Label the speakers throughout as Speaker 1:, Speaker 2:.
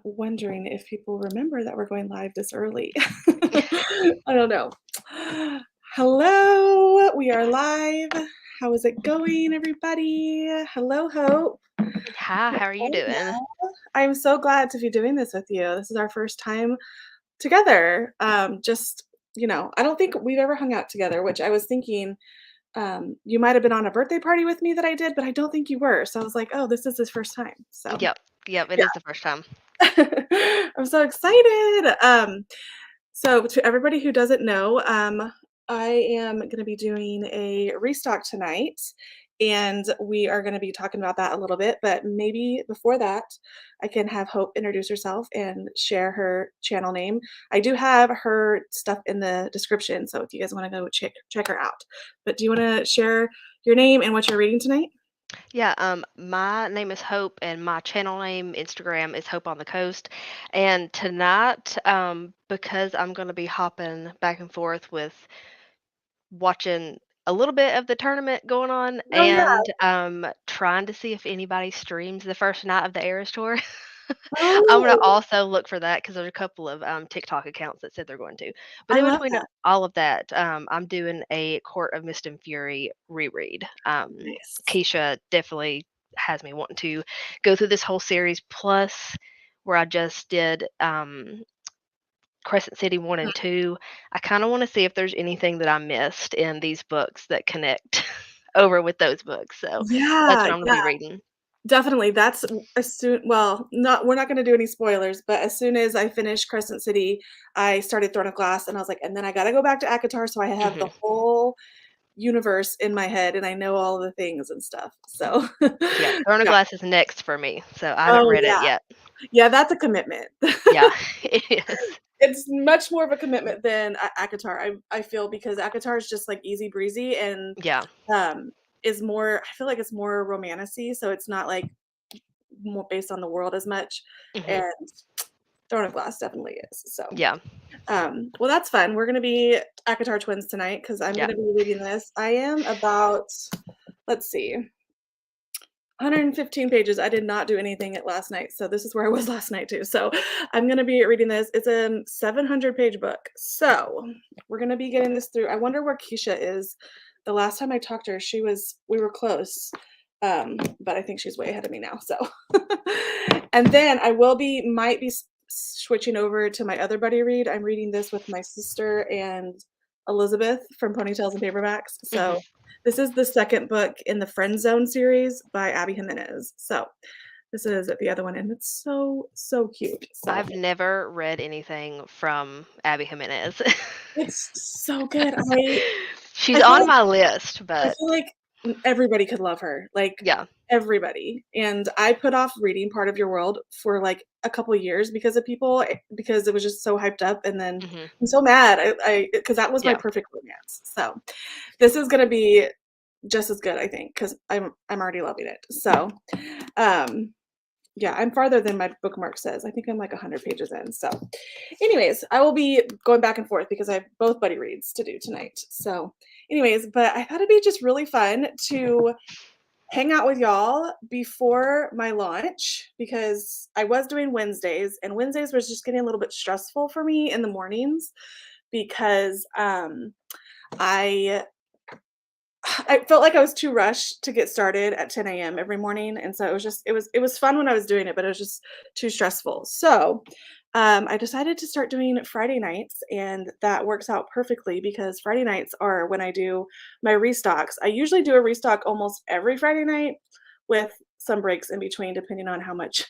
Speaker 1: Wondering if people remember that we're going live this early. I don't know. Hello, we are live. How is it going, everybody? Hello, Hope.
Speaker 2: Hi, how are you doing?
Speaker 1: I'm so glad to be doing this with you. This is our first time together. I don't think we've ever hung out together, which I was thinking you might have been on a birthday party with me that I did, but I don't think you were. So I was like, oh, this is his first time. So,
Speaker 2: Yep, it
Speaker 1: yeah.
Speaker 2: is the first time.
Speaker 1: I'm so excited. So to everybody who doesn't know, I am going to be doing a restock tonight, and we are going to be talking about that a little bit. But maybe before that, I can have Hope introduce herself and share her channel name. I do have her stuff in the description, so if you guys want to go check her out. But do you want to share your name and what you're reading tonight?
Speaker 2: My name is Hope, and my channel name, Instagram, is Hope on the Coast. And tonight, because I'm going to be hopping back and forth with watching a little bit of the tournament going on
Speaker 1: Oh yeah.
Speaker 2: and trying to see if anybody streams the first night of the Eras Tour. I'm gonna
Speaker 1: Oh,
Speaker 2: also look for that because there's a couple of TikTok accounts that said they're going to. But
Speaker 1: I
Speaker 2: in
Speaker 1: love
Speaker 2: between
Speaker 1: that.
Speaker 2: all of that, I'm doing a Court of Mist and Fury reread.
Speaker 1: Nice.
Speaker 2: Keisha definitely has me wanting to go through this whole series. Plus, where I just did Crescent City 1 and 2, I kind of want to see if there's anything that I missed in these books that connect over with those books. So that's
Speaker 1: Yeah,
Speaker 2: what I'm gonna
Speaker 1: yeah.
Speaker 2: be reading.
Speaker 1: Definitely, that's as soon well, not we're not gonna do any spoilers, but as soon as I finished Crescent City, I started Throne of Glass, and I was like, "And then I gotta go back to ACOTAR so I have the
Speaker 2: hmm
Speaker 1: whole universe in my head, and I know all the things and stuff." So,
Speaker 2: Yeah, Throne of
Speaker 1: yeah.
Speaker 2: Glass is next for me, so I haven't
Speaker 1: Oh,
Speaker 2: read it
Speaker 1: yeah.
Speaker 2: yet.
Speaker 1: Yeah, that's a commitment.
Speaker 2: Yeah, it is.
Speaker 1: It's much more of a commitment than ACOTAR, I feel, because ACOTAR is just, like, easy breezy and,
Speaker 2: Yeah.
Speaker 1: um, is more I feel like it's more romantic-y, so it's not, like, more based on the world as much,
Speaker 2: Mhm.
Speaker 1: and Throne of Glass definitely is, so,
Speaker 2: Yeah.
Speaker 1: well, that's fun. We're gonna be ACOTAR twins tonight because 'cause I'm
Speaker 2: Yeah.
Speaker 1: gonna be reading this. I am about, let's see, 115 pages. I did not do anything at last night, so this is where I was last night too, so I'm gonna be reading this. It's a 700-page book, so we're gonna be getting this through. I wonder where Keisha is. The last time I talked to her, we were close, but I think she's way ahead of me now, so and then I might be switching over to my other buddy read. I'm reading this with my sister and Elizabeth from Ponytails and Paperbacks.
Speaker 2: Mhm.
Speaker 1: So this is the second book in the Friend Zone series by Abby Jimenez. So this is the other one, and it's so cute. So
Speaker 2: I've never read anything from Abby Jimenez.
Speaker 1: it's so good. I
Speaker 2: She's
Speaker 1: I feel
Speaker 2: on
Speaker 1: like
Speaker 2: my list,
Speaker 1: I
Speaker 2: but
Speaker 1: feel like everybody could love her, like,
Speaker 2: yeah.
Speaker 1: everybody, and I put off reading Part of Your World for, like, a couple years because of people, because it was just so hyped up, and then
Speaker 2: Mhm.
Speaker 1: I'm so mad, because that was my
Speaker 2: Yeah.
Speaker 1: perfect romance, so this is gonna be just as good, I think, because I'm already loving it, so, um, yeah, I'm farther than my bookmark says. I think I'm, like, 100 pages in, so anyways, I will be going back and forth because I have both buddy reads to do tonight. So, anyways, but I thought it'd be just really fun to hang out with y'all before my launch because I was doing Wednesdays and Wednesdays was just getting a little bit stressful for me in the mornings because I I felt like I was too rushed to get started at 10 a.m. every morning, and so it was fun when I was doing it, but it was just too stressful. So I decided to start doing Friday nights, and that works out perfectly because Friday nights are when I do my restocks. I usually do a restock almost every Friday night with some breaks in between, depending on how much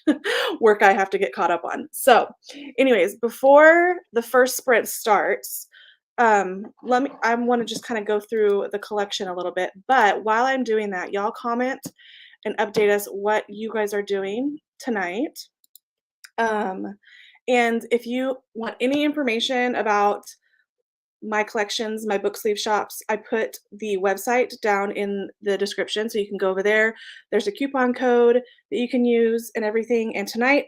Speaker 1: work I have to get caught up on. So, anyways, before the first sprint starts, let me I want to just kind of go through the collection a little bit, but while I'm doing that, y'all comment and update us what you guys are doing tonight. um and if you want any information about my collections, my book sleeve shops, I put the website down in the description so you can go over there. There's a coupon code that you can use and everything. And tonight,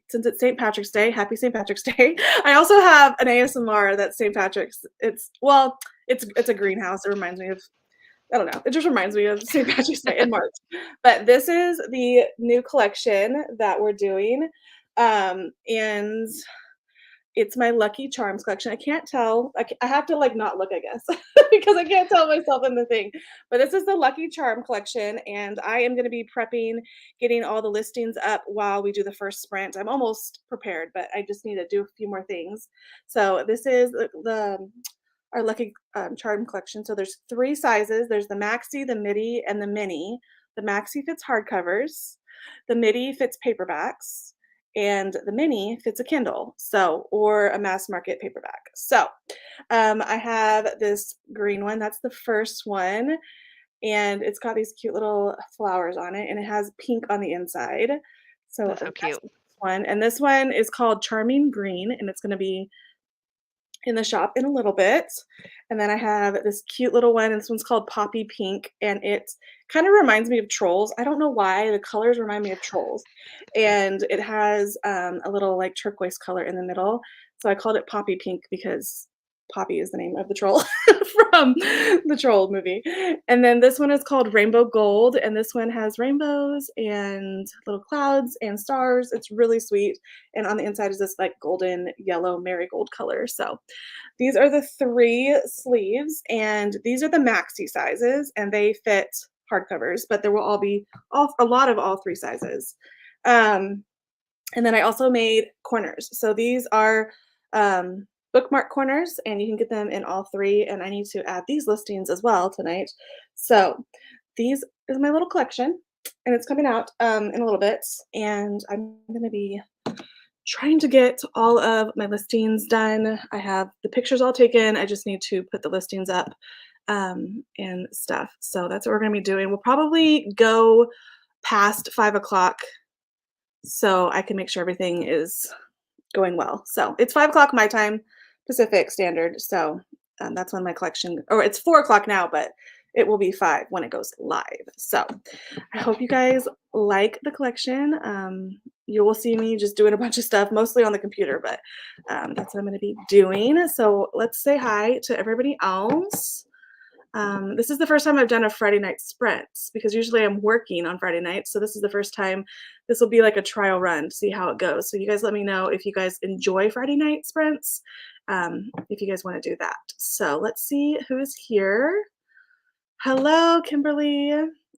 Speaker 1: since it's St. Patrick's Day, happy St. Patrick's Day. I also have an ASMR that's St. Patrick's. It's a greenhouse. It reminds me of, I don't know. It just reminds me of St. Patrick's Day in March. But this is the new collection that we're doing. And it's my Lucky Charms collection. I can't tell. I have to, like, not look, I guess, because I can't tell myself in the thing. But this is the Lucky Charm collection, and I am gonna be prepping, getting all the listings up while we do the first sprint. I'm almost prepared, but I just need to do a few more things. So this is the our Lucky Charm collection. So there's 3 sizes. There's the maxi, the midi, and the mini. The maxi fits hardcovers. The midi fits paperbacks, and the mini fits a Kindle, so or a mass market paperback. So I have this green one. That's the first one, and it's got these cute little flowers on it, and it has pink on the inside. So
Speaker 2: That's so
Speaker 1: that's
Speaker 2: cute.
Speaker 1: the first one, and this one is called Charming Green, and it's going to be in the shop in a little bit. And then I have this cute little one, and this one's called Poppy Pink, and it kind of reminds me of trolls. I don't know why, the colors remind me of trolls. And it has a little like turquoise color in the middle. So I called it Poppy Pink because Poppy is the name of the troll from the troll movie. And then this one is called Rainbow Gold, and this one has rainbows and little clouds and stars. It's really sweet. And on the inside is this like golden yellow marigold color. So these are the 3 sleeves, and these are the maxi sizes, and they fit hardcovers, but there will all be a lot of all 3 sizes. Um, and then I also made corners. So these are bookmark corners, and you can get them in all 3. And I need to add these listings as well tonight. So these is my little collection, and it's coming out in a little bit. And I'm going to be trying to get all of my listings done. I have the pictures all taken. I just need to put the listings up and stuff. So that's what we're going to be doing. We'll probably go past 5 o'clock so I can make sure everything is going well. So it's 5 o'clock my time, Pacific Standard. So that's when my collection, or it's 4 o'clock now, but it will be 5 when it goes live. So I hope you guys like the collection. You will see me just doing a bunch of stuff, mostly on the computer, but that's what I'm going to be doing. So let's say hi to everybody else. This is the first time I've done a Friday night sprint because usually I'm working on Friday nights. So this is the first time. This will be like a trial run to see how it goes. So you guys let me know if you guys enjoy Friday night sprints, if you guys want to do that. So let's see who is here. Hello, Kimberly.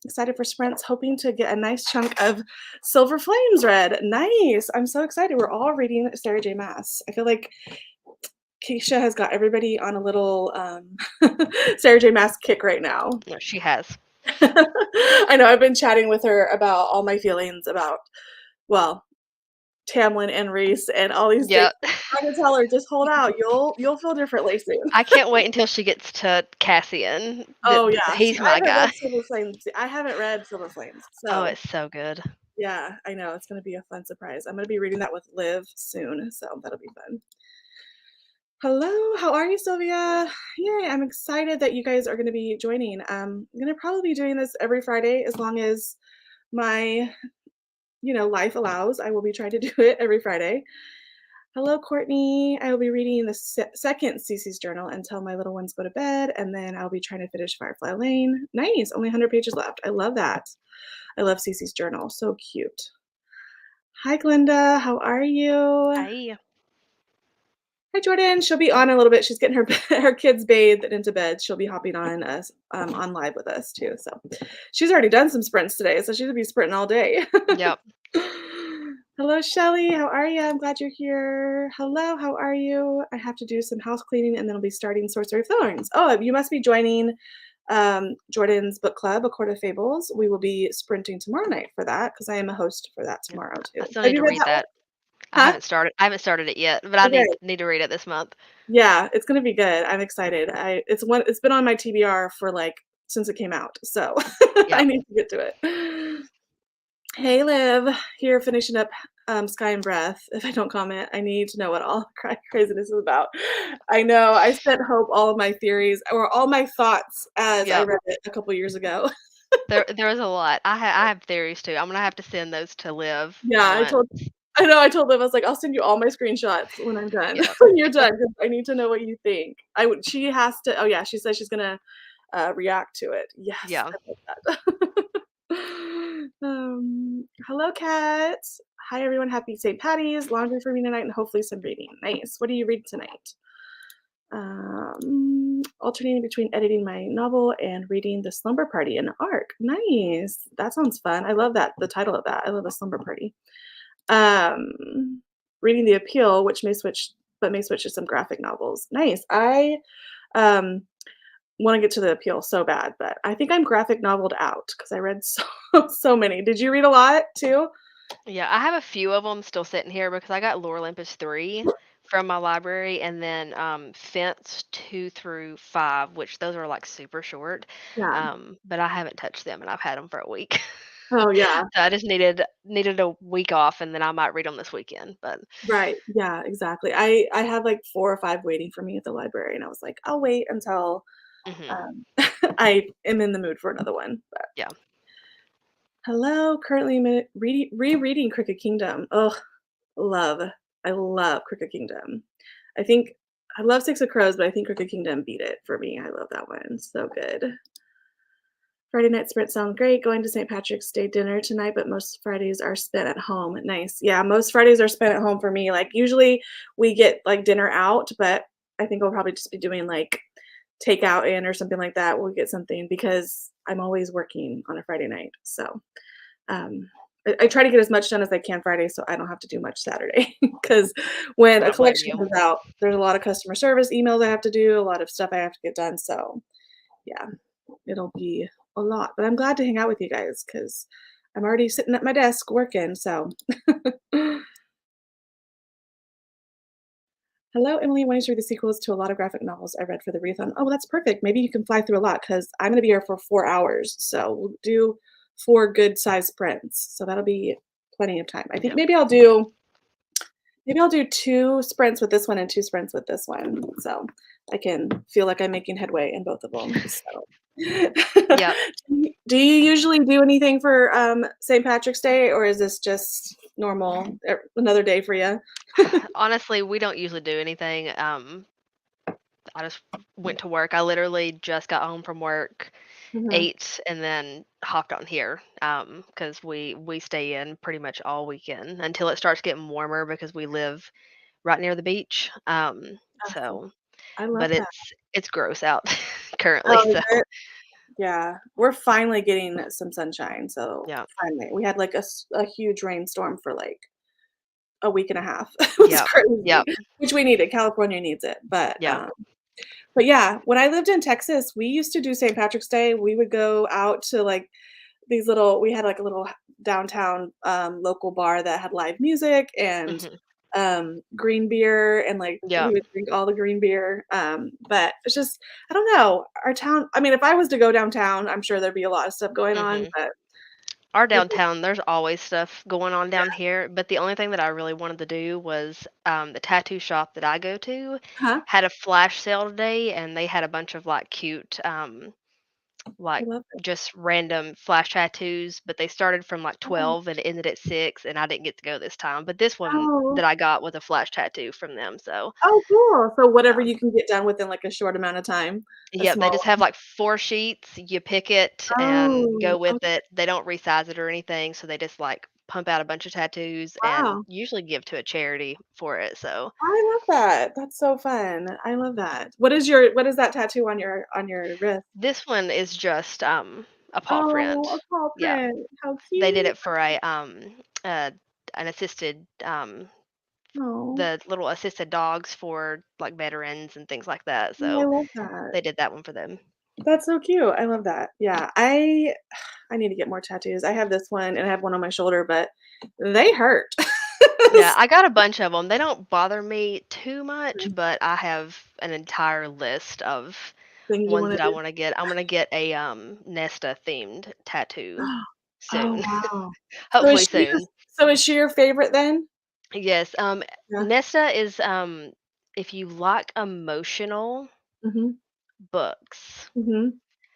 Speaker 1: Excited for sprints, hoping to get a nice chunk of Silver Flames read. Nice. I'm so excited. We're all reading Sarah J. Maas. I feel like Keisha has got everybody on a little Sarah J. Maas kick right now.
Speaker 2: No, she has.
Speaker 1: I know. I've been chatting with her about all my feelings about, well, Tamlin and Reese and all these things.
Speaker 2: Yep.
Speaker 1: I'm trying to tell her, just hold out. You'll feel differently soon.
Speaker 2: I can't wait until she gets to Cassian.
Speaker 1: Oh yeah,
Speaker 2: He's
Speaker 1: I
Speaker 2: my
Speaker 1: haven't
Speaker 2: guy.
Speaker 1: read Silver Flames. I haven't read Silver Flames,
Speaker 2: Oh,
Speaker 1: so
Speaker 2: it's so good.
Speaker 1: yeah, I know it's gonna be a fun surprise. I'm gonna be reading that with Liv soon, so that'll be fun. Hello, how are you, Sylvia? Yay, I'm excited that you guys are gonna be joining. I'm gonna probably be doing this every Friday as long as my, life allows. I will be trying to do it every Friday. Hello, Courtney. I will be reading the second Cece's journal until my little ones go to bed, and then I'll be trying to finish Firefly Lane. Nice, only 100 pages left. I love that. I love Cece's journal. So cute. Hi, Glenda. How are you?
Speaker 2: Hi.
Speaker 1: Hi, Jordan. She'll be on a little bit. She's getting her her kids bathed and into bed. She'll be hopping on us on live with us too. So she's already done some sprints today, so she's gonna be sprinting all day.
Speaker 2: Yep.
Speaker 1: Hello, Shelly. How are you? I'm glad you're here. Hello, how are you? I have to do some house cleaning and then I'll be starting Sorcery of Thorns. Oh, you must be joining Jordan's book club, A Court of Fables. We will be sprinting tomorrow night for that because I am a host for that tomorrow too.
Speaker 2: I still
Speaker 1: Have
Speaker 2: need
Speaker 1: you
Speaker 2: to
Speaker 1: read
Speaker 2: read
Speaker 1: that one?
Speaker 2: that. I
Speaker 1: Huh?
Speaker 2: haven't started. I haven't started it yet, but I
Speaker 1: Okay.
Speaker 2: need to read it this month.
Speaker 1: Yeah, it's gonna be good. I'm excited. It's been on my TBR for like since it came out, so I
Speaker 2: Yep.
Speaker 1: need to get to it. Hey, Liv, here finishing up Sky and Breath. If I don't comment, I need to know what all craziness is about. I know I sent Hope all of my theories or all my thoughts as I
Speaker 2: Yep.
Speaker 1: read it a couple years ago.
Speaker 2: There was a lot. I have theories too. I'm gonna have to send those to Liv
Speaker 1: Yeah,
Speaker 2: once.
Speaker 1: I told Liv, I was like, I'll send you all my screenshots when I'm done.
Speaker 2: Yep.
Speaker 1: When you're done, 'cause I need to know what you think. She has to. Oh yeah, she says she's gonna react to it. Yes,
Speaker 2: Yeah.
Speaker 1: I love that. Hello, Kat. Hi, everyone. Happy St. Patty's. Laundry for me tonight and hopefully some reading. Nice. What do you read tonight? Alternating between editing my novel and reading The Slumber Party in ARC. Nice. That sounds fun. I love that. The title of that. I love The Slumber Party. Um, Reading The Appeal, which may switch to some graphic novels. Nice. I um want to get to The Appeal so bad, but I think I'm graphic noveled out because I read so many. Did you read a lot too?
Speaker 2: Yeah, I have a few of them still sitting here because I got Lore Olympus 3 from my library and then Fence 2 through 5, which those are like super short.
Speaker 1: Yeah.
Speaker 2: But I haven't touched them and I've had them for a week.
Speaker 1: Oh yeah.
Speaker 2: So I just needed a week off and then I might read them this weekend. But
Speaker 1: Right. Yeah, exactly. I have like 4 or 5 waiting for me at the library, and I was like, "I'll wait until,
Speaker 2: mhm,
Speaker 1: um, I am in the mood for another one." But
Speaker 2: yeah.
Speaker 1: hello, currently rereading Crooked Kingdom. Oh, love. I love Crooked Kingdom. I think I love Six of Crows, but I think Crooked Kingdom beat it for me. I love that one. So good. Friday night sprint sounds great. Going to St. Patrick's Day dinner tonight, but most Fridays are spent at home. Nice. Yeah, most Fridays are spent at home for me. Like usually we get like dinner out, but I think we'll probably just be doing like takeout in or something like that. We'll get something because I'm always working on a Friday night. So um, I try to get as much done as I can Friday so I don't have to do much Saturday. Because when
Speaker 2: I
Speaker 1: a
Speaker 2: don't blame
Speaker 1: collection
Speaker 2: you.
Speaker 1: comes out, there's a lot of customer service emails I have to do, a lot of stuff I have to get done. So yeah, it'll be a lot. But I'm glad to hang out with you guys because I'm already sitting at my desk working. So hello, Emily. Want to read the sequels to a lot of graphic novels I read for the readathon? Oh, that's perfect. Maybe you can fly through a lot because I'm going to be here for 4 hours. So we'll do 4 good-sized sprints. So that'll be plenty of time. I think
Speaker 2: Yeah.
Speaker 1: maybe I'll do 2 sprints with this one and 2 sprints with this one. So I can feel like I'm making headway in both of them. So
Speaker 2: Yep.
Speaker 1: do you usually do anything for St. Patrick's Day, or is this just normal, another day for you?
Speaker 2: Honestly, we don't usually do anything. I just went to work. I literally just got home from work,
Speaker 1: Mhm.
Speaker 2: ate, and then hopped on here. Because we stay in pretty much all weekend until it starts getting warmer because we live right near the beach.
Speaker 1: Awesome.
Speaker 2: So
Speaker 1: I love
Speaker 2: but
Speaker 1: that.
Speaker 2: it's gross out currently.
Speaker 1: Oh, is
Speaker 2: So
Speaker 1: it? Yeah, we're finally getting some sunshine. So
Speaker 2: yeah,
Speaker 1: finally, we had like a huge rainstorm for like a week and a half. It was
Speaker 2: yep,
Speaker 1: crazy,
Speaker 2: yep,
Speaker 1: which we needed. California needs it,
Speaker 2: yep.
Speaker 1: but yeah, when I lived in Texas, we used to do St. Patrick's Day. We would go out to like we had like a little downtown local bar that had live music and
Speaker 2: Hmm.
Speaker 1: green beer, and like we
Speaker 2: Yep.
Speaker 1: would drink all the green beer. But it's just I don't know. Our town, I mean, if I was to go downtown, I'm sure there'd be a lot of stuff going on,
Speaker 2: Hmm.
Speaker 1: but
Speaker 2: Our
Speaker 1: this
Speaker 2: downtown, there's always stuff going on down
Speaker 1: yeah.
Speaker 2: here, but the only thing that I really wanted to do was the tattoo shop that I go to
Speaker 1: Huh?
Speaker 2: had a flash sale today, and they had a bunch of like cute
Speaker 1: I
Speaker 2: like
Speaker 1: love it.
Speaker 2: just random flash tattoos, but they started from like
Speaker 1: Oh,
Speaker 2: 12 and ended at 6, and I didn't get to go this time. But this one
Speaker 1: oh,
Speaker 2: that I got was a flash tattoo from them. So
Speaker 1: oh, cool. So whatever
Speaker 2: yeah.
Speaker 1: you can get done within like a short amount of time, a
Speaker 2: Yep, they
Speaker 1: small
Speaker 2: just have like 4 sheets, you pick it and
Speaker 1: Oh,
Speaker 2: go with
Speaker 1: oh,
Speaker 2: it. They don't resize it or anything, so they just like pump out a bunch of tattoos and
Speaker 1: wow.
Speaker 2: usually give to a charity for it. So
Speaker 1: I love that. That's so fun. I love that. What is that tattoo on your wrist?
Speaker 2: this one is just a paw
Speaker 1: Oh, a
Speaker 2: print.
Speaker 1: paw
Speaker 2: Yeah,
Speaker 1: print. How
Speaker 2: they did
Speaker 1: cute.
Speaker 2: it for a uh an assisted
Speaker 1: Oh,
Speaker 2: the little assisted dogs for like veterans and things like that.
Speaker 1: I
Speaker 2: So
Speaker 1: love that.
Speaker 2: they did that one for them.
Speaker 1: That's so cute. I love that. Yeah, I need to get more tattoos. I have this one and I have one on my shoulder, but they hurt.
Speaker 2: Yeah, I got a bunch of them. They don't bother me too much, but I have an entire list of
Speaker 1: Things you
Speaker 2: ones
Speaker 1: wanna
Speaker 2: that I
Speaker 1: do.
Speaker 2: wanna get. I'm gonna get a, Nesta themed tattoo
Speaker 1: Oh,
Speaker 2: soon.
Speaker 1: wow.
Speaker 2: Hopefully soon.
Speaker 1: So is she your favorite then?
Speaker 2: Yes,
Speaker 1: Yeah.
Speaker 2: Nesta is, if you like emotional
Speaker 1: Mhm.
Speaker 2: books,
Speaker 1: Mhm.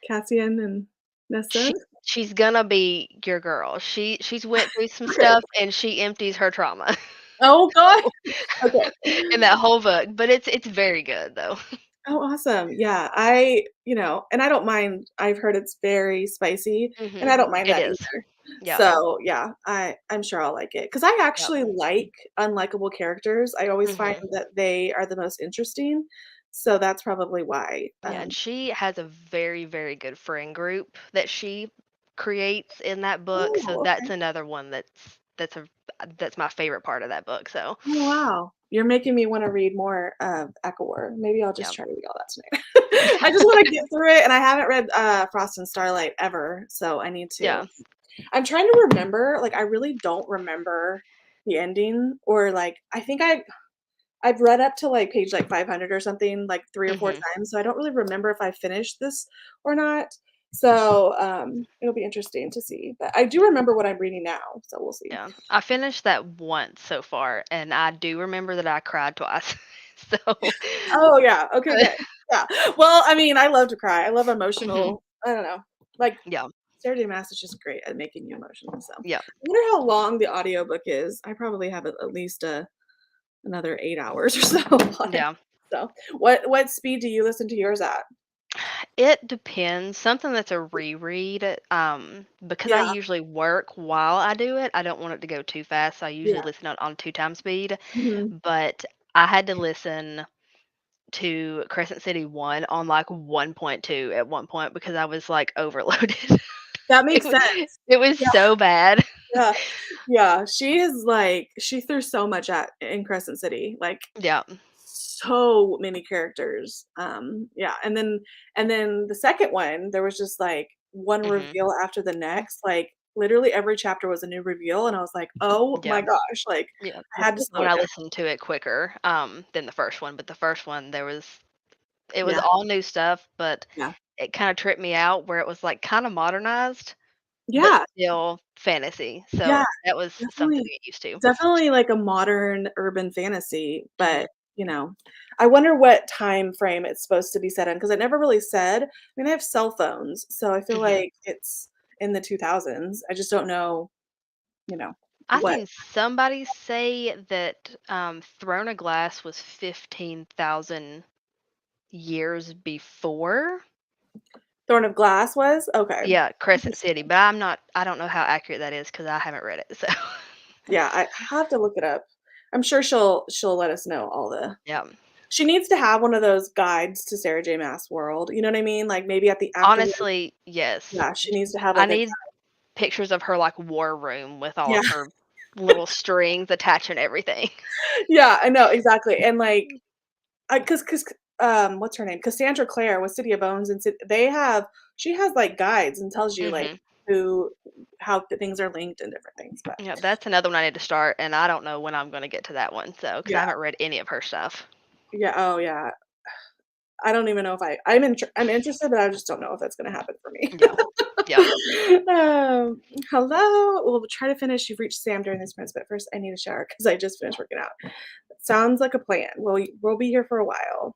Speaker 1: Cassian and Nesta?
Speaker 2: she's gonna be your girl. She's went through some
Speaker 1: Okay.
Speaker 2: stuff, and she empties her trauma
Speaker 1: Oh god. Okay.
Speaker 2: in that whole book, but it's very good, though.
Speaker 1: Oh, awesome. Yeah, and I don't mind. I've heard it's very spicy, and I don't mind
Speaker 2: It
Speaker 1: that
Speaker 2: is.
Speaker 1: either.
Speaker 2: Yep.
Speaker 1: So, yeah, I'm sure I'll like it because I
Speaker 2: Yep.
Speaker 1: actually like unlikable characters. I always find
Speaker 2: Mhm.
Speaker 1: that they are the most interesting, so that's probably why.
Speaker 2: Yeah, and she has a very, very good friend group that she creates in that book, so
Speaker 1: Oh,
Speaker 2: that's
Speaker 1: okay.
Speaker 2: another one that's my favorite part of that book, so,
Speaker 1: Oh, wow. You're making me wanna read more of War. Maybe I'll just
Speaker 2: yeah.
Speaker 1: try to read all that tonight. I just wanna get through it, and I haven't read, Frost and Starlight ever, so I need to.
Speaker 2: Yeah.
Speaker 1: I'm trying to remember, like, I really don't remember the ending or, like, I think I've read up to, like, page, like, 500 or something, like, 3 or 4
Speaker 2: Mhm.
Speaker 1: times, so I don't really remember if I finished this or not. So, it'll be interesting to see, but I do
Speaker 2: Yeah.
Speaker 1: remember what I'm reading now, so we'll see.
Speaker 2: Yeah. I finished that once so far, and I do remember that I cried twice. So,
Speaker 1: Oh, yeah, okay, good. Yeah. Well, I mean, I love to cry. I love
Speaker 2: mhm.
Speaker 1: emotional I don't know, like,
Speaker 2: Yeah.
Speaker 1: Sarah J. Maas is just great at making you emotional, so
Speaker 2: Yeah.
Speaker 1: I wonder how long the audiobook is. I probably have at least, another 8 hours or so on it.
Speaker 2: Yeah.
Speaker 1: So, what speed do you listen to yours at?
Speaker 2: It depends. Something that's a reread, because I
Speaker 1: Yeah,
Speaker 2: usually work while I do it, I don't want it to go too fast, so I usually
Speaker 1: yeah.
Speaker 2: listen on 2 times speed,
Speaker 1: Mhm.
Speaker 2: but I had to listen to Crescent City 1 on, like, 1.2 at one point because I was, like, overloaded.
Speaker 1: That
Speaker 2: It
Speaker 1: makes
Speaker 2: wa
Speaker 1: sense.
Speaker 2: it was
Speaker 1: Yeah,
Speaker 2: so bad.
Speaker 1: yeah, yeah. She is, like she threw so much at in Crescent City, like,
Speaker 2: Yeah.
Speaker 1: so many characters. Yeah, and then the second one, there was just, like, one
Speaker 2: Mhm.
Speaker 1: reveal after the next, like, literally every chapter was a new reveal, and I was like, "Oh my
Speaker 2: Yeah.
Speaker 1: gosh," like,
Speaker 2: Yeah.
Speaker 1: I
Speaker 2: The
Speaker 1: had to
Speaker 2: second
Speaker 1: slow
Speaker 2: one,
Speaker 1: it
Speaker 2: I
Speaker 1: down.
Speaker 2: listened to it quicker, than the first one, but the first one, it was
Speaker 1: Yeah,
Speaker 2: all new stuff, but
Speaker 1: yeah.
Speaker 2: it kinda tripped me out where it was, like, kinda modernized, but
Speaker 1: Yeah,
Speaker 2: still fantasy,
Speaker 1: yeah,
Speaker 2: so that was something to
Speaker 1: definitely.
Speaker 2: get used to.
Speaker 1: Definitely like a modern urban fantasy,
Speaker 2: Mhm.
Speaker 1: but, I wonder what time frame it's supposed to be set in because it never really said. I mean, I have cell phones, so I feel
Speaker 2: Mhm.
Speaker 1: like it's in the 2000s. I just don't know, you know,
Speaker 2: I
Speaker 1: what
Speaker 2: seen somebody say that, Throne of Glass was 15,000 years before,
Speaker 1: Throne of Glass was? Okay.
Speaker 2: yeah, Crescent
Speaker 1: Interesting.
Speaker 2: City, but I don't know how accurate that is because I haven't read it, so
Speaker 1: Yeah, I'll have to look it up. I'm sure she'll let us know all the
Speaker 2: yeah.
Speaker 1: she needs to have one of those guides to Sarah J. Maas World, you know what I mean? Like, maybe at the afterward.
Speaker 2: Honestly, yes.
Speaker 1: Yeah, she needs to have,
Speaker 2: I
Speaker 1: like, a
Speaker 2: need pictures of her, like, war room with all
Speaker 1: yeah.
Speaker 2: of her little strings attaching everything.
Speaker 1: Yeah, I know, exactly, and, like, because what's her name? Cassandra Clare with City of Bones and they have she has, like, guides and tells you, like,
Speaker 2: Mhm.
Speaker 1: who how things are linked and different things, but
Speaker 2: Yeah, that's another one I need to start, and I don't know when I'm gonna get to that one, so because I
Speaker 1: yeah,
Speaker 2: haven't read any of her stuff.
Speaker 1: yeah, oh, yeah. I don't even know if I'm interested, but I just don't know if it's gonna happen for me.
Speaker 2: Yeah. Yep.
Speaker 1: Um, hello? We'll try to finish You've reached Sam during this prince, but first I need a shower because I just finished working out. Sounds like a plan. We'll be here for a while.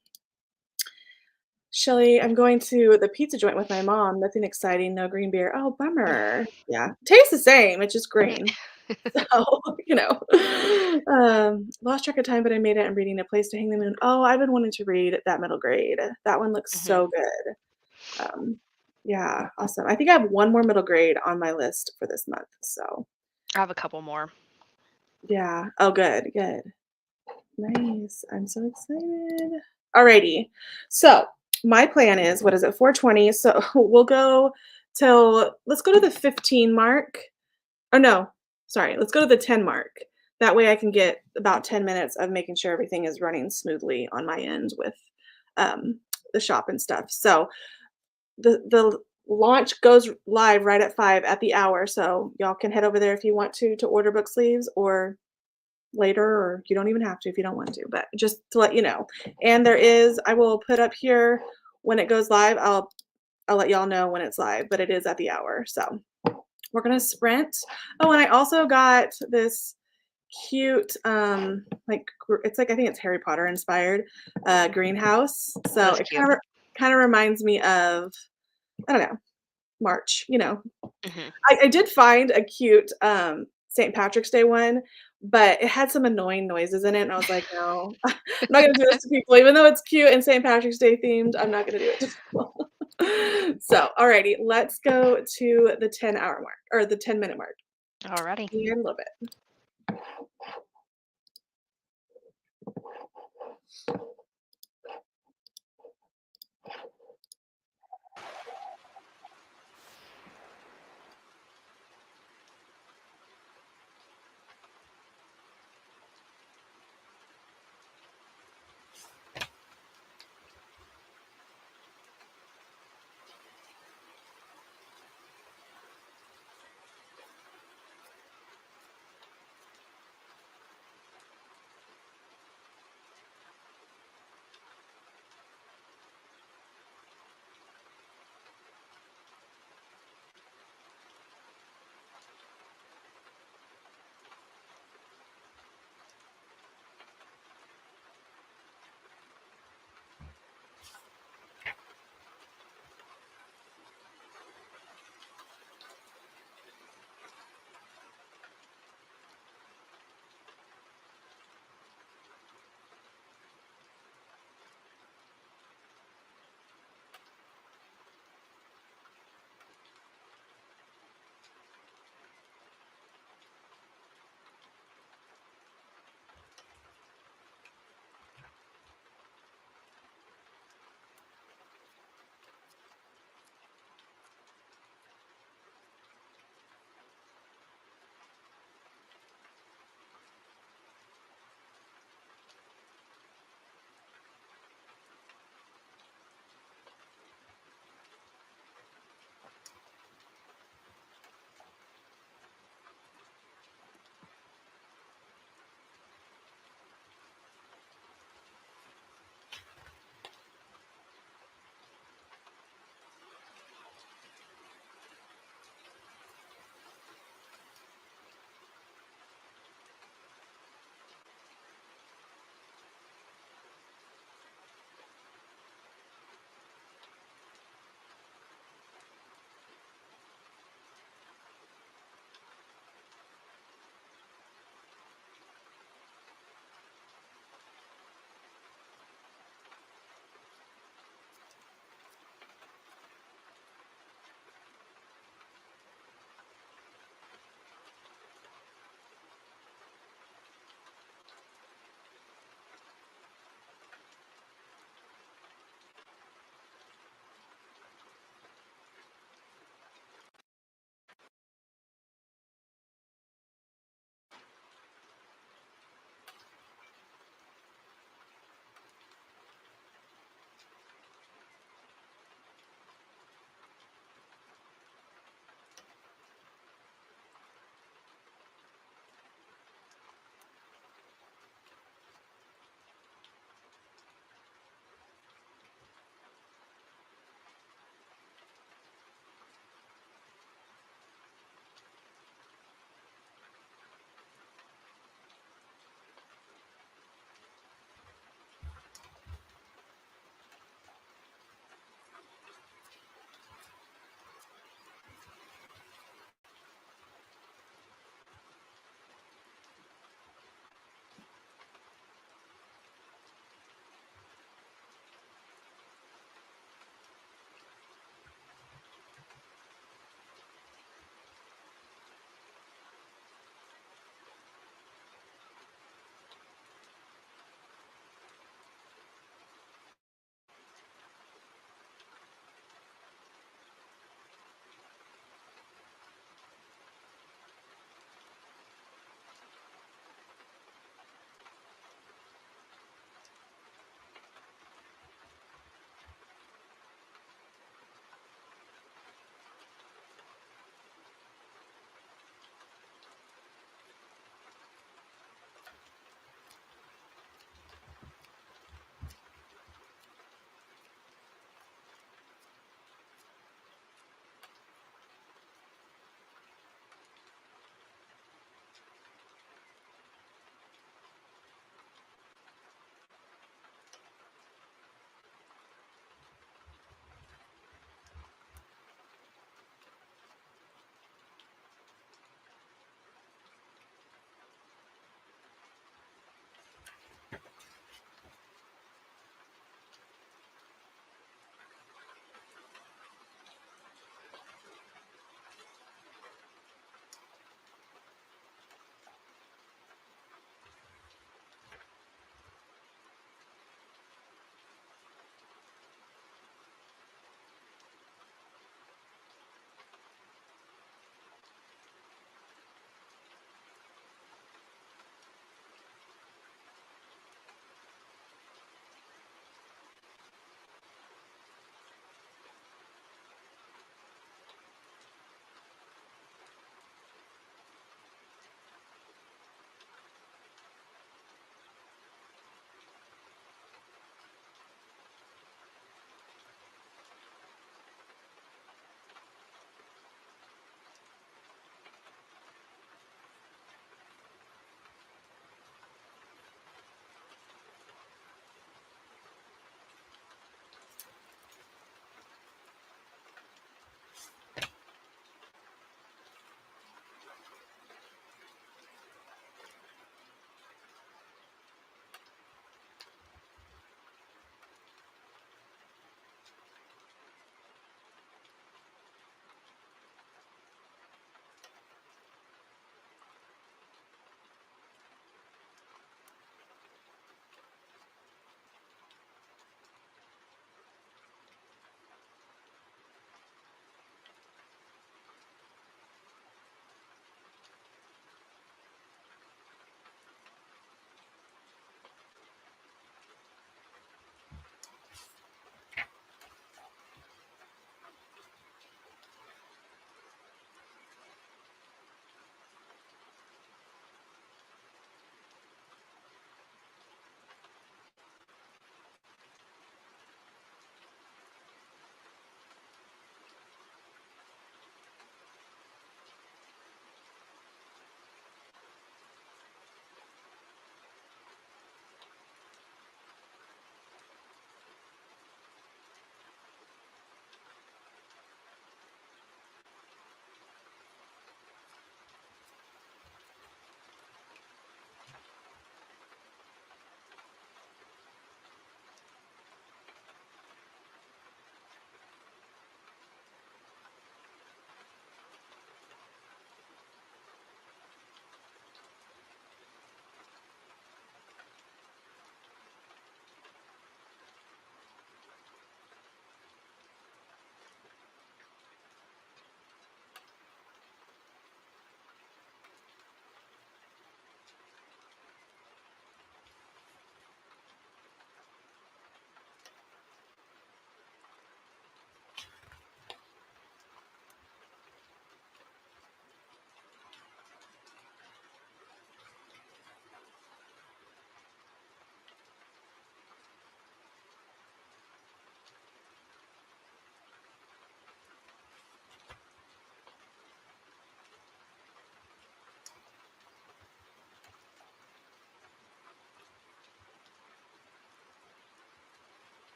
Speaker 1: Shelly, I'm going to the pizza joint with my mom. Nothing exciting, no green beer. Oh, bummer. Yeah. Tastes the same, it's just green. So, lost track of time, but I made it. I'm reading A Place to Hang the Moon. Oh, I've been wanting to read that middle grade. That one looks
Speaker 2: Mhm.
Speaker 1: so good. Um, yeah, awesome. I think I have one more middle grade on my list for this month. So,
Speaker 2: I have a couple more.
Speaker 1: yeah. Oh, good, good. Nice. I'm so excited. Alrighty. So my plan is, what is it, 4:20? So we'll go let's go to the 15 mark. Oh no, sorry, let's go to the 10 mark. That way I can get about 10 minutes of making sure everything is running smoothly on my end with um, the shop and stuff. So the launch goes live right at 5 at the hour. So y'all can head over there if you want to order book sleeves or later, or you don't even have to if you don't want to, but just to let you know. And I will put up here when it goes live. I'll let y'all know when it's live, but it is at the hour. So we're gonna sprint. Oh, and I also got this cute it's like I think it's Harry Potter inspired greenhouse. So
Speaker 2: That's
Speaker 1: it
Speaker 2: cute.
Speaker 1: kind of reminds me of I don't know, March.
Speaker 2: Mhm.
Speaker 1: I did find a cute St. Patrick's Day one but it had some annoying noises in it, and I was like, "No, I'm not gonna do this to people, even though it's cute and St. Patrick's Day themed, I'm not gonna do it to people." So, alrighty, let's go to the 10-hour mark, or the 10-minute mark,
Speaker 2: Alrighty.
Speaker 1: and a little bit.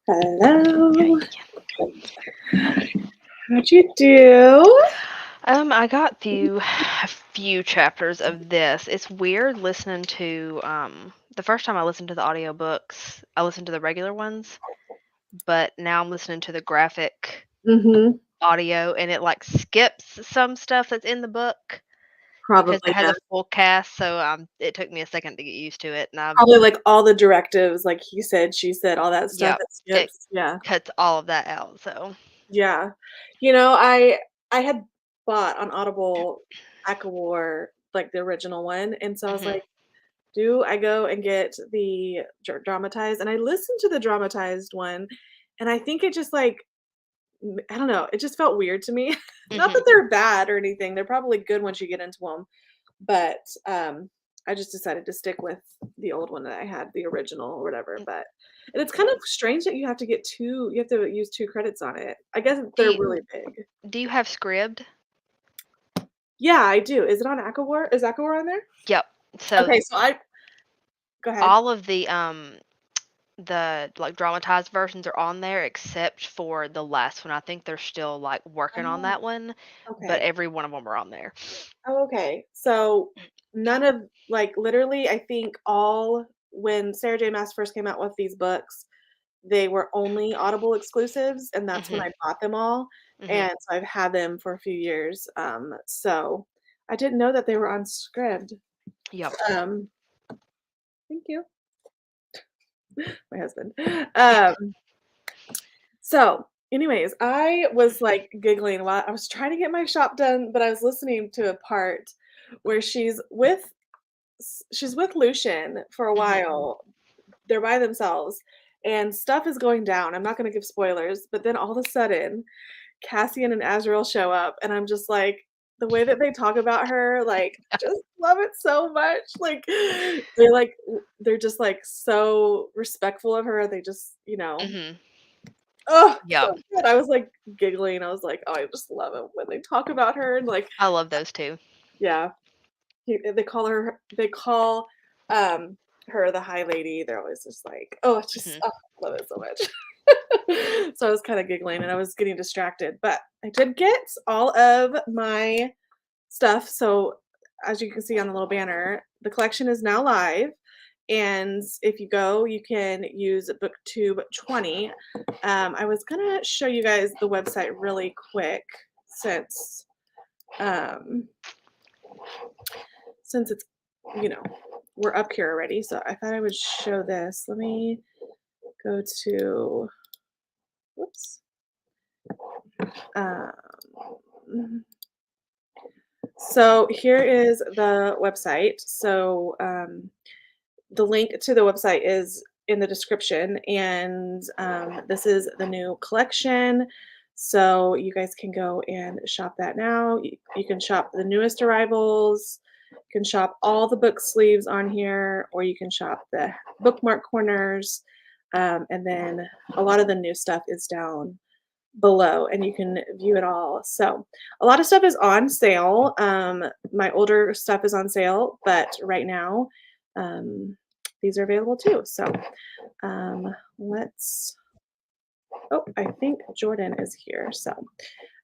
Speaker 1: Hello.
Speaker 2: Okay.
Speaker 1: How'd you do?
Speaker 2: I got through a few chapters of this. It's weird listening to the first time I listened to the audiobooks, I listened to the regular ones, but now I'm listening to the graphic
Speaker 1: Mhm.
Speaker 2: audio and it like skips some stuff that's in the book because it
Speaker 1: Probably,
Speaker 2: has
Speaker 1: yeah.
Speaker 2: a full cast, so it took me a second to get used to it and I
Speaker 1: Probably, like, all the directives, like he said, she said, all that stuff,
Speaker 2: yep,
Speaker 1: it
Speaker 2: it
Speaker 1: skips. Yeah.
Speaker 2: cuts all of that out. So,
Speaker 1: Yeah. You know, I had bought on Audible ACOWAR, like, the original one, and so I was
Speaker 2: mhm,
Speaker 1: like, "Do I go and get the dramatized?" And I listened to the dramatized one, and I think it just, like, I don't know, it just felt weird to me. Not that
Speaker 2: mhm.
Speaker 1: they're bad or anything, they're probably good once you get into them, but, I just decided to stick with the old one that I had, the original or whatever, but and it's kind of strange that you have to use 2 credits on it. I guess
Speaker 2: Do
Speaker 1: they're
Speaker 2: you
Speaker 1: really big.
Speaker 2: do you have Scribd?
Speaker 1: Yeah, I do. Is it on ACOWAR? Is ACOWAR on there?
Speaker 2: Yep. So
Speaker 1: Okay, so I go ahead.
Speaker 2: all of the like dramatized versions are on there except for the last one. I think they're still like working on
Speaker 1: Oh,
Speaker 2: that one, but
Speaker 1: okay.
Speaker 2: every one of them are on there.
Speaker 1: Oh, okay. So none of like literally, I think all when Sarah J. Maas first came out with these books, they were only Audible exclusives, and that's when
Speaker 2: Mhm.
Speaker 1: I bought them all,
Speaker 2: Mhm.
Speaker 1: and so I've had them for a few years. So I didn't know that they were on Scribd.
Speaker 2: Yep.
Speaker 1: Um, thank you, my husband. Um, so, anyways, I was like giggling while I was trying to get my shop done, but I was listening to a part where she's with Lucian for a
Speaker 2: Mhm.
Speaker 1: while. They're by themselves and stuff is going down. I'm not going to give spoilers, but then all of a sudden Cassian and Azrael show up and I'm just like the way that they talk about her, like just love it so much. Like they're just like so respectful of her. They just,
Speaker 2: Mhm.
Speaker 1: oh,
Speaker 2: Yep.
Speaker 1: so good. I was like giggling. I was like, oh, I just love it when they talk about her and like,
Speaker 2: I love those two.
Speaker 1: yeah. They call her the High Lady. They're always just like, oh, it's just
Speaker 2: Mhm.
Speaker 1: oh, I love it so much. So I was kinda giggling and I was getting distracted, but I did get all of my stuff. So as you can see on the little banner, the collection is now live. And if you go, you can use BookTube 20. I was gonna show you guys the website really quick since um, since it's you know we're up here already. So I thought I would show this. Let me go to whoops. Um, so here is the website. So the link to the website is in the description, and this is the new collection. So you guys can go and shop that now. You can shop the newest arrivals. You can shop all the book sleeves on here, or you can shop the bookmark corners. And then a lot of the new stuff is down below and you can view it all. So a lot of stuff is on sale. My older stuff is on sale, but right now these are available too. So let's, oh, I think Jordan is here. So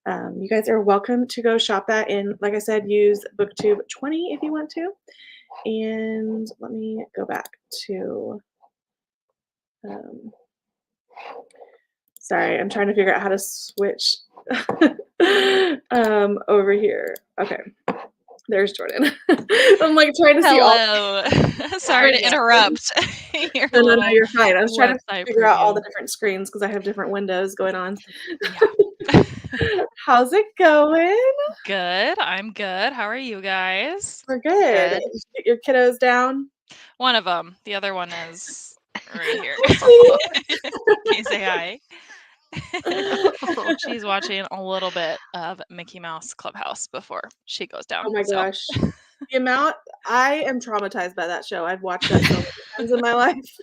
Speaker 1: you guys are welcome to go shop that in, like I said, use BookTube 20 if you want to. And let me go back to, um, sorry, I'm trying to figure out how to switch over here. Okay, there's Jordan. I'm like trying to see all
Speaker 3: Hello. Sorry
Speaker 1: different
Speaker 3: to
Speaker 1: screens.
Speaker 3: interrupt your
Speaker 1: No, no, no,
Speaker 3: little
Speaker 1: you're fine. I was trying to
Speaker 3: website
Speaker 1: figure out all the
Speaker 3: preview.
Speaker 1: different screens because I have different windows going on.
Speaker 3: Yeah.
Speaker 1: How's it going?
Speaker 3: Good. I'm good. How are you guys?
Speaker 1: We're good.
Speaker 2: Good.
Speaker 1: Did you get your kiddos down?
Speaker 3: One of them. The other one is right here.
Speaker 1: Oh, sweetie.
Speaker 3: Can you say hi? She's watching a little bit of Mickey Mouse Clubhouse before she goes down.
Speaker 1: Oh my
Speaker 3: So,
Speaker 1: gosh. The amount I am traumatized by that show. I've watched that so many times in my life.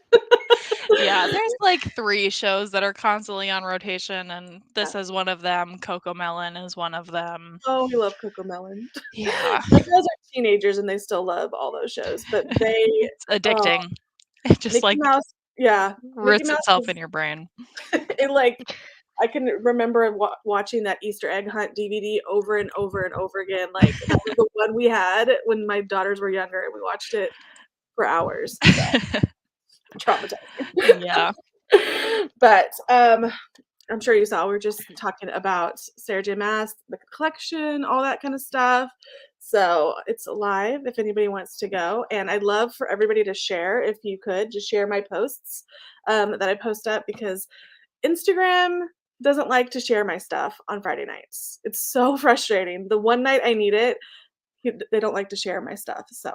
Speaker 3: Yeah, there's like 3 shows that are constantly on rotation, and this is one of them. Coco Melon is one of them.
Speaker 1: Oh, we love Coco Melon.
Speaker 3: Yeah.
Speaker 1: My girls are teenagers and they still love all those shows, but they
Speaker 3: It's addicting. It just
Speaker 1: Mickey
Speaker 3: like
Speaker 1: Mouse, yeah, Mickey
Speaker 3: roots
Speaker 1: Mouse
Speaker 3: itself
Speaker 1: is
Speaker 3: in your brain.
Speaker 1: it like I can remember watching that Easter egg hunt DVD over and over and over again. Like that was the one we had when my daughters were younger, and we watched it for hours. So traumatizing.
Speaker 3: Yeah.
Speaker 1: But I'm sure you saw we're just talking about Sarah J. Maas, the collection, all that kind of stuff. So it's live if anybody wants to go. And I'd love for everybody to share, if you could, just share my posts that I post up, because Instagram doesn't like to share my stuff on Friday nights. It's so frustrating. The one night I need it, they don't like to share my stuff. So,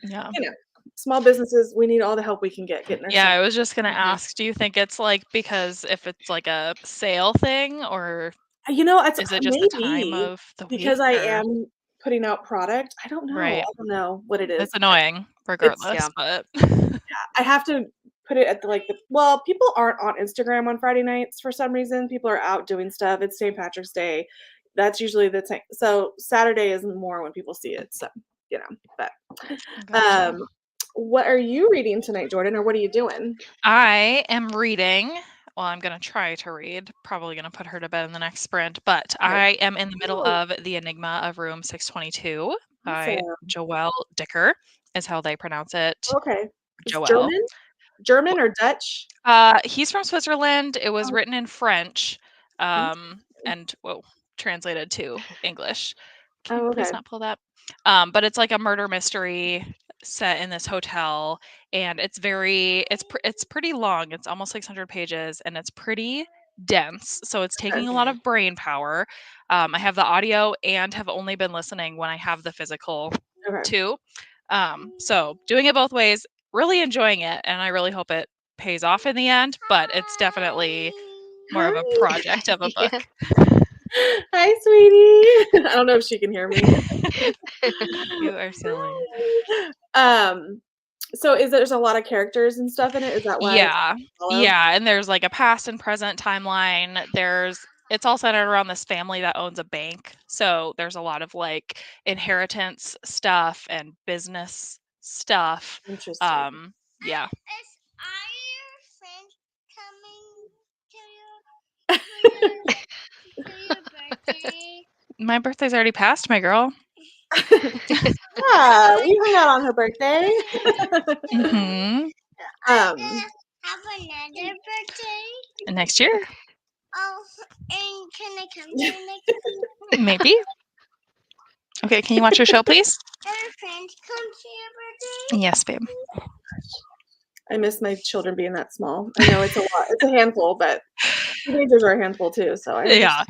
Speaker 3: Yeah.
Speaker 1: you know, small businesses, we need all the help we can get getting our
Speaker 3: Yeah,
Speaker 1: stuff.
Speaker 3: I was just gonna ask, do you think it's like because if it's like a sale thing, or
Speaker 1: It's
Speaker 3: is it just the time
Speaker 1: maybe
Speaker 3: of the week,
Speaker 1: because I
Speaker 3: or
Speaker 1: am putting out product. I don't know.
Speaker 3: right?
Speaker 1: I don't know what it is.
Speaker 3: It's annoying
Speaker 1: It's
Speaker 3: regardless,
Speaker 2: Yeah.
Speaker 3: but
Speaker 1: I have to put it at well, people aren't on Instagram on Friday nights for some reason. People are out doing stuff. It's St. Patrick's Day. That's usually the time. So Saturday is more when people see it. So, but
Speaker 3: gotcha.
Speaker 1: what are you reading tonight, Jordan, or what are you doing?
Speaker 3: I am reading. Well, I'm gonna try to read. Probably gonna put her to bed in the next sprint, but
Speaker 1: Okay.
Speaker 3: I am in the middle
Speaker 1: Oh,
Speaker 3: of The Enigma of Room 622 by
Speaker 1: awesome.
Speaker 3: Joelle Dicker, is how they pronounce it.
Speaker 1: Okay. It's
Speaker 3: Joelle.
Speaker 1: German or Dutch?
Speaker 3: He's from Switzerland. It was
Speaker 1: Oh,
Speaker 3: written in French,
Speaker 1: interesting.
Speaker 3: and translated to English. Can you
Speaker 1: Oh,
Speaker 3: please
Speaker 1: okay.
Speaker 3: not pull that? But it's like a murder mystery set in this hotel, and it's pretty long. It's almost 600 pages, and it's pretty dense. So it's taking a lot of brain power. I have the audio and have only been listening when I have the physical
Speaker 1: Okay.
Speaker 3: too. So doing it both ways, really enjoying it, and I really hope it pays off in the end, but it's definitely more of a
Speaker 1: Hi.
Speaker 3: project of a book.
Speaker 1: Hi, sweetie. I don't know if she can hear me.
Speaker 3: You are silly.
Speaker 1: Um, so there's a lot of characters and stuff in it? Is that why it's
Speaker 3: Yeah.
Speaker 1: follow?
Speaker 3: Yeah, and there's like a past and present timeline. It's all centered around this family that owns a bank. So there's a lot of like inheritance stuff and business stuff.
Speaker 1: Interesting.
Speaker 3: Yeah.
Speaker 4: Is our friend coming to your birthday?
Speaker 3: My birthday's already passed, my girl.
Speaker 1: Yeah, we hung out on her birthday.
Speaker 3: Mhm.
Speaker 4: Have another birthday?
Speaker 3: Next year,
Speaker 4: Oh, and can I come to your next birthday?
Speaker 3: maybe. Okay, can you watch your show, please?
Speaker 4: Our friend come to your birthday?
Speaker 3: Yes, babe.
Speaker 1: I miss my children being that small. I know it's a lot. It's a handful, but teenagers are a handful too, so I
Speaker 3: Yeah.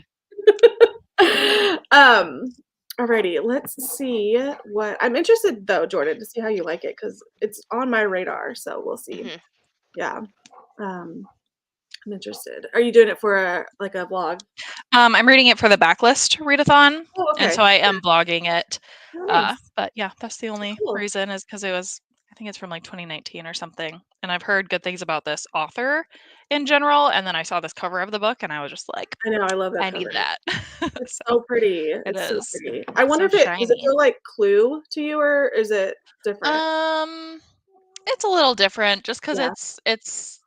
Speaker 1: understand. Alrighty, let's see what I'm interested though, Jordan, to see how you like it, because it's on my radar, so we'll see.
Speaker 2: Mhm.
Speaker 1: Yeah. I'm interested. Are you doing it for a blog?
Speaker 3: I'm reading it for the backlist readathon,
Speaker 1: Oh,
Speaker 3: and
Speaker 1: okay.
Speaker 3: so I am blogging it.
Speaker 1: Oh, nice.
Speaker 3: But yeah, that's the only
Speaker 1: Cool.
Speaker 3: reason, is because I think it's from like 2019 or something, and I've heard good things about this author in general, and then I saw this cover of the book, and I was just like,
Speaker 1: I know, I love that
Speaker 3: I
Speaker 1: cover.
Speaker 3: need that.
Speaker 1: It's
Speaker 3: So
Speaker 1: so pretty.
Speaker 3: it
Speaker 1: It's so
Speaker 3: is.
Speaker 1: pretty. I wonder
Speaker 3: So
Speaker 1: if does it
Speaker 3: shiny.
Speaker 1: feel like Clue to you, or is it different?
Speaker 3: It's a little different just because
Speaker 1: Yeah.
Speaker 3: it's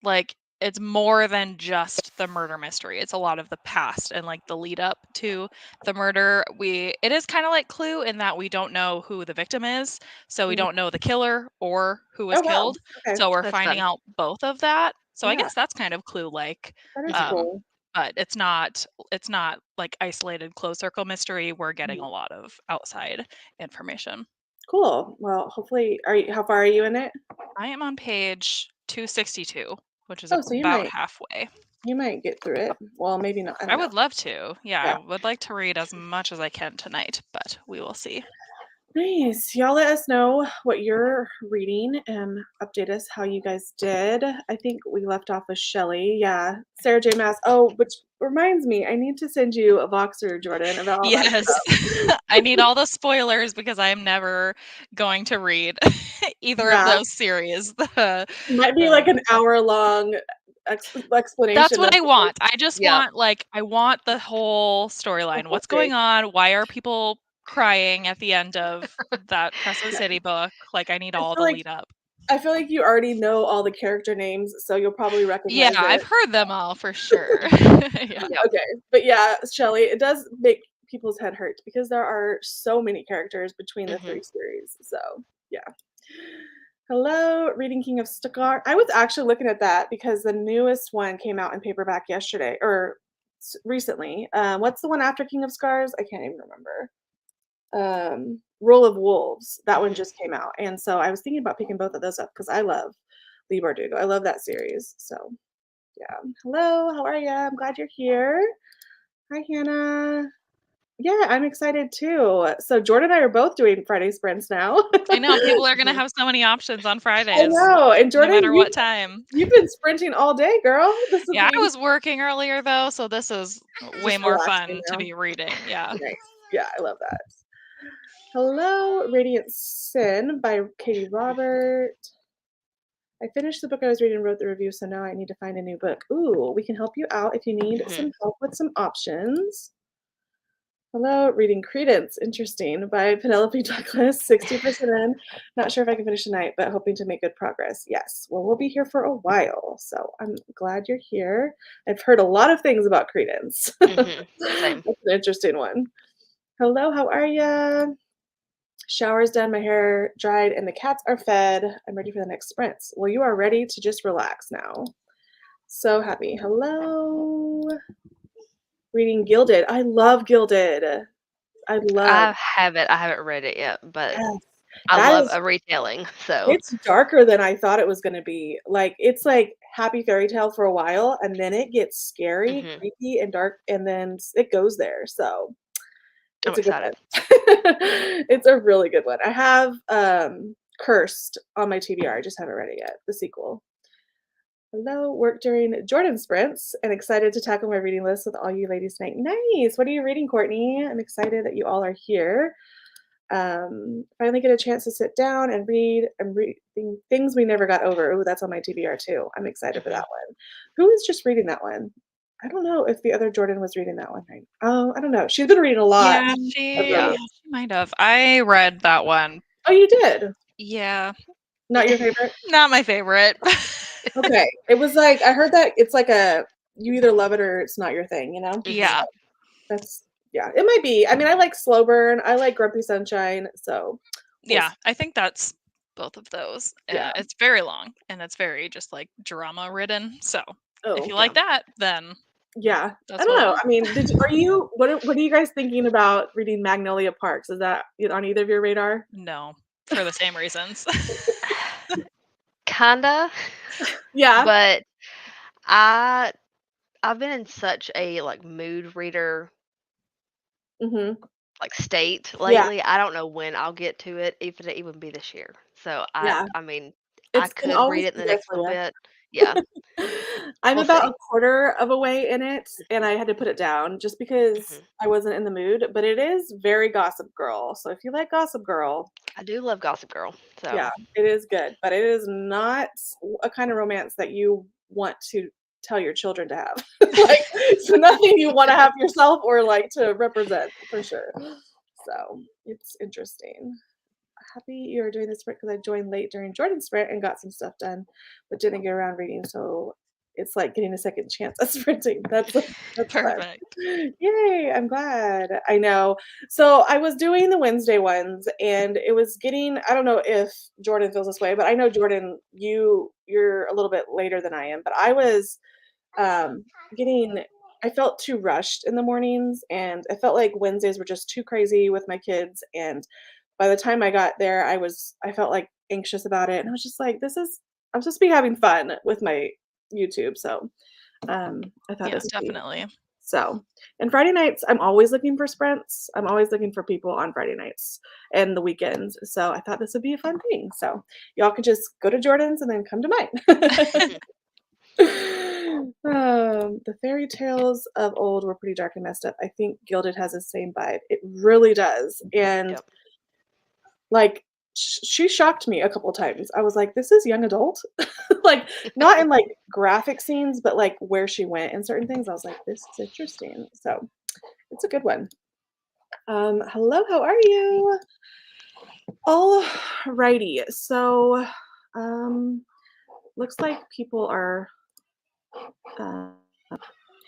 Speaker 3: like it's more than just the murder mystery. It's a lot of the past and like the lead up to the murder. It is kind of like Clue in that we don't know who the victim is, so we
Speaker 1: Mhm.
Speaker 3: don't know the killer or who was
Speaker 1: Oh, wow.
Speaker 3: killed.
Speaker 1: Okay.
Speaker 3: So we're
Speaker 2: That's
Speaker 3: finding
Speaker 2: fun.
Speaker 3: out both of that. So I
Speaker 1: Yeah,
Speaker 3: guess that's kind of Clue like.
Speaker 1: that is
Speaker 2: Mhm.
Speaker 1: cool.
Speaker 3: But it's not like isolated closed circle mystery. We're getting
Speaker 1: Mhm.
Speaker 3: a lot of outside information.
Speaker 1: Cool. Well, hopefully, how far are you in it?
Speaker 3: I am on page 262, which is
Speaker 1: Oh, so
Speaker 3: about halfway.
Speaker 1: you might get through it. Well, maybe not. I
Speaker 3: I
Speaker 1: don't know.
Speaker 3: would love to. Yeah,
Speaker 1: Yeah.
Speaker 3: I would like to read as much as I can tonight, but we will see.
Speaker 1: Nice. Y'all let us know what you're reading and update us how you guys did. I think we left off with Shelly. Yeah. Sarah J. Mass. Oh, which reminds me, I need to send you a Voxer, Jordan, about all that
Speaker 3: Yes.
Speaker 1: stuff.
Speaker 3: I need all the spoilers because I am never going to read either of
Speaker 1: Yeah.
Speaker 3: those series.
Speaker 1: Might be like an hour-long
Speaker 3: That's
Speaker 1: explanation
Speaker 3: what
Speaker 1: of
Speaker 3: I want. I just
Speaker 2: Yeah.
Speaker 3: want, like, I want the whole storyline. What's going on? Why are people crying at the end of that Crescent City book? Like, I need all the lead up.
Speaker 1: I feel like you already know all the character names, so you'll probably
Speaker 3: Yeah,
Speaker 1: recognize
Speaker 3: I've
Speaker 1: it.
Speaker 3: heard them all for sure. Yeah.
Speaker 2: Yep.
Speaker 1: Okay. But yeah, Shelly, it does make people's head hurt because there are so many characters between the
Speaker 2: Mhm.
Speaker 1: 3 series. So, yeah. Hello, Reading King of Scar. I was actually looking at that because the newest one came out in paperback yesterday or recently. What's the one after King of Scars? I can't even remember. Rule of Wolves. That one
Speaker 2: Mhm.
Speaker 1: just came out, and so I was thinking about picking both of those up because I love Lee Bardugo. I love that series. So, yeah. Hello, how are you? I'm glad you're here. Hi, Hannah. Yeah, I'm excited too. So Jordan and I are both doing Friday sprints now.
Speaker 3: I know people are gonna have so many options on
Speaker 1: I
Speaker 3: Fridays,
Speaker 1: know. And
Speaker 3: no
Speaker 1: Jordan,
Speaker 3: matter what time.
Speaker 1: you've been sprinting all day, girl. This is
Speaker 3: Yeah, I was working earlier though, so this is way
Speaker 1: just
Speaker 3: more
Speaker 1: relaxing
Speaker 3: fun to
Speaker 1: now.
Speaker 3: be reading. Yeah.
Speaker 1: Nice. Yeah, I love that. Hello, Radiant Sin by Katie Robert. I finished the book I was reading and wrote the review, so now I need to find a new book. Ooh, we can help you out if you need
Speaker 2: Mhm.
Speaker 1: some help with some options. Hello, reading Credence. Interesting by Penelope Douglas. 60% in. Not sure if I can finish tonight, but hoping to make good progress. Yes. Well, we'll be here for a while, so I'm glad you're here. I've heard a lot of things about Credence.
Speaker 2: Mhm. Same.
Speaker 1: That's an interesting one. Hello, how are you? Shower's done, my hair dried, and the cats are fed. I'm ready for the next sprints. Well, you are ready to just relax now. So happy. Hello. Reading Gilded. I love Gilded. I love.
Speaker 2: I haven't read it yet, but
Speaker 1: Yes.
Speaker 2: I
Speaker 1: That
Speaker 2: love
Speaker 1: is
Speaker 2: a retelling. So
Speaker 1: it's darker than I thought it was gonna be. Like, it's like happy fairy tale for a while, and then it gets scary,
Speaker 2: Mhm.
Speaker 1: creepy, and dark, and then it goes there. So
Speaker 2: I'm
Speaker 1: it's a good one.
Speaker 2: excited.
Speaker 1: It's a really good one. I have Cursed on my TBR. I just haven't read it yet. The sequel. Hello, work during Jordan sprints and excited to tackle my reading list with all you ladies tonight. Nice. What are you reading, Courtney? I'm excited that you all are here. Finally get a chance to sit down and read. I'm reading Things We Never Got Over. Oh, that's on my TBR too. I'm excited for
Speaker 2: Mhm.
Speaker 1: that one. Who is just reading that one? I don't know if the other Jordan was reading that one. Right? Oh, I don't know. She's been reading a lot
Speaker 3: Yeah,
Speaker 1: of
Speaker 2: Yeah.
Speaker 3: she might have. I read that one.
Speaker 1: Oh, you did?
Speaker 3: Yeah,
Speaker 1: Not your favorite?
Speaker 3: not my favorite.
Speaker 1: Okay. It was like I heard that it's like you either love it or it's not your thing, you know?
Speaker 3: Yeah.
Speaker 1: That's yeah, it might be. I mean, I like Slow Burn. I like Grumpy Sunshine. So we'll
Speaker 3: Yeah,
Speaker 1: see.
Speaker 3: I think that's both of those.
Speaker 1: Yeah.
Speaker 3: It's very long and it's very just like drama ridden. So if
Speaker 1: Oh,
Speaker 3: you
Speaker 1: yeah.
Speaker 3: like that, then
Speaker 1: Yeah. I
Speaker 3: that's
Speaker 1: don't
Speaker 3: what it
Speaker 1: know.
Speaker 3: is.
Speaker 1: I mean, what are you guys thinking about reading Magnolia Parks? Is that on either of your radar?
Speaker 3: No, for the same reasons.
Speaker 2: Kinda,
Speaker 1: Yeah.
Speaker 2: but I I've been in such a like mood reader
Speaker 1: Mhm.
Speaker 2: like state
Speaker 1: Yeah.
Speaker 2: lately. I don't know when I'll get to it, if it'll even be this year. So
Speaker 1: Yeah.
Speaker 2: I mean, I
Speaker 1: It's gonna
Speaker 2: could
Speaker 1: always
Speaker 2: read it in
Speaker 1: be
Speaker 2: the
Speaker 1: there
Speaker 2: next
Speaker 1: for
Speaker 2: little
Speaker 1: you.
Speaker 2: bit. Yeah,
Speaker 1: I'm
Speaker 2: we'll
Speaker 1: about
Speaker 2: see.
Speaker 1: a quarter of a way in it, and I had to put it down just because
Speaker 2: Mhm.
Speaker 1: I wasn't in the mood, but it is very Gossip Girl. So if you like Gossip Girl,
Speaker 2: I do love Gossip Girl.
Speaker 1: yeah,
Speaker 2: So
Speaker 1: it is good, but it is not a kind of romance that you want to tell your children to have. Like, it's nothing you wanna have yourself or, like, to represent for sure. So, it's interesting. Happy you're doing this sprint because I joined late during Jordan's sprint and got some stuff done, but didn't get around reading, so it's like getting a second chance at sprinting. That's fun.
Speaker 3: Perfect.
Speaker 1: Yay, I'm glad. I know. So I was doing the Wednesday ones and it was getting I don't know if Jordan feels this way, but I know Jordan, you're a little bit later than I am, but I was getting I felt too rushed in the mornings and I felt like Wednesdays were just too crazy with my kids and by the time I got there I felt like anxious about it and I was just like I'm supposed to be having fun with my YouTube so I thought
Speaker 3: Yeah,
Speaker 1: this would be
Speaker 3: definitely.
Speaker 1: So, and Friday nights, I'm always looking for sprints. I'm always looking for people on Friday nights and the weekends. So I thought this would be a fun thing. So y'all could just go to Jordan's and then come to mine. The fairy tales of old were pretty dark and messed up. I think Gilded has the same vibe. It really does. And
Speaker 2: Yep.
Speaker 1: like she shocked me a couple times. I was like, this is young adult. Like not in like graphic scenes, but like where she went and certain things. I was like, this is interesting. So it's a good one. Hello, how are you? All righty. So looks like people are uh,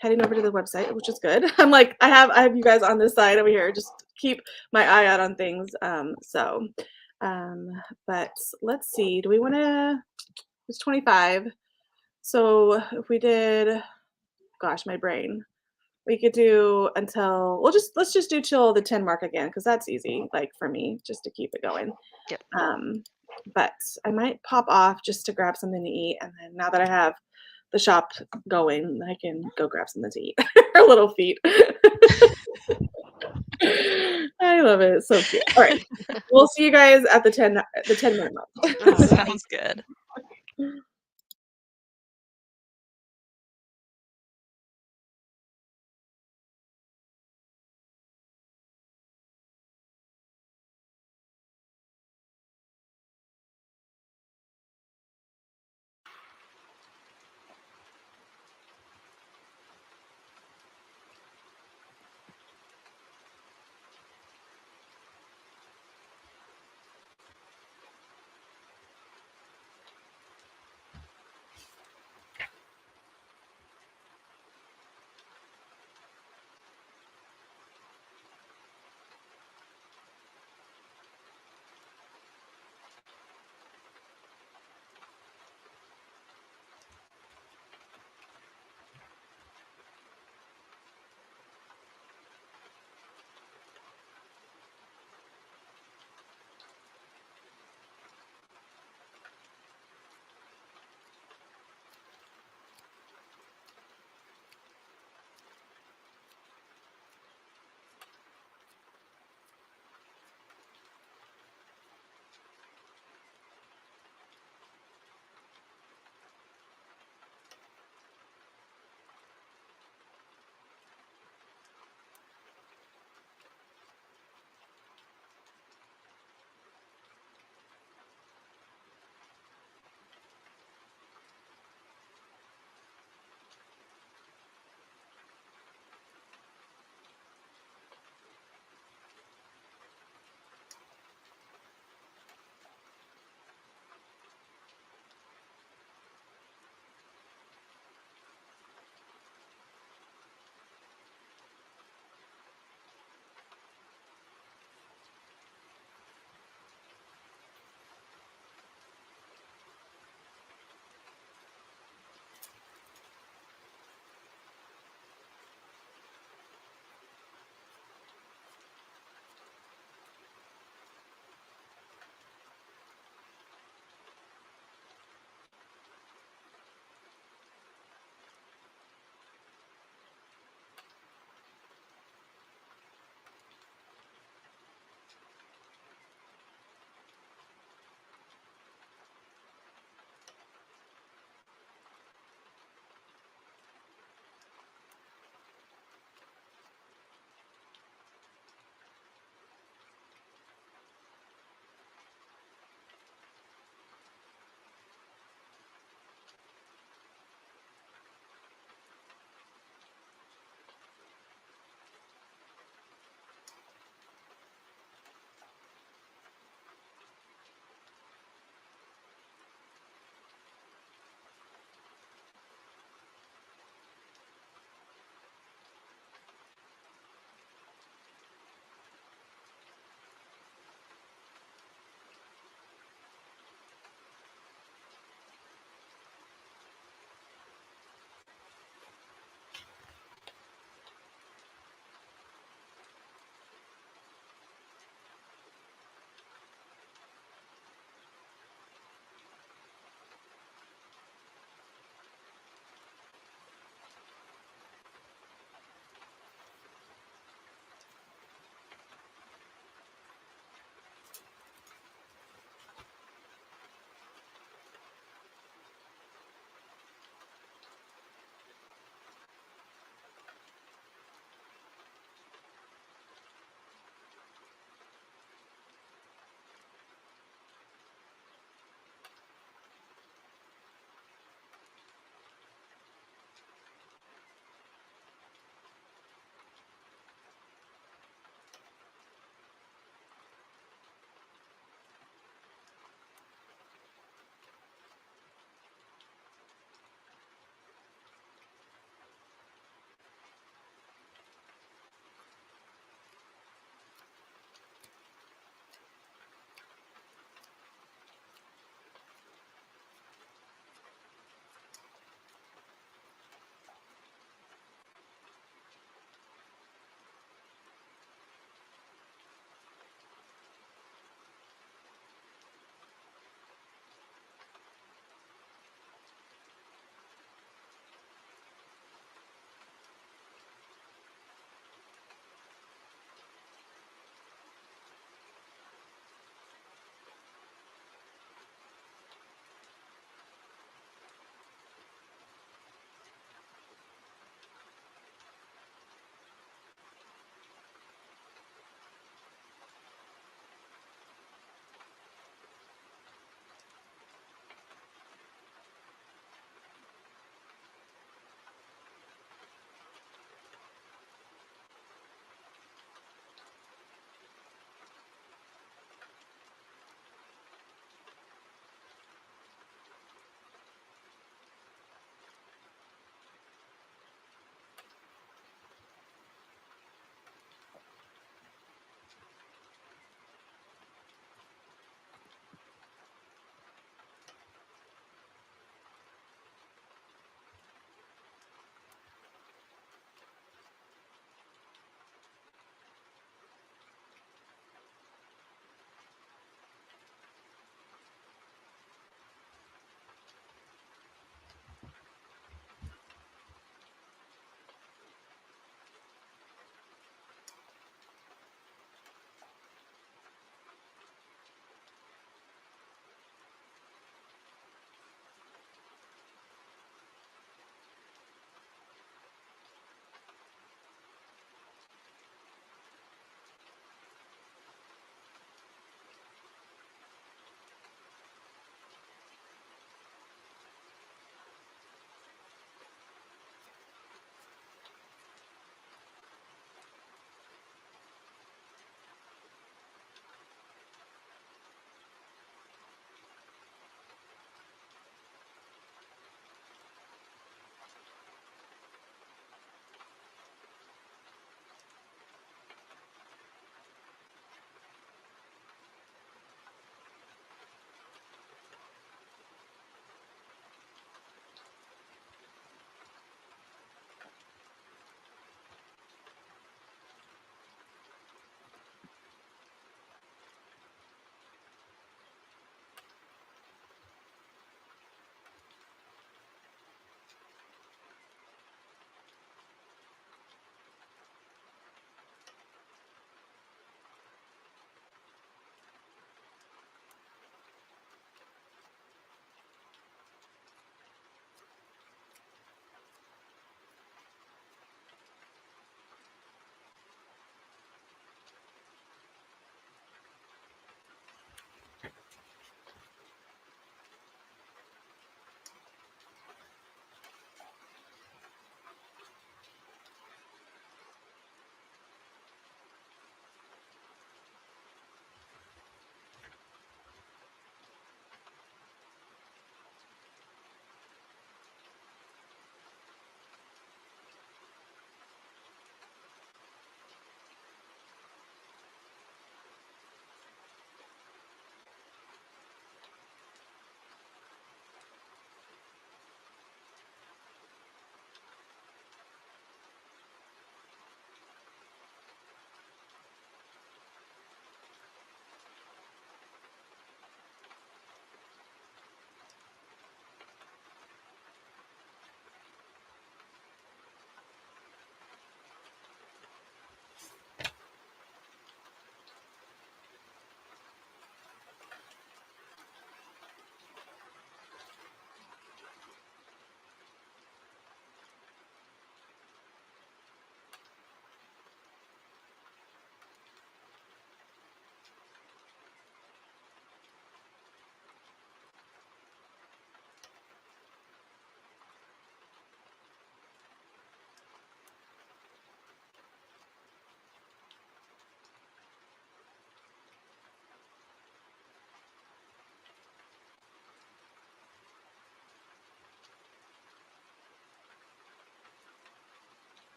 Speaker 1: heading over to the website, which is good. I'm like, I have you guys on this side over here. Just keep my eye out on things. But let's see. Do we want to? It's 25. So if we did, gosh, my brain. We could do until let's just do till the 10 mark again because that's easy, like for me, just to keep it going.
Speaker 2: Yep.
Speaker 1: But I might pop off just to grab something to eat, and then now that I have the shop going, I can go grab something to eat. Her little feet. I love it. It's so cute. All right. We'll see you guys at the 10-minute mark.
Speaker 2: All right.
Speaker 3: Sounds good.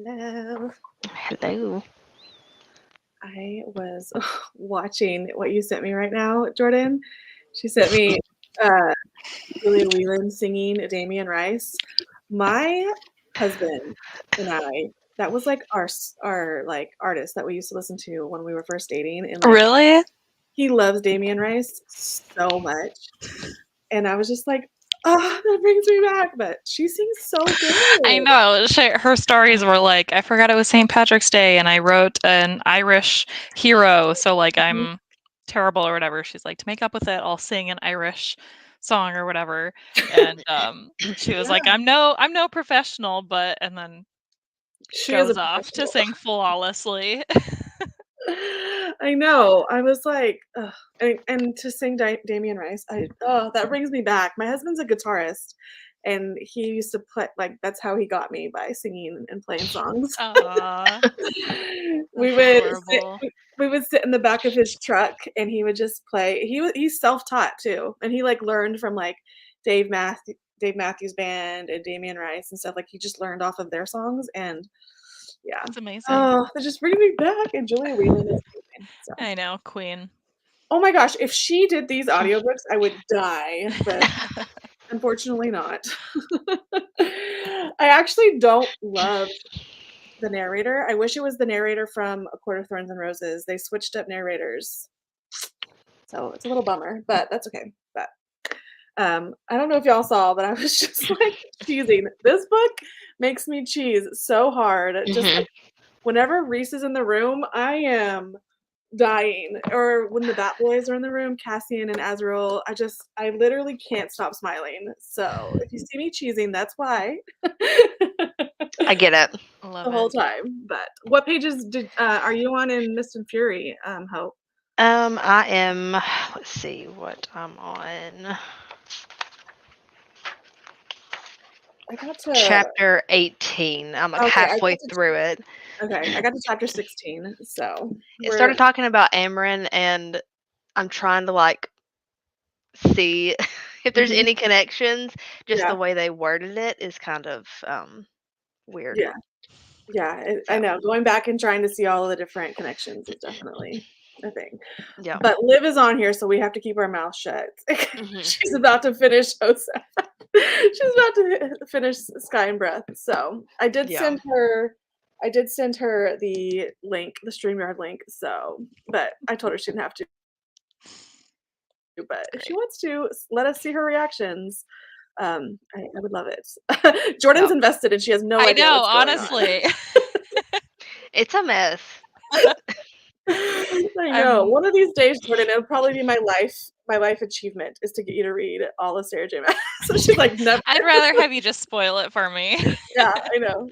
Speaker 1: Hello.
Speaker 2: Hello.
Speaker 1: I was watching what you sent me right now, Jordan. She sent me Julia Whelan singing Damien Rice. My husband and I, that was like our like artist that we used to listen to when we were first dating, and like
Speaker 3: Really?
Speaker 1: he loves Damien Rice so much. And I was just like, oh, that brings me back. But she sings so good.
Speaker 3: I know. Her stories were like, I forgot it was St. Patrick's Day and I wrote an Irish hero. So, like, I'm terrible or whatever. She's like, to make up with it, I'll sing an Irish song or whatever. And she was like, I'm no professional, but, and then
Speaker 1: She is
Speaker 3: goes
Speaker 1: a
Speaker 3: off to
Speaker 1: professional.
Speaker 3: sing flawlessly.
Speaker 1: I know. I was like, ugh. And to sing Damien Rice, that brings me back. My husband's a guitarist, and he used to play, like, that's how he got me, by singing and playing songs.
Speaker 3: Aw,
Speaker 1: we
Speaker 3: that's
Speaker 1: would
Speaker 3: adorable.
Speaker 1: we would sit in the back of his truck, and he would just play. He's self-taught too, and he like learned from like Dave Matthews Band and Damien Rice and stuff. Like he just learned off of their songs, and yeah.
Speaker 3: That's amazing.
Speaker 1: Oh, that just brings me back. And Julia Whelan is amazing. So.
Speaker 3: I know, Queen.
Speaker 1: Oh my gosh, if she did these audiobooks, I would die, but unfortunately not. I actually don't love the narrator. I wish it was the narrator from A Court of Thorns and Roses. They switched up narrators. So it's a little bummer, but that's okay. But I don't know if y'all saw, but I was just like cheesing. This book makes me cheese so hard. Just like whenever Reese is in the room, I am dying. Or when the Bat Boys are in the room, Cassian and Azrael, I literally can't stop smiling. So if you see me cheesing, that's why.
Speaker 2: I get it.
Speaker 3: Love
Speaker 1: The whole
Speaker 3: it.
Speaker 1: time. But what pages are you on in Mist and Fury, Hope?
Speaker 2: I am. Let's see what I'm on.
Speaker 1: I got to
Speaker 2: Chapter 18. I'm like
Speaker 1: Okay, I got
Speaker 2: halfway
Speaker 1: to
Speaker 2: through it.
Speaker 1: Okay, I got to chapter 16. So
Speaker 2: It started talking about Amryn, and I'm trying to like see if there's
Speaker 1: Mhm.
Speaker 2: any connections. Just
Speaker 1: Yeah.
Speaker 2: the way they worded it is kind of weird.
Speaker 1: Yeah. Yeah, I
Speaker 2: So,
Speaker 1: know. Going back and trying to see all of the different connections is definitely a thing.
Speaker 2: yeah.
Speaker 1: But Liv is on here, so we have to keep our mouth shut.
Speaker 2: Mhm.
Speaker 1: She's about to finish Osa. She's about to finish Sky and Breath. So I did
Speaker 2: Yeah.
Speaker 1: send her the link, the StreamYard link. So, but I told her she didn't have to. But if she wants to, let us see her reactions. I would love it. Jordan's
Speaker 2: Yeah.
Speaker 1: invested, and she has no
Speaker 3: I
Speaker 1: idea
Speaker 3: know,
Speaker 1: what's going on.
Speaker 3: honestly.
Speaker 2: It's a mess.
Speaker 1: I know. One of these days, Jordan, it'll probably be my life achievement is to get you to read all of Sarah J. Maas. So she's like, never.
Speaker 3: I'd rather have you just spoil it for me.
Speaker 1: Yeah, I know.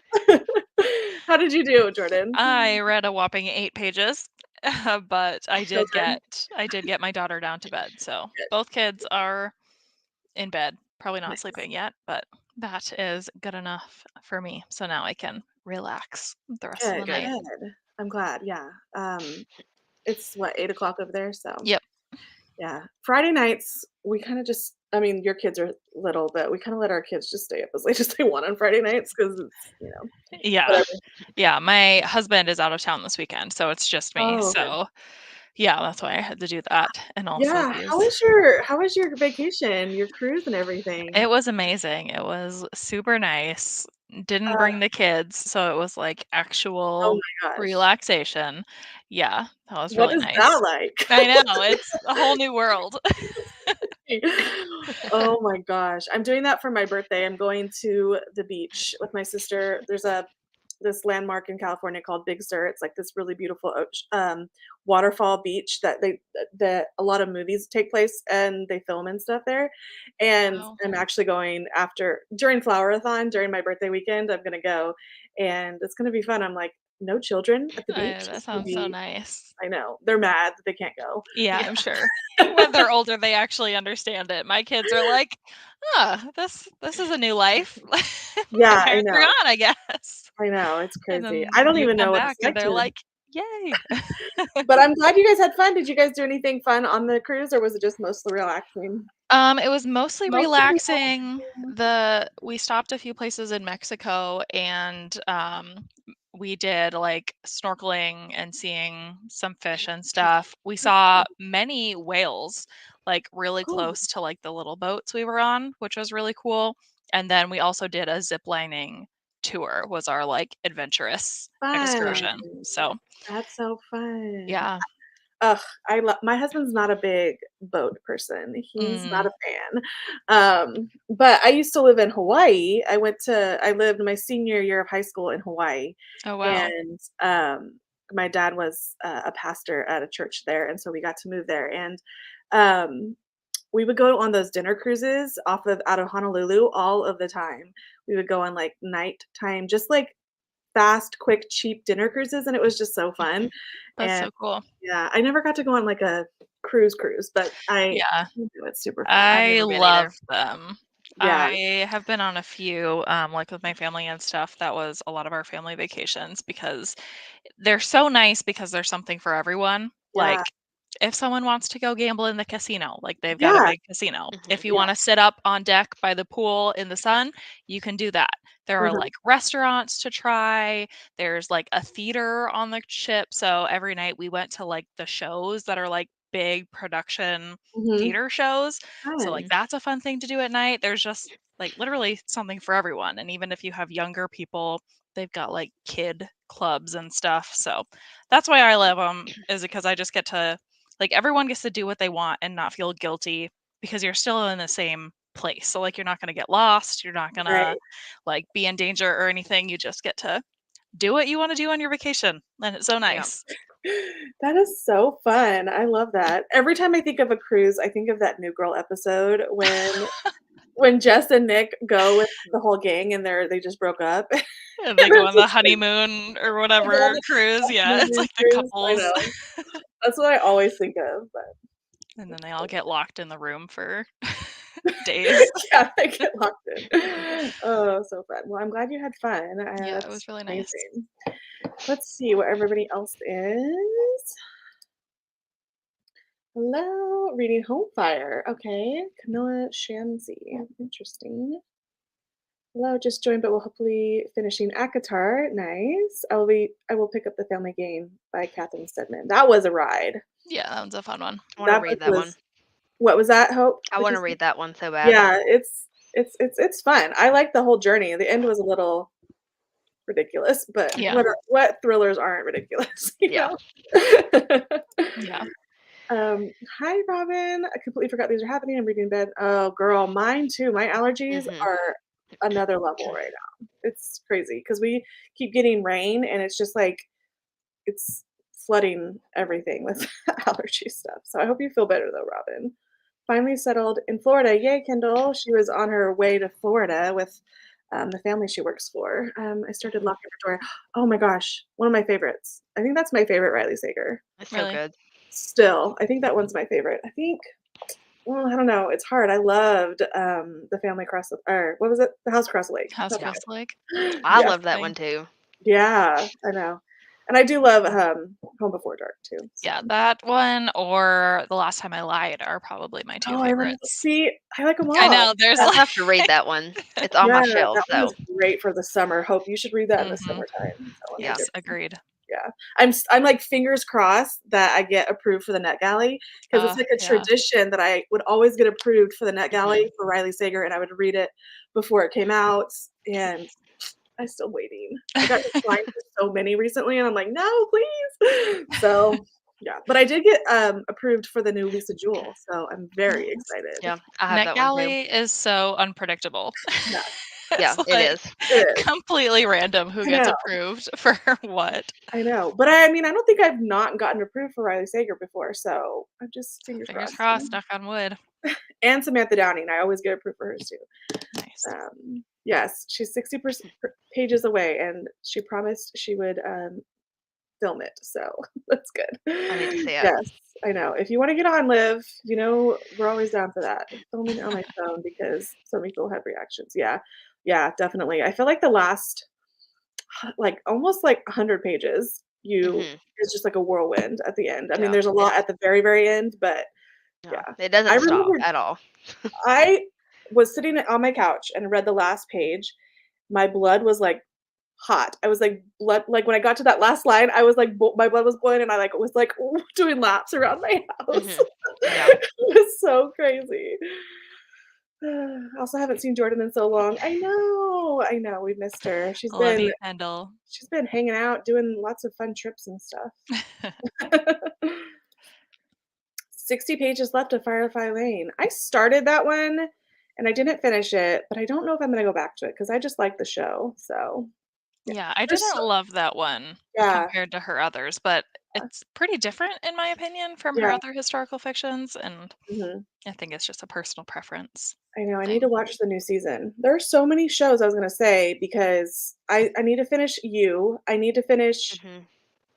Speaker 1: How did you do, Jordan?
Speaker 3: I read a whopping 8 pages, but I
Speaker 1: So
Speaker 3: did get my daughter down to bed. So
Speaker 1: Good.
Speaker 3: both kids are in bed, probably not
Speaker 1: Nice.
Speaker 3: sleeping yet, but that is good enough for me. So now I can relax the rest of the night.
Speaker 1: Good. I'm glad. Yeah. It's what, 8:00 over there. So
Speaker 3: Yep.
Speaker 1: yeah. Friday nights, we kind of just. I mean, your kids are little, but we kind of let our kids just stay up as late as they want on Friday nights because it's
Speaker 3: Yeah.
Speaker 1: whatever.
Speaker 3: Yeah. My husband is out of town this weekend, so it's just me.
Speaker 1: Oh, okay.
Speaker 3: So yeah, that's why I had to do that. And also
Speaker 1: Yeah.
Speaker 3: these.
Speaker 1: How was your vacation, your cruise and everything?
Speaker 3: It was amazing. It was super nice. Didn't
Speaker 1: Uh,
Speaker 3: bring the kids, so it was like
Speaker 1: oh
Speaker 3: actual
Speaker 1: my gosh.
Speaker 3: relaxation. Yeah, that was
Speaker 1: What
Speaker 3: really
Speaker 1: is
Speaker 3: nice.
Speaker 1: that like?
Speaker 3: I know, it's a whole new world.
Speaker 1: Oh my gosh. I'm doing that for my birthday. I'm going to the beach with my sister. There's this landmark in California called Big Sur. It's like this really beautiful waterfall beach that a lot of movies take place and they film and stuff there. And
Speaker 3: Wow.
Speaker 1: I'm actually going during Flowerathon, during my birthday weekend. I'm gonna go, and it's gonna be fun. I'm like, no children at the beach.
Speaker 3: That
Speaker 1: It's gonna
Speaker 3: sounds so
Speaker 1: be.
Speaker 3: nice.
Speaker 1: I know they're mad that they can't go.
Speaker 3: Yeah, I'm sure. When they're older, they actually understand it. My kids are like, this is a new life."
Speaker 1: Yeah,
Speaker 3: My
Speaker 1: I
Speaker 3: parents are
Speaker 1: know.
Speaker 3: gone, I guess.
Speaker 1: I know, it's
Speaker 3: And
Speaker 1: crazy.
Speaker 3: then
Speaker 1: I don't
Speaker 3: you
Speaker 1: even
Speaker 3: come
Speaker 1: know what
Speaker 3: back
Speaker 1: it's
Speaker 3: and
Speaker 1: like
Speaker 3: they're
Speaker 1: to.
Speaker 3: like, Yay.
Speaker 1: But I'm glad you guys had fun. Did you guys do anything fun on the cruise, or was it just mostly relaxing?
Speaker 3: It was mostly
Speaker 1: Mostly
Speaker 3: relaxing.
Speaker 1: relaxing.
Speaker 3: We stopped a few places in Mexico and we did like snorkeling and seeing some fish and stuff. We saw many whales like really
Speaker 1: Cool.
Speaker 3: close to like the little boats we were on, which was really cool. And then we also did a zip lining tour was our like adventurous
Speaker 1: Fun.
Speaker 3: excursion. So
Speaker 1: That's so fun.
Speaker 3: yeah.
Speaker 1: Ugh, my husband's not a big boat person. He's not
Speaker 3: Mm.
Speaker 1: a fan. But I used to live in Hawaii. I lived my senior year of high school in Hawaii,
Speaker 3: Oh wow.
Speaker 1: and my dad was a pastor at a church there, and so we got to move there. And um, we would go on those dinner cruises out of Honolulu all of the time. We would go on like nighttime, just like fast, quick, cheap dinner cruises, and it was just so fun.
Speaker 3: That's
Speaker 1: And
Speaker 3: so cool.
Speaker 1: yeah, I never got to go on like a cruise, but
Speaker 3: Yeah.
Speaker 1: it's super fun.
Speaker 2: I've
Speaker 3: I
Speaker 2: never been
Speaker 3: love
Speaker 2: either.
Speaker 3: them.
Speaker 1: Yeah,
Speaker 3: I have been on a few, like with my family and stuff. That was a lot of our family vacations because they're so nice because there's something for everyone.
Speaker 1: yeah,
Speaker 3: Like if someone wants to go gamble in the casino, like they've got a
Speaker 1: yeah,
Speaker 3: big casino. If
Speaker 2: Mhm.
Speaker 3: you
Speaker 1: yeah.
Speaker 3: want to sit up on deck by the pool in the sun, you can do that. There are
Speaker 1: Uh-huh.
Speaker 3: like restaurants to try. There's like a theater on the ship. So every night we went to like the shows that are like big production
Speaker 1: Mhm.
Speaker 3: theater shows. So like
Speaker 1: Fun.
Speaker 3: that's a fun thing to do at night. There's just like literally something for everyone. And even if you have younger people, they've got like kid clubs and stuff. So that's why I love them is because I just get to like everyone gets to do what they want and not feel guilty because you're still in the same place. So like you're not going to get lost, you're not going to
Speaker 1: Right.
Speaker 3: like be in danger or anything. You just get to do what you want to do on your vacation. And it's so
Speaker 2: Yeah.
Speaker 3: nice.
Speaker 1: That is so fun. I love that. Every time I think of a cruise, I think of that New Girl episode when Jess and Nick go with the whole gang and they just broke up.
Speaker 3: And
Speaker 1: And
Speaker 3: they go
Speaker 1: it's
Speaker 3: on the
Speaker 1: just like
Speaker 3: honeymoon or
Speaker 1: they go on
Speaker 3: whatever
Speaker 1: the
Speaker 3: cruise. Yeah, it's
Speaker 1: honeymoon
Speaker 3: like the
Speaker 1: cruise. I
Speaker 3: couples.
Speaker 1: know. That's what I always think of, but
Speaker 3: And then they all get locked in the room for days.
Speaker 1: yeah, I get locked in. Oh, so fun. Well, I'm glad you had fun.
Speaker 3: Yeah, it
Speaker 1: That's
Speaker 3: was really nice.
Speaker 1: amazing. Let's see what everybody else is. Hello, reading Home Fire. Okay, Camilla Shamsi. Interesting. Hello, just joined, but we'll hopefully finishing Akatar. Nice. I will pick up the Family Game by Catherine Stedman. That was a ride.
Speaker 3: Yeah, that one's a fun one.
Speaker 2: I want to
Speaker 1: That
Speaker 2: read
Speaker 1: book
Speaker 2: that one.
Speaker 1: was. What was that? Hope?
Speaker 2: I
Speaker 1: What'd
Speaker 2: want
Speaker 1: you
Speaker 2: to
Speaker 1: say?
Speaker 2: read that one so bad.
Speaker 1: Yeah, it's fun. I like the whole journey. The end was a little ridiculous, but
Speaker 3: Yeah.
Speaker 1: what thrillers aren't ridiculous, you
Speaker 2: Yeah.
Speaker 1: know?
Speaker 3: Yeah.
Speaker 1: Hi, Robin. I completely forgot these are happening. I'm reading in bed. Oh, girl, mine too. My allergies
Speaker 2: Mhm.
Speaker 1: are another level right now. It's crazy because we keep getting rain and it's just like it's flooding everything with allergy stuff. So I hope you feel better though, Robin. Finally settled in Florida. Yay, Kendall. She was on her way to Florida with the family she works for. I started
Speaker 2: Mhm.
Speaker 1: locking her door. Oh my gosh, one of my favorites. I think that's my favorite Riley Sager.
Speaker 2: It's so
Speaker 3: Really?
Speaker 2: good.
Speaker 1: Still, I think that one's my favorite. I think, well, I don't know. It's hard. I loved the family across the, or what was it? The house across the lake.
Speaker 3: House
Speaker 1: That's
Speaker 2: Yeah.
Speaker 3: across the lake.
Speaker 1: it.
Speaker 2: I
Speaker 1: Yeah,
Speaker 2: love that
Speaker 3: Thing.
Speaker 2: one too.
Speaker 1: yeah, I know. And I do love Home Before Dark too. So.
Speaker 3: Yeah, that one or The Last Time I Lied are probably my two
Speaker 1: Oh, I love.
Speaker 3: favorites.
Speaker 1: See, I like them all.
Speaker 3: I know there's
Speaker 1: Yeah,
Speaker 2: I'll
Speaker 3: like
Speaker 2: have to read that one. It's on
Speaker 1: yeah,
Speaker 2: my shelf,
Speaker 1: that one
Speaker 2: so
Speaker 1: is great for the summer. Hope you should read that in the
Speaker 3: Mhm.
Speaker 1: summertime. That one's
Speaker 2: yeah.
Speaker 3: Yes,
Speaker 1: good.
Speaker 3: agreed.
Speaker 1: Yeah, I'm like fingers crossed that I get approved for the Net Galley because it's like a
Speaker 3: Yeah.
Speaker 1: tradition that I would always get approved for the Net Galley
Speaker 2: Mhm.
Speaker 1: for Riley Sager, and I would read it before it came out, and I'm still waiting. I got declined for so many recently, and I'm like, no, please. So yeah, but I did get approved for the new Lisa Jewell, so I'm very
Speaker 3: Nice.
Speaker 1: excited.
Speaker 2: Yeah. I have that one too.
Speaker 3: NetGalley is so unpredictable.
Speaker 1: Yeah,
Speaker 2: Yeah,
Speaker 3: It's
Speaker 2: it
Speaker 3: like
Speaker 2: is.
Speaker 1: it is.
Speaker 3: completely random who
Speaker 1: I
Speaker 3: gets
Speaker 1: know.
Speaker 3: approved for what.
Speaker 1: I know, but I mean, I don't think I've not gotten approved for Riley Sager before, so I'm just fingers
Speaker 3: Fingers
Speaker 1: crossed.
Speaker 3: crossed, knock on wood.
Speaker 1: And Samantha Downing, I always get approved for hers too.
Speaker 3: Nice.
Speaker 1: Yes, she's 60 pages away, and she promised she would film it, so that's good.
Speaker 2: I need to see it.
Speaker 1: Yes, I know. If you want to get on, Liv, you know we're always down for that. Filming it on my phone because so many people have reactions. Yeah, yeah, definitely. I feel like the last like almost like 100 pages it's just like a whirlwind at the end. I mean,
Speaker 2: Yeah.
Speaker 1: there's a lot at the very, very end, but
Speaker 2: No,
Speaker 1: yeah.
Speaker 2: it
Speaker 1: I
Speaker 2: doesn't stop
Speaker 1: remember
Speaker 2: at all.
Speaker 1: I was sitting on my couch and read the last page. My blood was like hot. I was like like when I got to that last line, I was like my blood was boiling and I like was like doing laps around my house.
Speaker 2: Yeah.
Speaker 1: It was so crazy. I also haven't seen Jordan in so long. I know, we missed her.
Speaker 3: Love you, Kendall.
Speaker 1: She's been hanging out, doing lots of fun trips and stuff. 60 pages left of Firefly Lane. I started that one and I didn't finish it, but I don't know if I'm gonna go back to it because I just like the show. So
Speaker 3: Yeah, I
Speaker 1: There's
Speaker 3: didn't
Speaker 1: so
Speaker 3: love that one
Speaker 1: yeah,
Speaker 3: compared to her others, but it's pretty different in my opinion from her
Speaker 1: yeah.
Speaker 3: other historical fictions, and
Speaker 1: Mhm.
Speaker 3: I think it's just a personal preference
Speaker 1: I know, I need to
Speaker 3: thing.
Speaker 1: watch the new season. There are so many shows I was gonna say because I need to finish You.
Speaker 2: Mhm.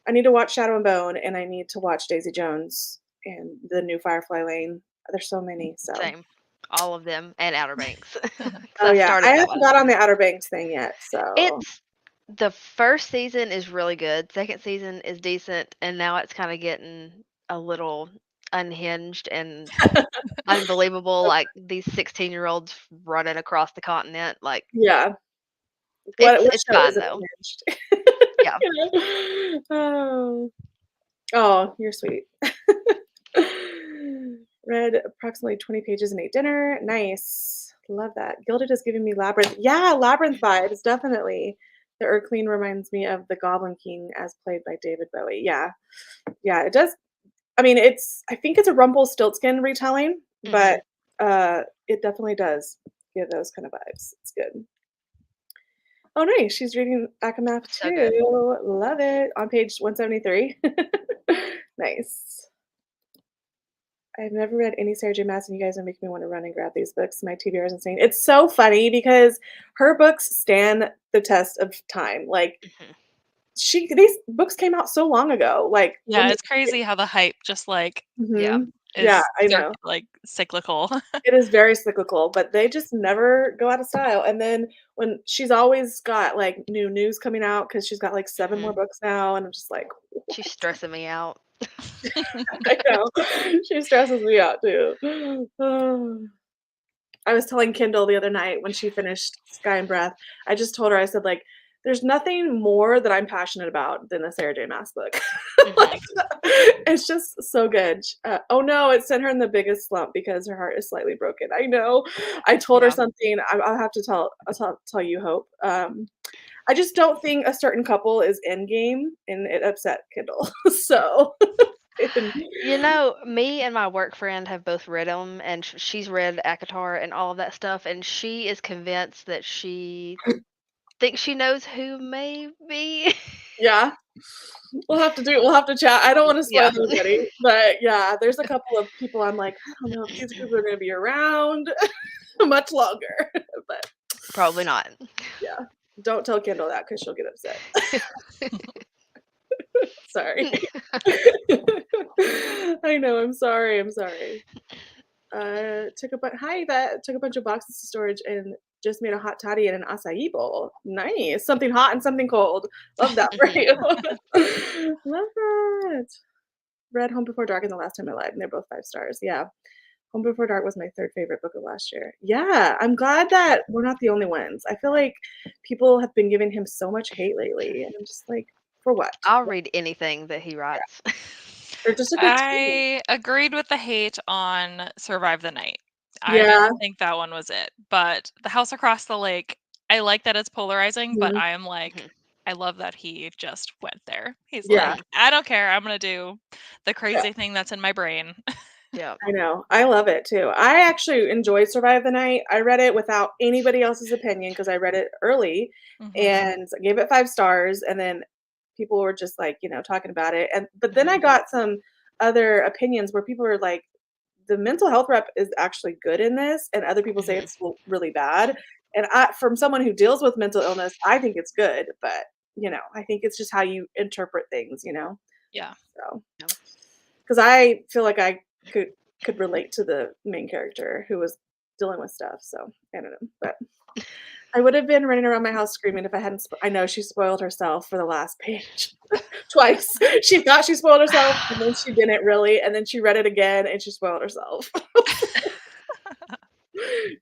Speaker 1: I need to watch Shadow and Bone, and I need to watch Daisy Jones and the new Firefly Lane. There's so many, so
Speaker 2: Same. All of them and Outer Banks. 'Cause
Speaker 1: oh,
Speaker 2: I
Speaker 1: yeah. I
Speaker 2: started that
Speaker 1: haven't
Speaker 2: one.
Speaker 1: got on the Outer Banks thing yet, so
Speaker 2: It's the first season is really good. Second season is decent, and now it's kind of getting a little unhinged and unbelievable. Like these 16-year-olds running across the continent. Like
Speaker 1: yeah. What
Speaker 2: it's
Speaker 1: show is
Speaker 2: fine
Speaker 1: it
Speaker 2: though.
Speaker 1: unhinged?
Speaker 2: Yeah.
Speaker 1: Oh. Oh, you're sweet. Read approximately 20 pages and ate dinner. Nice. Love that. Gilded is giving me Labyrinth. Yeah, Labyrinth vibes, definitely. The Urkleen reminds me of the Goblin King as played by David Bowie. Yeah. Yeah, it does. I mean, I think it's a Rumpelstiltskin retelling, but
Speaker 2: Mhm.
Speaker 1: it definitely does give those kind of vibes. It's good. Oh, nice. She's reading Akamath
Speaker 2: So good.
Speaker 1: too. Love it. On page 173. Nice. I've never read any Sarah J. Maas, and you guys are making me want to run and grab these books. My TBR is insane. It's so funny because her books stand the test of time. Like
Speaker 2: Mhm.
Speaker 1: these books came out so long ago. Like
Speaker 3: Yeah, it's crazy how the hype just like
Speaker 2: Yeah.
Speaker 1: Mhm. Yeah,
Speaker 3: is
Speaker 1: I know.
Speaker 3: like cyclical.
Speaker 1: It is very cyclical, but they just never go out of style. And then when she's always got like new news coming out because she's got like 7 more
Speaker 2: Mhm.
Speaker 1: books now, and I'm just like,
Speaker 2: She's stressing me out.
Speaker 1: I know. She stresses me out too. I was telling Kindle the other night when she finished Sky and Breath, I just told her, I said, like, there's nothing more that I'm passionate about than a Sarah J. Maas book.
Speaker 2: Mhm.
Speaker 1: Like, it's just so good. Oh no, it sent her in the biggest slump because her heart is slightly broken. I know. I told her
Speaker 2: Yeah.
Speaker 1: something. I'll have to tell you, Hope. I just don't think a certain couple is endgame, and it upset Kindle. So,
Speaker 2: You know, me and my work friend have both read them, and she's read ACOTAR and all of that stuff, and she is convinced that she thinks she knows who may be.
Speaker 1: yeah. We'll have to chat. I don't wanna spoil
Speaker 2: Yeah,
Speaker 1: anybody, but yeah, there's a couple of people I'm like, "I don't know if these people are gonna be around much longer." But
Speaker 2: probably not.
Speaker 1: yeah, don't tell Kendall that because 'cause she'll get upset. Sorry. I know, I'm sorry. Took a bunch of boxes to storage and just made a hot toddy and an acai bowl. Nice. Something hot and something cold. Love that for
Speaker 2: Mhm.
Speaker 1: you. Love that. Read Home Before Dark and The Last Time I Lied, and they're both 5 stars. Yeah. Home Before Dark was my 3rd favorite book of last year. Yeah, I'm glad that we're not the only ones. I feel like people have been giving him so much hate lately, and I'm just like, for what?
Speaker 2: I'll read anything that he
Speaker 1: Yeah.
Speaker 2: writes.
Speaker 1: They're just a good team.
Speaker 3: I agreed with the hate on Survive the Night. I
Speaker 1: Yeah.
Speaker 3: didn't think that one was it, but The House Across the Lake, I like that it's polarizing, but
Speaker 1: Mhm.
Speaker 3: I am like,
Speaker 2: Mhm.
Speaker 3: I love that he just went there. He's
Speaker 1: Yeah.
Speaker 3: like, I don't care. I'm gonna do the
Speaker 1: Yeah.
Speaker 3: crazy thing that's in my brain.
Speaker 2: Yeah.
Speaker 1: I know. I love it too. I actually enjoyed Survive the Night. I read it without anybody else's opinion because I read it early
Speaker 3: Mhm.
Speaker 1: and gave it 5 stars, and then people were just like, talking about it. But then I
Speaker 2: Mhm.
Speaker 1: got some other opinions where people were like, the mental health rep is actually good in this, and other people say
Speaker 2: Mhm.
Speaker 1: it's really bad. And from someone who deals with mental illness, I think it's good, but I think it's just how you interpret things.
Speaker 3: Yeah.
Speaker 1: So,
Speaker 2: Yeah.
Speaker 1: because I feel like I could relate to the main character who was dealing with stuff. So I don't know, but I would have been running around my house screaming if I hadn't. I know she spoiled herself for the last page twice. She thought she spoiled herself, and then she didn't really, and then she read it again, and she spoiled herself.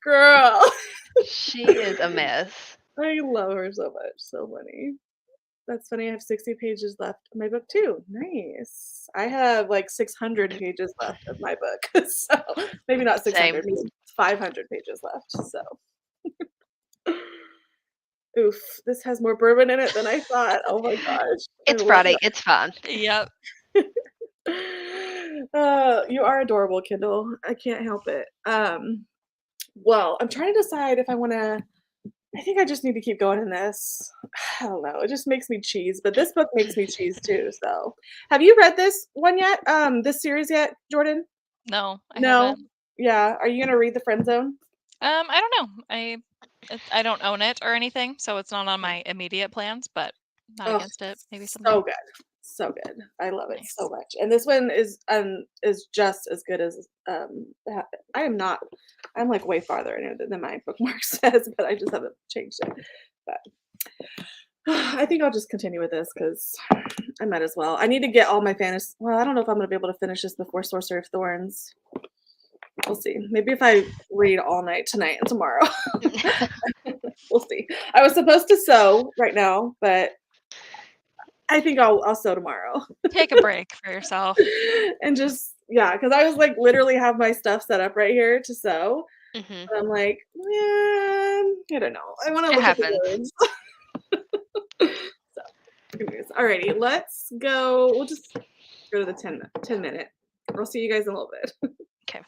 Speaker 1: Girl,
Speaker 2: She is a mess.
Speaker 1: I love her so much. So funny. That's funny. I have 60 pages left of my book too. Nice. I have like 600 pages left of my book. So maybe not 600,
Speaker 2: Same.
Speaker 1: maybe 500 pages left. So oof, this has more bourbon in it than I thought. Oh my gosh.
Speaker 2: It's
Speaker 1: I love
Speaker 2: Friday. It's fine.
Speaker 3: Yep.
Speaker 1: that. You are adorable, Kindle. I can't help it. Well, I'm trying to decide if I want to. I think I just need to keep going in this. I don't know. It just makes me cheese, but this book makes me cheese too. So, have you read this one yet? This series yet, Jordan?
Speaker 3: No, I
Speaker 1: No.
Speaker 3: haven't.
Speaker 1: Yeah. Are you gonna read The Friend Zone?
Speaker 3: I don't know. I don't own it or anything, so it's not on my immediate plans, but not
Speaker 1: Oh,
Speaker 3: against it. Maybe someday.
Speaker 1: so good, so good. I love it so
Speaker 3: Nice.
Speaker 1: much. And this one is just as good as. I am not. I'm like way farther in it than my bookmark says, but I just haven't changed it. But I think I'll just continue with this because I might as well. I need to get all my fantasy. Well, I don't know if I'm going to be able to finish this before Sorcery of Thorns. We'll see. Maybe if I read all night tonight and tomorrow. We'll see. I was supposed to sew right now, but I think I'll sew tomorrow.
Speaker 3: Take a break for yourself.
Speaker 1: And just because I was like literally have my stuff set up right here to sew.
Speaker 2: Mhm.
Speaker 1: But I'm like, I don't know. I want to
Speaker 2: It
Speaker 1: look
Speaker 2: happens.
Speaker 1: at the words. So, anyways, alrighty, let's go. We'll just go to the 10 minute. I'll see you guys in a little bit.
Speaker 2: Okay.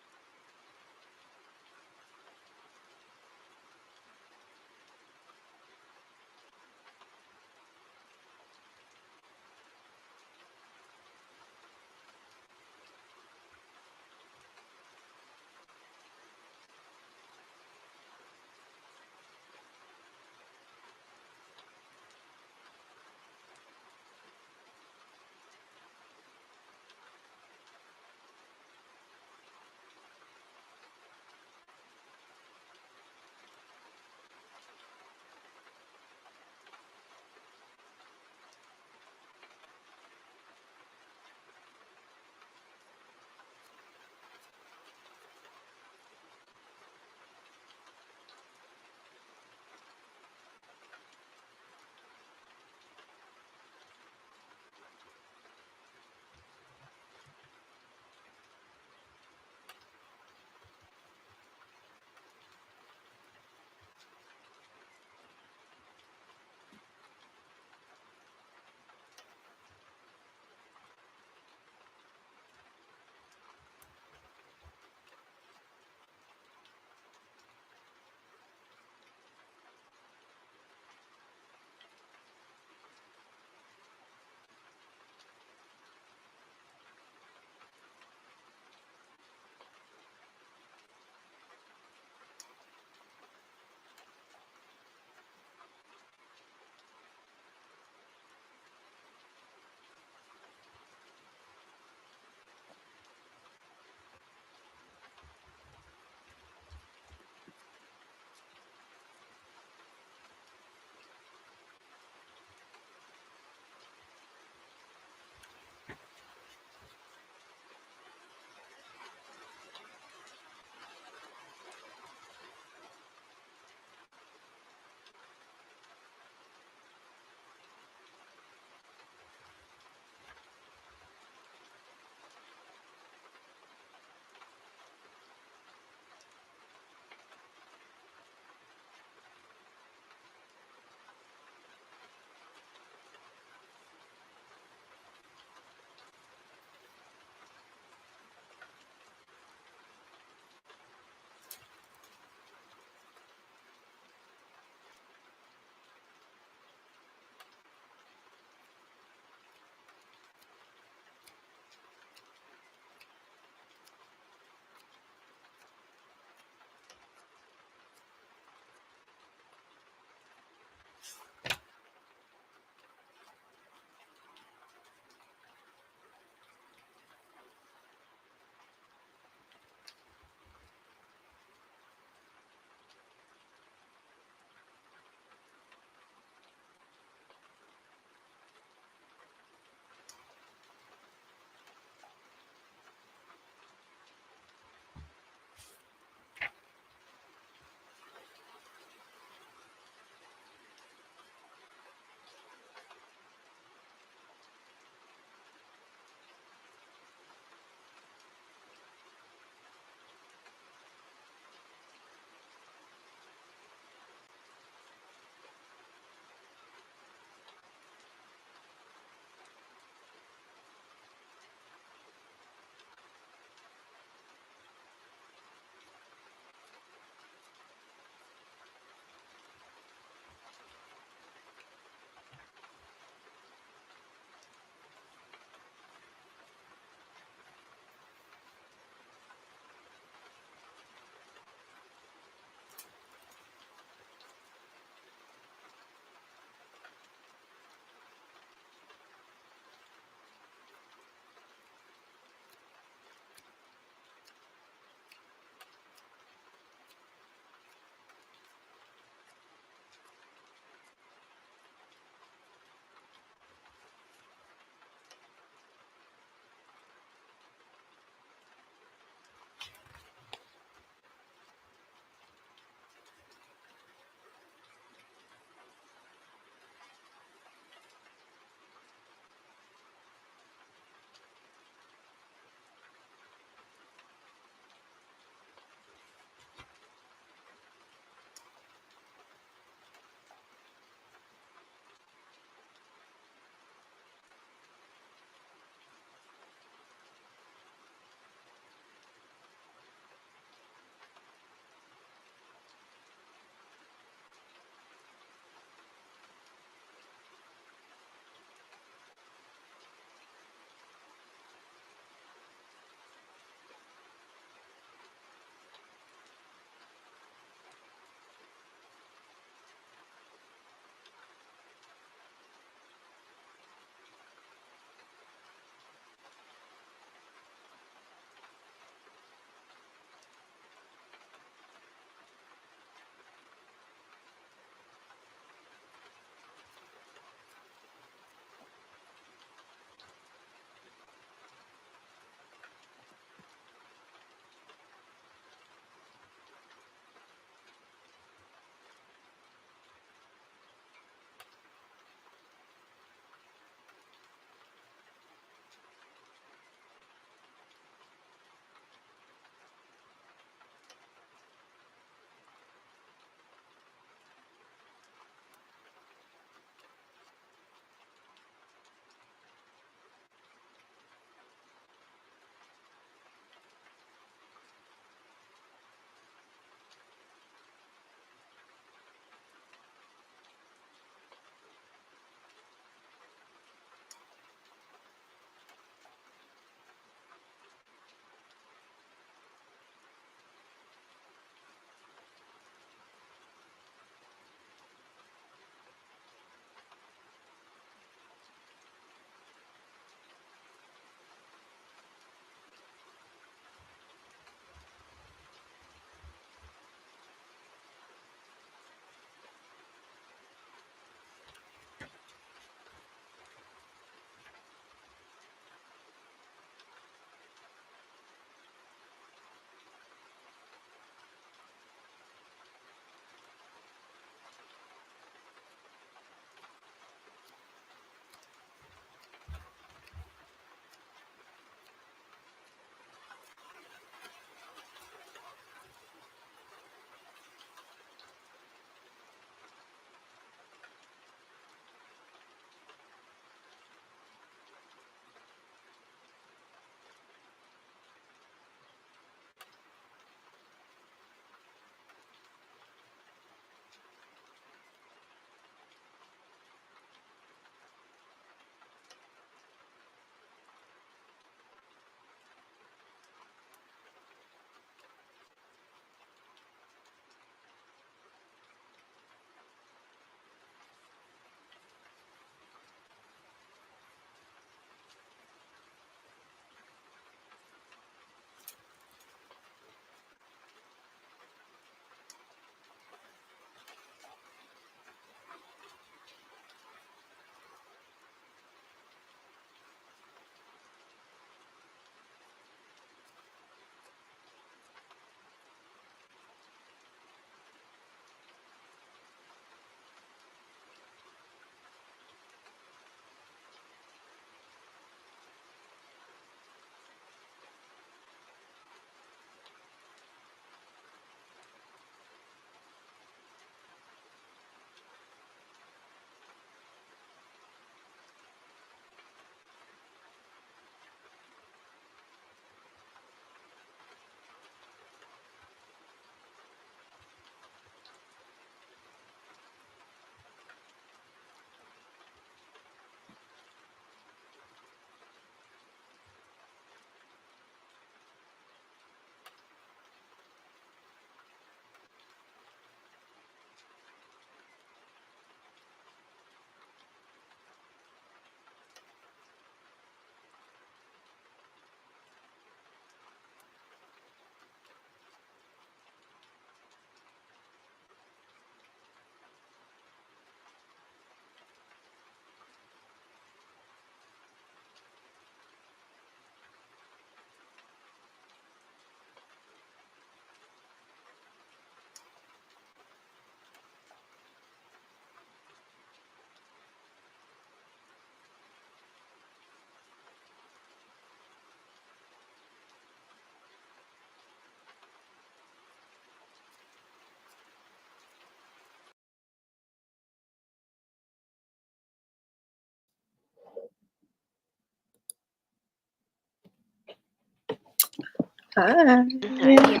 Speaker 1: Hi.
Speaker 2: Hey.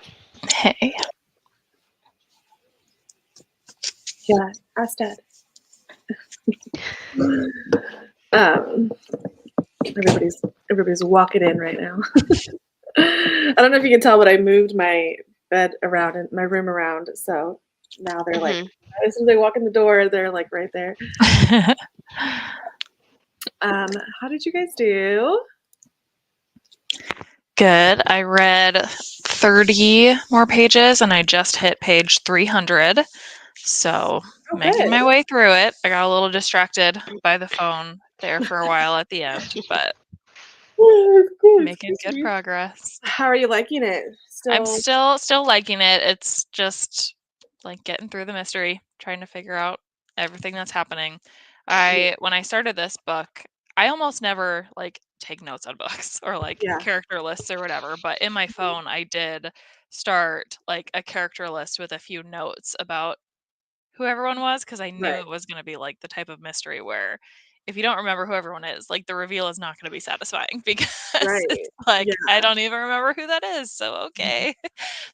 Speaker 3: Hey.
Speaker 1: Yeah, ask Dad. um, everybody's walking in right now. I don't know if you can tell, but I moved my bed around and my room around, so now they're like, as soon as they walk in the door, they're like right there. How did you guys do?
Speaker 3: Good. I read 30 more pages and I just hit page 300. So making my way through it. I got a little distracted by the phone there for a while at the end, but making good progress.
Speaker 1: How are you liking it?
Speaker 3: I'm still liking it. It's just like getting through the mystery, trying to figure out everything that's happening. When I started this book, I almost never like take notes on books or like character lists or whatever, but in my phone I did start like a character list with a few notes about who everyone was, because I knew it was going to be like the type of mystery where if you don't remember who everyone is, like the reveal is not going to be satisfying because it's like I don't even remember who that is. So okay.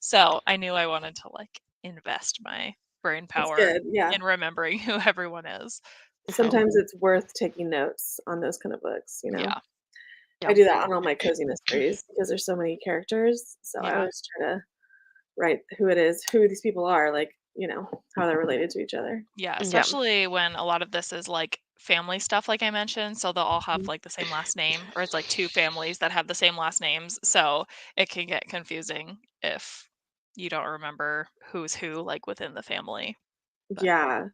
Speaker 3: So I knew I wanted to like invest my brain power in remembering who everyone is.
Speaker 1: Sometimes it's worth taking notes on those kind of books, you know.
Speaker 3: Yeah.
Speaker 1: I do that on all my cozy mysteries because there's so many characters. So I always try to write who it is, who these people are, like, you know, how they're related to each other.
Speaker 3: Yeah, especially when a lot of this is like family stuff, like I mentioned. So they'll all have like the same last name, or it's like two families that have the same last names. So it can get confusing if you don't remember who's who, like within the family.
Speaker 1: But. Yeah.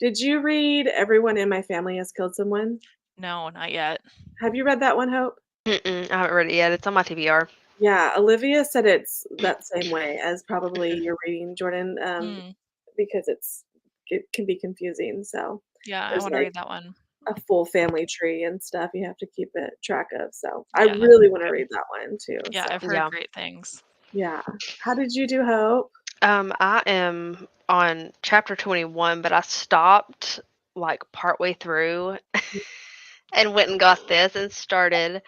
Speaker 1: Did you read Everyone in My Family Has Killed Someone?
Speaker 3: No, not yet.
Speaker 1: Have you read that one, Hope?
Speaker 2: I haven't read it yet. It's on my TBR.
Speaker 1: Yeah, Olivia said it's that same way as probably you're reading, Jordan, because it can be confusing. So
Speaker 3: yeah, I want to read that one.
Speaker 1: A full family tree and stuff you have to keep it track of. So I really want to read that one too.
Speaker 3: Yeah,
Speaker 1: so.
Speaker 3: I've heard great things.
Speaker 1: Yeah. How did you do, Hope?
Speaker 2: I am on chapter 21, but I stopped like partway through and went and got this and started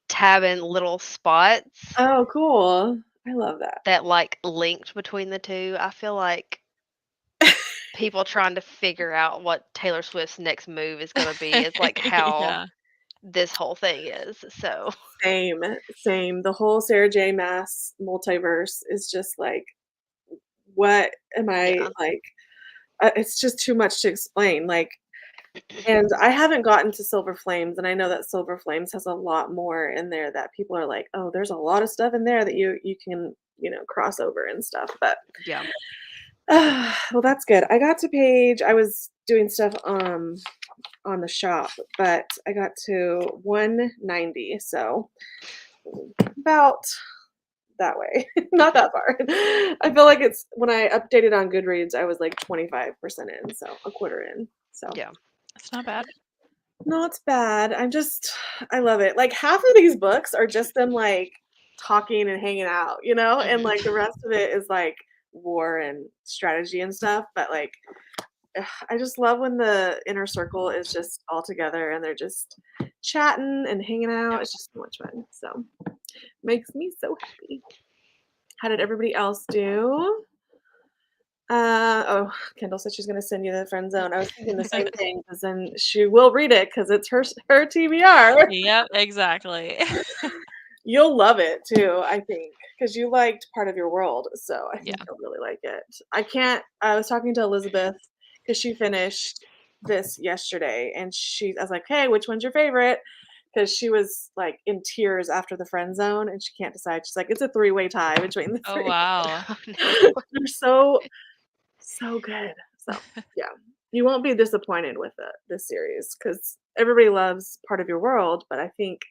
Speaker 2: tabbing little spots.
Speaker 1: Oh, cool. I love that.
Speaker 2: That like linked between the two. I feel like people trying to figure out what Taylor Swift's next move is going to be is like how this whole thing is. So
Speaker 1: same. The whole Sarah J. Maas multiverse is just like, what am I like? It's just too much to explain. Like, and I haven't gotten to Silver Flames, and I know that Silver Flames has a lot more in there that people are like, oh, there's a lot of stuff in there that you can, you know, cross over and stuff. But
Speaker 2: yeah.
Speaker 1: Well, that's good. I got to page. I was doing stuff on the shop, but I got to 190, so about that way. Not that far. I feel like it's when I updated on Goodreads, I was like 25% in, so a quarter in. So
Speaker 2: yeah,
Speaker 3: it's not bad.
Speaker 1: Not bad. I love it. Like half of these books are just them like talking and hanging out, you know, and like the rest of it is like war and strategy and stuff. But like, I just love when the inner circle is just all together and they're just chatting and hanging out. It's just so much fun. So makes me so happy. How did everybody else do? Oh, Kendall said she's gonna send you the friend zone. I was thinking the same thing because then she will read it because it's her TBR.
Speaker 3: Yep, exactly.
Speaker 1: You'll love it too, I think, because you liked Part of Your World, so I think you'll really like it. I was talking to Elizabeth because she finished this yesterday, and I was like, hey, which one's your favorite? Because she was like in tears after the friend zone, and she can't decide. She's like, it's a 3-way tie between the three.
Speaker 3: Oh wow.
Speaker 1: They're so good. So yeah, you won't be disappointed with this series because everybody loves Part of Your World, but I think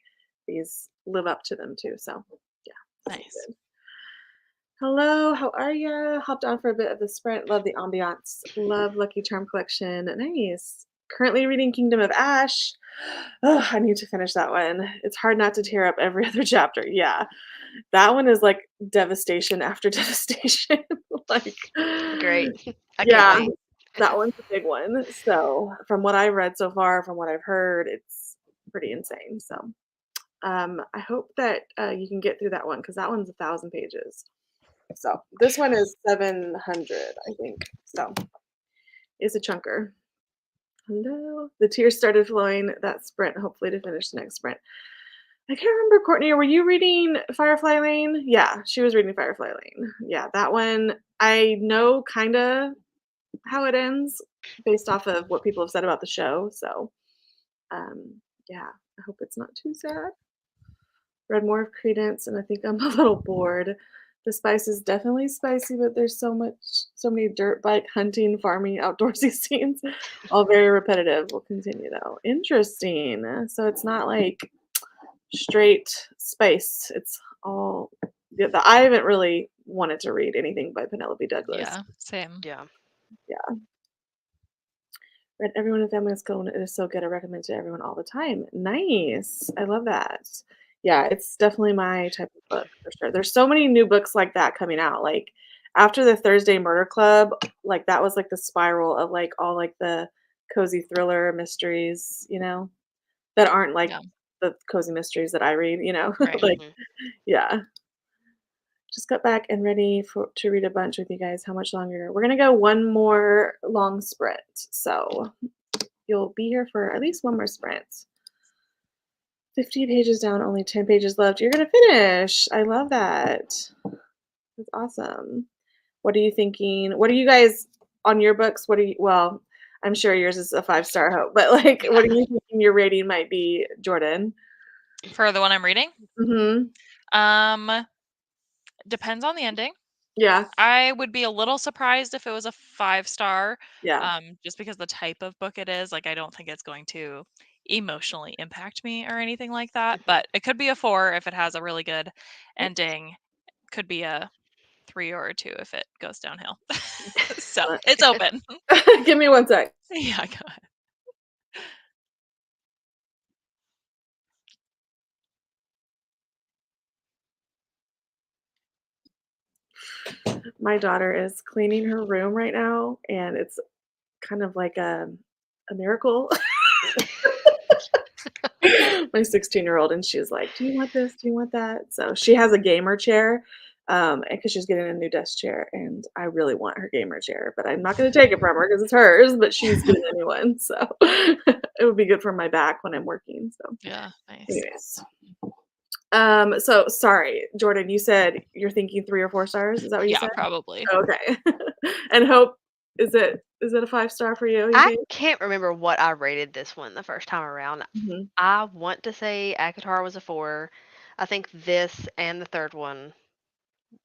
Speaker 1: these live up to them too. So yeah,
Speaker 3: nice.
Speaker 1: good. Hello, how are ya? Hopped on for a bit of the sprint. Love the ambiance. Love Lucky Charm collection. Nice. Currently reading Kingdom of Ash. Oh, I need to finish that one. It's hard not to tear up every other chapter. Yeah. That one is like devastation after devastation. Like
Speaker 2: great. I
Speaker 1: yeah,
Speaker 2: can't wait.
Speaker 1: that one's a big one. So from what I've read so far, from what I've heard, it's pretty insane. So I hope that you can get through that one because that one's 1,000 pages. So this one is 700, I think. So it's a chunker. Hello. The tears started flowing that sprint, hopefully to finish the next sprint. I can't remember, Courtney, were you reading Firefly Lane? Yeah, she was reading Firefly Lane. Yeah, that one, I know kind of how it ends based off of what people have said about the show. So, yeah, I hope it's not too sad. Read more of Credence, and I think I'm a little bored. The spice is definitely spicy, but there's so many dirt bike, hunting, farming, outdoorsy scenes, all very repetitive. We'll continue though. Interesting. So it's not like straight spice. It's all. Yeah, I haven't really wanted to read anything by Penelope Douglas.
Speaker 3: Yeah, same.
Speaker 2: Yeah.
Speaker 1: Yeah. Read Everyone in Family is Good. It is so good. I recommend it to everyone all the time. Nice. I love that. Yeah, it's definitely my type of book for sure. There's so many new books like that coming out. Like after the Thursday Murder Club, like that was like the spiral of like all like the cozy thriller mysteries, that aren't like
Speaker 3: Yeah.
Speaker 1: the cozy mysteries that I read,
Speaker 3: Right.
Speaker 1: like
Speaker 2: Mhm.
Speaker 1: yeah. Just got back and ready to read a bunch with you guys. How much longer? We're gonna go one more long sprint. So you'll be here for at least one more sprint. 50 pages down, only 10 pages left. You're gonna finish. I love that. That's awesome. What are you thinking? What are you guys on your books? Well, I'm sure yours is a 5-star hope, but like what are you thinking your rating might be, Jordan?
Speaker 3: For the one I'm reading,
Speaker 1: Mm-hmm.
Speaker 3: depends on the ending.
Speaker 1: Yeah.
Speaker 3: I would be a little surprised if it was a 5-star,
Speaker 1: Yeah.
Speaker 3: just because the type of book it is. Like, I don't think it's going to emotionally impact me or anything like that. But it could be a 4 if it has a really good ending. Could be a 3 or a 2 if it goes downhill. So it's open.
Speaker 1: Give me one sec.
Speaker 3: Yeah, go ahead.
Speaker 1: My daughter is cleaning her room right now, and it's kind of like a miracle. My 16-year-old, and she's like, "Do you want this? Do you want that?" So she has a gamer chair, because she's getting a new desk chair, and I really want her gamer chair, but I'm not going to take it from her because it's hers. But she's getting a new one, so it would be good for my back when I'm working. So,
Speaker 3: Yeah, nice.
Speaker 1: anyways, so sorry, Jordan. You said you're thinking 3 or 4 stars. Is that what you
Speaker 3: Yeah,
Speaker 1: said?
Speaker 3: probably.
Speaker 1: Okay. And Hope, is it a 5-star for you?
Speaker 2: I
Speaker 1: think?
Speaker 2: can't remember what I rated this one the first time around.
Speaker 1: Mhm.
Speaker 2: I want to say Akatar was a 4. I think this and the third one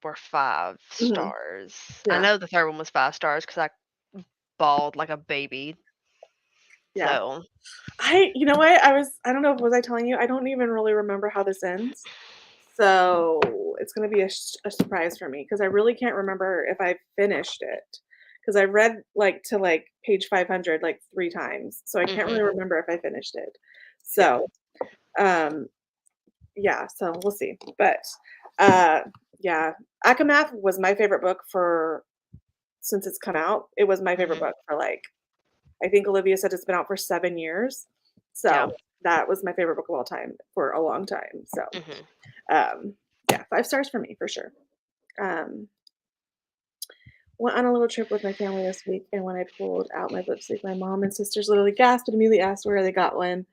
Speaker 2: were 5
Speaker 1: Mhm.
Speaker 2: stars. I
Speaker 1: Yeah.
Speaker 2: know the third one was 5 stars because I bawled like a baby.
Speaker 1: Yeah.
Speaker 2: So,
Speaker 1: You know what? I don't know, was I telling you? I don't even really remember how this ends. So it's going to be a surprise for me because I really can't remember if I finished it. Because I read like to like page 500 like 3 times. So I can't really remember if I finished it.
Speaker 2: yeah.
Speaker 1: So, yeah, so we'll see. But yeah, Akamath was my favorite book since it's come out. It was my favorite book for like, I think Olivia said it's been out for 7 years.
Speaker 2: Yeah.
Speaker 1: So that was my favorite book of all time for a long time. So
Speaker 2: Mhm.
Speaker 1: yeah, 5 stars for me for sure. Um, went on a little trip with my family this week, and when I pulled out my lipstick, my mom and sisters literally gasped and immediately asked where they got one.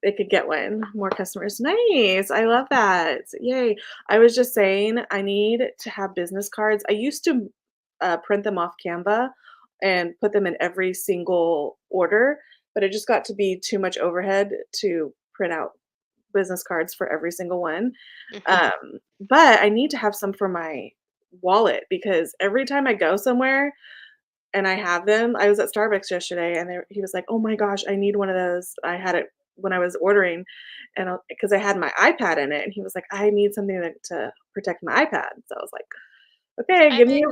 Speaker 1: They could get one. More customers. Nice. I love that. Yay. I was just saying I need to have business cards. I used to print them off Canva and put them in every single order, but it just got to be too much overhead to print out business cards for every single one.
Speaker 2: Mhm.
Speaker 1: But I need to have some for my wallet because every time I go somewhere and I have them, I was at Starbucks yesterday and he was like, "Oh my gosh, I need one of those." I had it when I was ordering, and because I had my iPad in it, and he was like, "I need something to protect my iPad." So I was like, "Okay,
Speaker 3: I make
Speaker 1: give me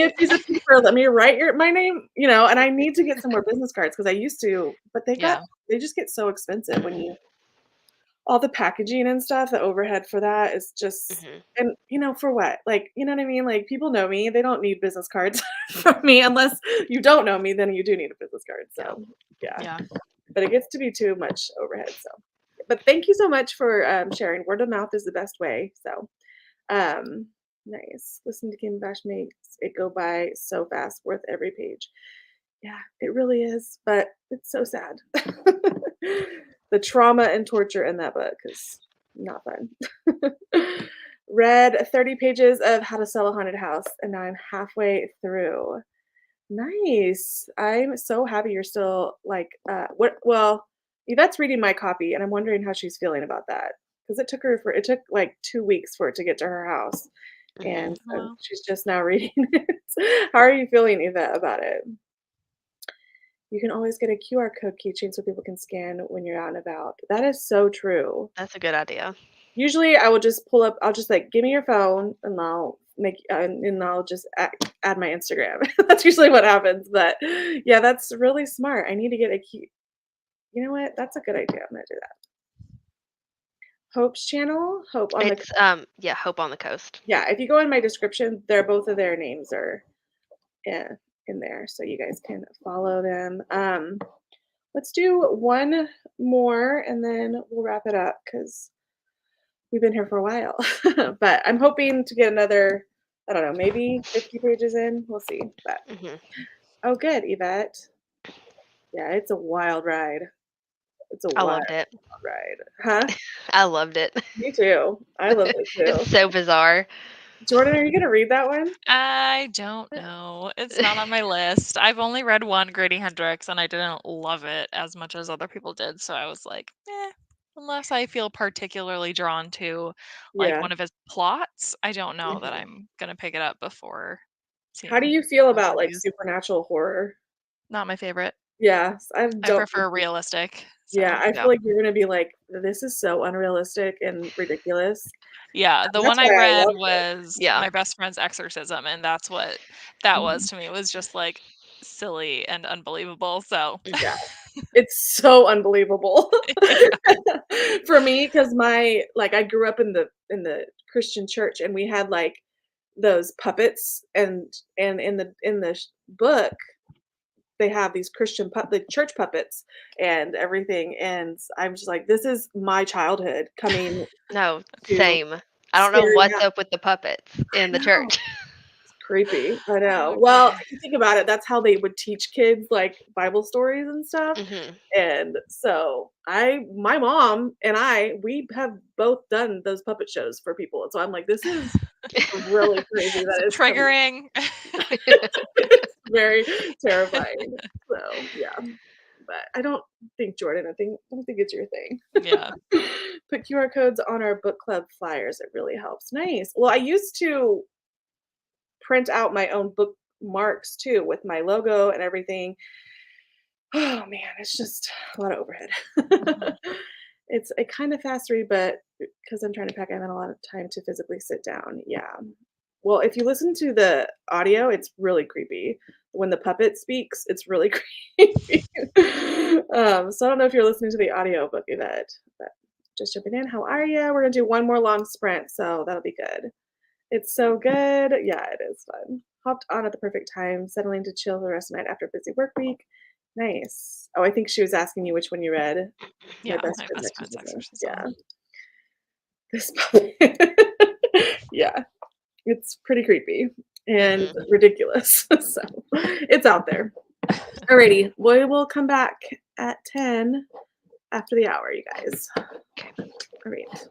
Speaker 1: a
Speaker 3: those.
Speaker 1: piece of paper. Let me write my name, and I need to get some more business cards because I used to, but
Speaker 3: Yeah.
Speaker 1: they just get so expensive when you all the packaging and stuff. The overhead for that is just,
Speaker 2: Mhm.
Speaker 1: and for what? Like, you know what I mean? Like people know me. They don't need business cards from me unless you don't know me, then you do need a business card.
Speaker 2: Yeah.
Speaker 1: So yeah.
Speaker 2: Yeah.
Speaker 1: But it gets to be too much overhead. So, But thank you so much for sharing. Word of mouth is the best way. So nice. Listening to Kim Bash makes it go by so fast, worth every page. Yeah, it really is, but it's so sad. The trauma and torture in that book is not fun. Read 30 pages of How to Sell a Haunted House, and now I'm halfway through. Nice. I'm so happy you're still like what well, Yvette's reading my copy and I'm wondering how she's feeling about that. Because it took like 2 weeks for it to get to her house. And so
Speaker 3: Wow.
Speaker 1: she's just now reading it. How are you feeling, Yvette, about it? You can always get a QR code keychain so people can scan when you're out and about. That is so true.
Speaker 2: That's a good idea.
Speaker 1: Usually I will just pull up, I'll just like, give me your phone and I'll make, and I'll just add my Instagram. That's usually what happens. But yeah, that's really smart. I need to get a key. You know what? That's a good idea. I'm going to do that. Hope's channel, Hope on the,
Speaker 2: It's yeah, Hope on the Coast.
Speaker 1: yeah, if you go in my description, both of their names are in there. So you guys can follow them. Let's do one more and then we'll wrap it up because we've been here for a while. But I'm hoping to get another, I don't know, maybe 50 pages in. We'll see. But
Speaker 2: Hmm.
Speaker 1: oh, good, Yvette. Yeah, it's a wild ride. It's a
Speaker 2: I
Speaker 1: wild
Speaker 2: loved it.
Speaker 1: ride. Huh?
Speaker 2: I loved it.
Speaker 1: Me too. I love it too.
Speaker 2: It's so bizarre.
Speaker 1: Jordan, are you going to read that one?
Speaker 3: I don't know. It's not on my list. I've only read one, Grady Hendrix, and I didn't love it as much as other people did. So I was like, unless I feel particularly drawn to like
Speaker 1: Yeah.
Speaker 3: one of his plots, I don't know that
Speaker 1: Mhm.
Speaker 3: I'm gonna pick it up before
Speaker 1: How do
Speaker 3: seeing
Speaker 1: you feel
Speaker 3: those
Speaker 1: about like
Speaker 3: reviews.
Speaker 1: supernatural horror?
Speaker 3: Not my favorite.
Speaker 1: Yeah, I
Speaker 3: I
Speaker 1: don't think
Speaker 3: prefer realistic.
Speaker 1: yeah,
Speaker 3: So
Speaker 1: I
Speaker 3: yeah.
Speaker 1: feel like you're gonna be like, this is so unrealistic and ridiculous.
Speaker 3: Yeah, the
Speaker 1: That's
Speaker 3: one I
Speaker 1: why I
Speaker 3: read
Speaker 1: loved it.
Speaker 3: was
Speaker 2: Yeah.
Speaker 3: My Best Friend's Exorcism, and that's what that was
Speaker 1: Mhm.
Speaker 3: to me. It was just like silly and unbelievable. So
Speaker 1: Yeah, it's so unbelievable
Speaker 3: yeah.
Speaker 1: for me because I grew up in the Christian church and we had like those puppets and in the book they have these the church puppets and everything and I'm just like this is my childhood coming
Speaker 2: No,
Speaker 1: to
Speaker 2: same. I don't know
Speaker 1: staring
Speaker 2: what's
Speaker 1: at
Speaker 2: up with the puppets in
Speaker 1: I
Speaker 2: the
Speaker 1: know.
Speaker 2: church.
Speaker 1: Creepy. I know.
Speaker 3: Oh
Speaker 1: Well,
Speaker 3: goodness.
Speaker 1: if you think about it, that's how they would teach kids like Bible stories and stuff.
Speaker 2: Hmm.
Speaker 1: And so my mom and we have both done those puppet shows for people. And so I'm like, this is really crazy
Speaker 3: Is
Speaker 1: that
Speaker 3: it
Speaker 1: it's coming.
Speaker 3: triggering?
Speaker 1: It's very terrifying. So yeah. But I don't think I don't think it's your thing.
Speaker 3: Yeah.
Speaker 1: Put QR codes on our book club flyers. It really helps. Nice. Well, I used to print out my own bookmarks too with my logo and everything. Oh man, it's just a lot of overhead.
Speaker 3: Mhm.
Speaker 1: It's a kind of fast read, but because I'm trying to pack, I haven't a lot of time to physically sit down. Yeah. Well, if you listen to the audio, it's really creepy. When the puppet speaks, it's really creepy. So I don't know if you're listening to the audio book of it, but just jumping in. How are you? We're gonna do one more long sprint, so that'll be good. It's so good. Yeah, it is fun. Hopped on at the perfect time, settling to chill the rest of the night after a busy work week. Nice. Oh, I think she was asking you which one you read. My
Speaker 3: Yeah,
Speaker 1: best
Speaker 3: My
Speaker 1: friend's
Speaker 3: Best Friend's
Speaker 1: exorcism. Yeah.
Speaker 3: Exorcism.
Speaker 1: This puppy. Yeah, it's pretty creepy and
Speaker 2: Hmm.
Speaker 1: ridiculous. So it's out there. Alrighty, we will come back at 10 after the hour, you guys.
Speaker 2: Okay.
Speaker 1: All right.